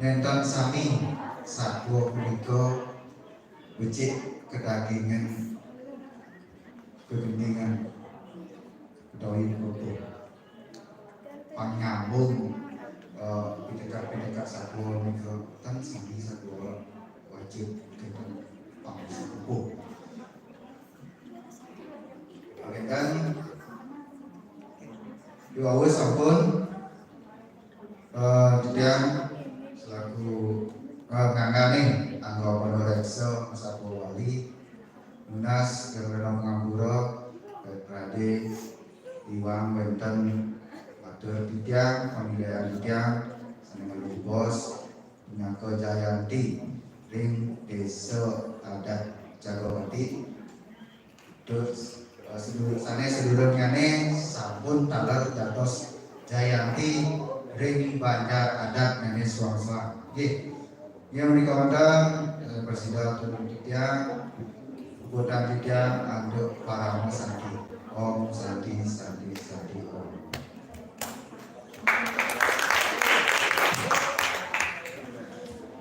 nenten sami sabun punika becik kedagingan kegeningan dawit kopi panyambung pendekat sabun itu kan sami sabun wajib kita pangsa kupu. Kan dua sabun yang selaku ngangane anggota Pondorekso Sapu Wali Munas Gerana Pengambura Rade Iwang Benten Matur Tityang Pamilihan Tityang Sanengan Bos Nyako Jayanti ring Desa Adat Jagawati terus sedulur-ngane sampun talar dados Jayanti ring Banjar Adat Nene Suang-suang nggih yang menika wonten Presida Tun Tityang Budang Tityang anduk para santi Om Santi Santi Santi Om.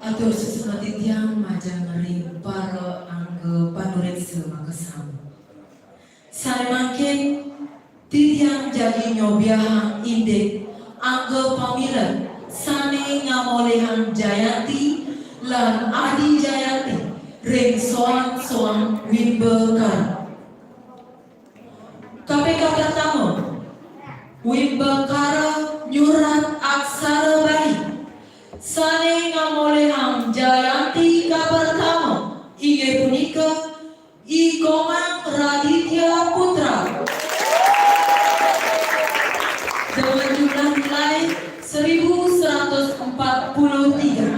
Atur sesama Tityang majang ring para angge Pondorekso makasam. Sare mangkin Tityang jadi nyobiahang indek angge pamilen sane ngamolehan Jayanti lan Adi Jayanti ring soang Wimbekara. KPK pertama Wimbekara nyurat aksara Bali sane ngamolehan Jayanti ka pertama inggih punika Ikomang Raditya Putra dengan jumlah nilai 1143.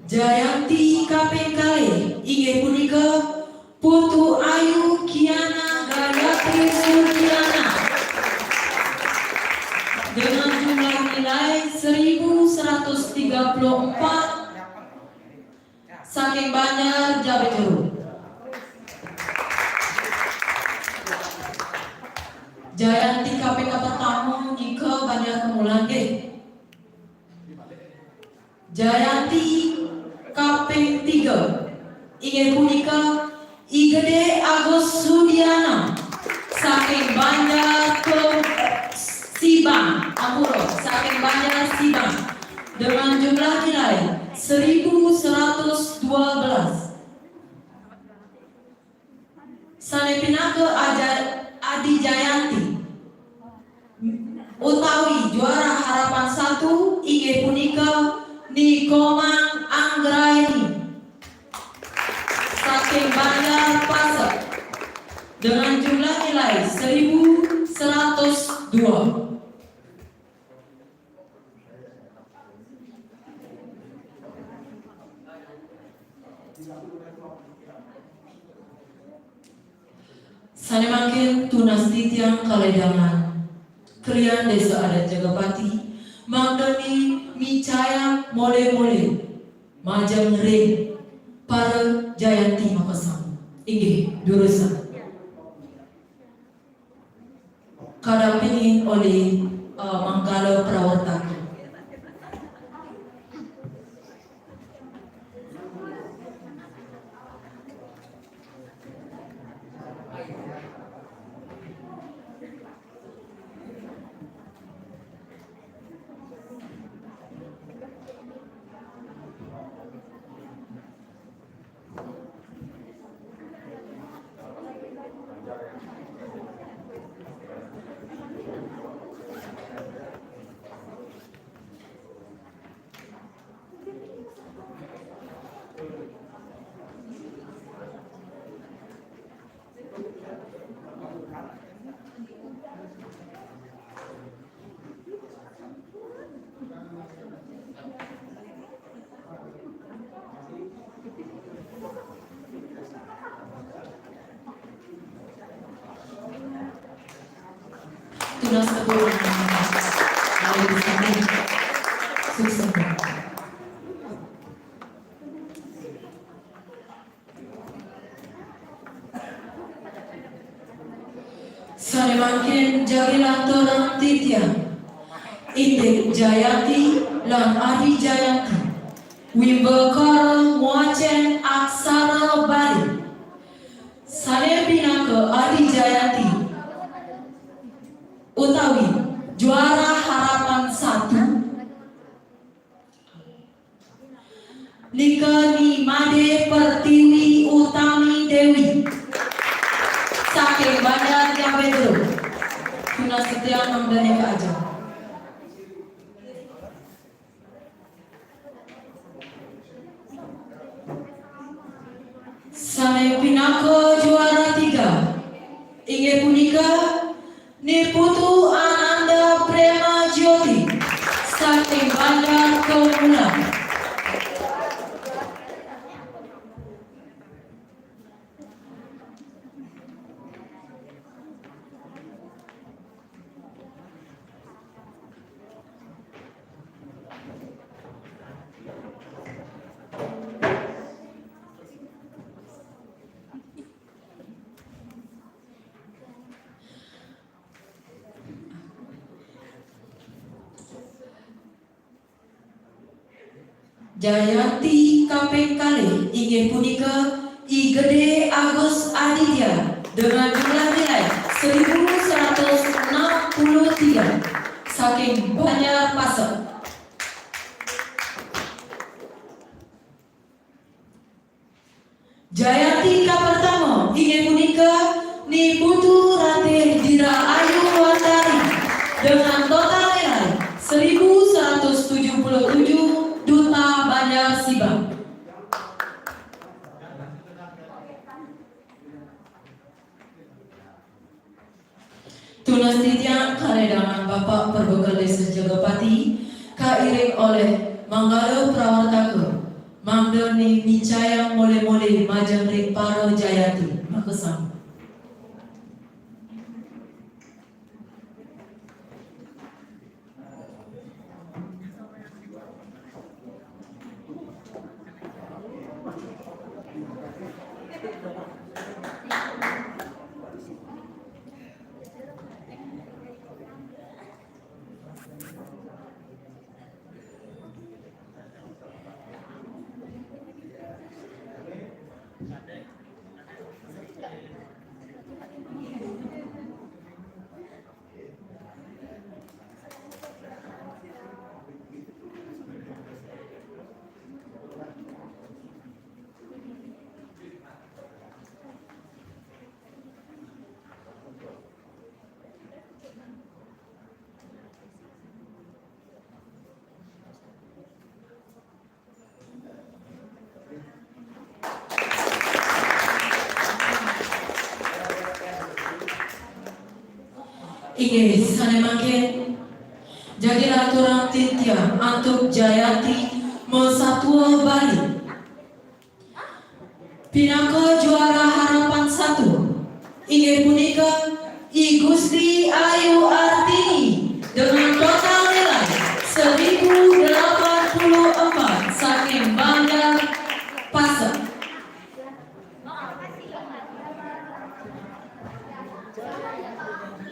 Jayanti kaping kalih inggih punika Putu Ayu Kiana Gayatri Surkiana dengan jumlah nilai 1134 saking Banjar Jabejuru. Jayanti KPK pertama jika Banjar Kemulan Jayanti kaping 3 inggih punika Igede Agus Sudiana saking Banjar ke Sibang Ampuro saking Banjar Sibang dengan jumlah nilai 1112. Sanepinake Adi Jayanti utawi juara harapan 1 inggih punika Nikomang Anggraini saking Banjar Pasar dengan jumlah nilai 1102. Sanemangkin tunas Tityang Kaledangan Krian Desa Adat Jagapati Mangdani Micaya Mole Majang Ring para Jayanti Makasam. inggih jurusan kadampingin oleh Manggala Prawartaka. Tunas keturunan lalu disambung sukses. Sane makin jarilah torang titian Indik Jayati lan Adi Jayanti Wimbekara muacen aksara Bali Sane pinaka Adi Jayanti utawi juara harapan 1 Nikani Made Pertiwi Utami Dewi saking Bandar Jambedro Tunas Setia Mamdani Aja. Sane pinaka juara 3 inggih punika Niputu Ananda Prema Jyoti saking Bandar Kemulan. Jayanti Kaping Kali inggih punika I Gede Agus Aditya dengan jumlah nilai 1163 saking Banjar Pasar. Jayanti ka pertama inggih punika Niputu Ratih Dira Ayu Wandari dengan total nilai 1177 Duta Banjar Sibang. Tunas titian karedangan Bapak Perbekal Desa Jagapati kairing oleh Manggala Prawartaka Mamdani Micayang Mole-Mole Majamrik Paro Jayati Makasam. Inggih sane makin jadilah turang titya antuk Jayati Mesatua Bali pinaka juara harapan 1 inggih punika I Gusti Ayu Artini dengan total nilai 1084 saking Bandar Pasar.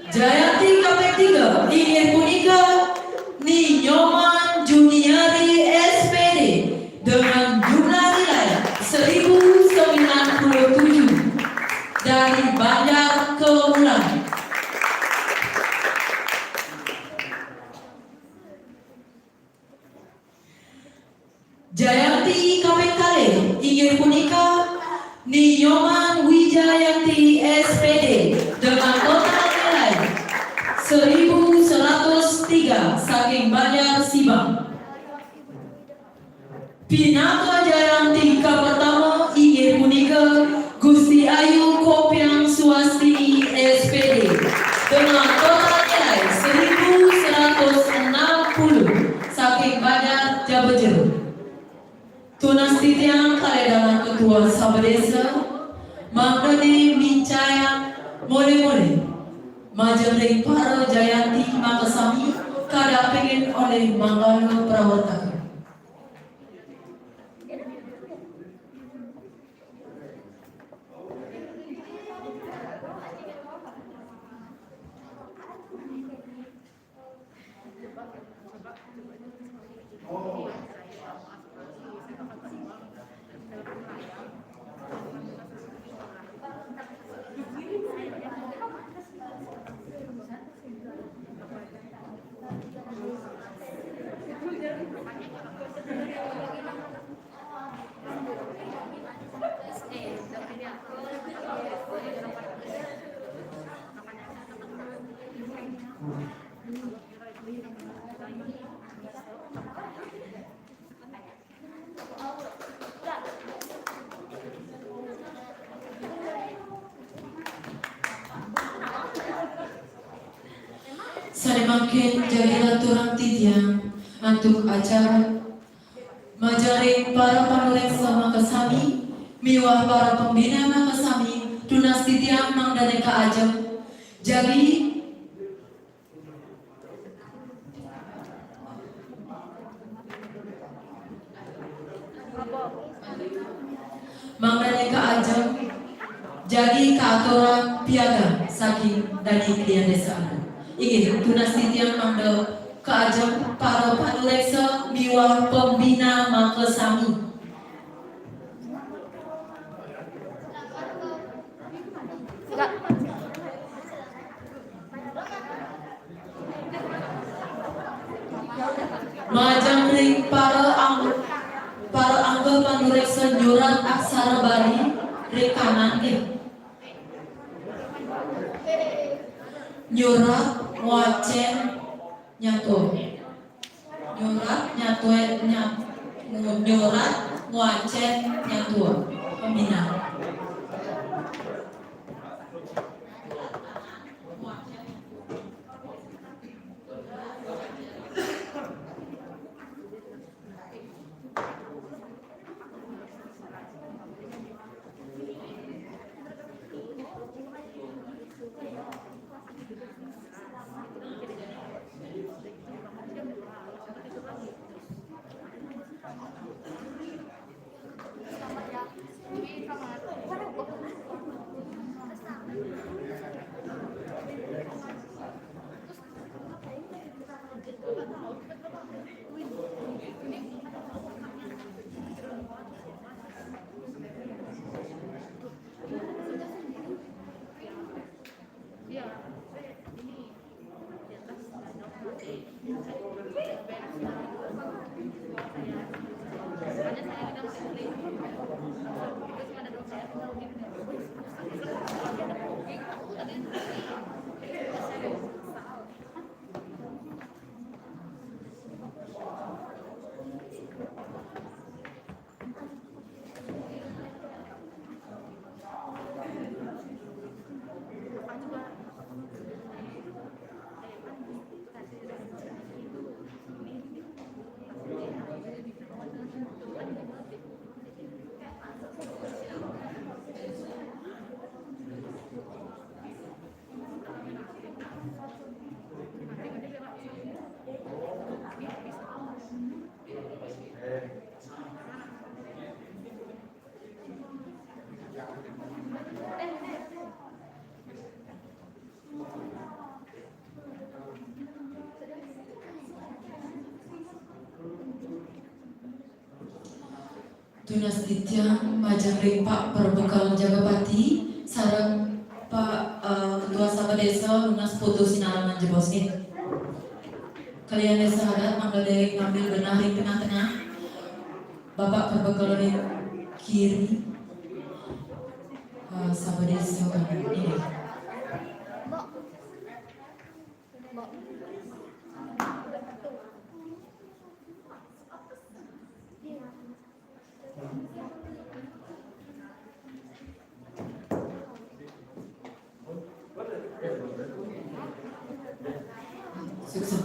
Jayanti KP3 inggih punika Ninyoman Juniari SPD dengan jumlah nilai 1097 dari Banjar Keulang. Jayanti KP inggih punika Ninyoman Wijayanti SPD dengan total nilai 1103 saking Banjar Sibang. Pinaka Jayanti pertama inggih punika Gusti Ayu Kopiang Swastini SPD dengan total nilai 1160 saking Banjar Jabejer. Tunas titiang kaledaman ketua sabdesa Magdani Mincaya mole-mole majering para Jayanti Makasami kada pengen oleh Manggalo Prawataka. Semakin jadi aturan titiang untuk acara majaring para panureksa Makasami miwah para pembina Makasami tunas titiang mangdaneka ajeng jadi mangdaneka ajeng jadi keaturan piaga saking dari klien desa. Inggih tunas titiang mangda keajeng para panureksa miwah pembina Makasami. Majang ring para angga panureksa nyurat aksara Bali rekanan nyurat wacen nyatu nyurat wacen nyatu pembina. Selamat ya. Ini selamat. Tunas Tityang majang ring Pak Perbekal Jagapati sareng Pak Ketua Sabah Desa lunas foto sinaraman jebosnya. Kalian desa adat mangga dari ngambil benah ring tengah-tengah. Bapak Perbekal ring kiri. Sabah Desa ini. Sukses.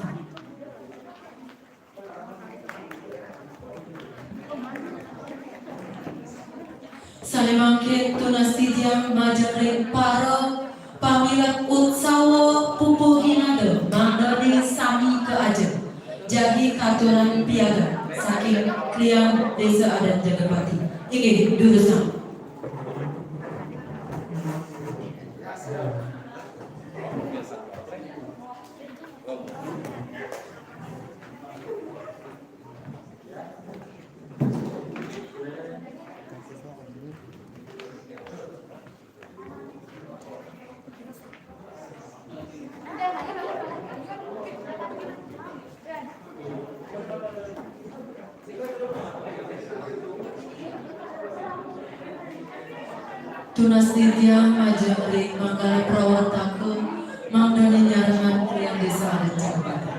Salimangkin tunas tityang majeng para pamilat utsawa pupuh hinade mandani sami ke ajeng jagi katuran piaga saking kriang desa adat Jagapati. Inggih dudusan. Tunas tityang majeng ring mangkala prawartaka mangdani nyarengan kriang desa adat Jagapati.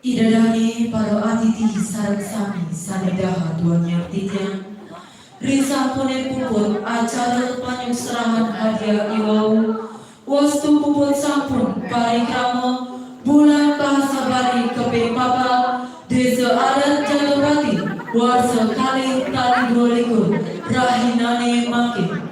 Idadani para atiti sareng sami sanidaha duanya tityang Risa pune puput acara panyusrahan hadiah iwau wastu puput sampun parikrama bulan bahasa bari kepe papa desa adat Jagapati warsa kali tali 22 rahinane makin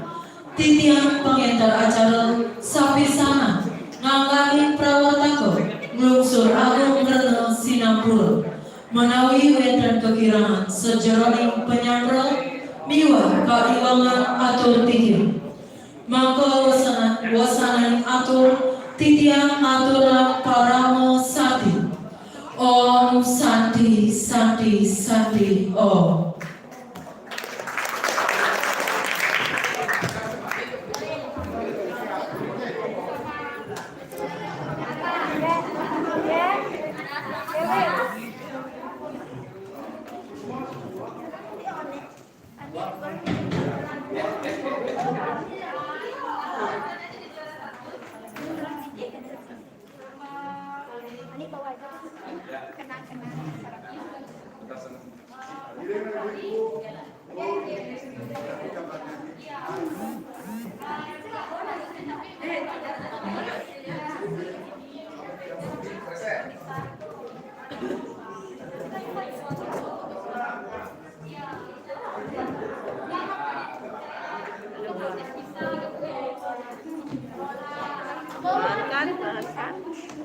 titian pengentar acara sapi sana ngangani prawataka nglungsur agung ngrena sinampura menawi wenten kekirangan sejeroning penyandra miwa kaiwangan atur titian mangka wasanan atur titian aturan paramo sati om santi santi santi om. Ini bawa aja. Kenang-kenang.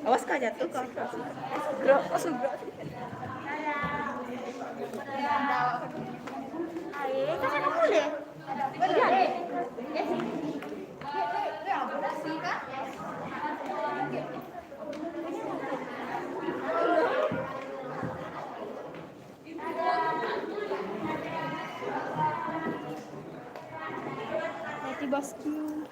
Awas kak jatuh kak. Bro, langsung bro. Ayo, kasih nama deh. Iya deh. Nanti bosku.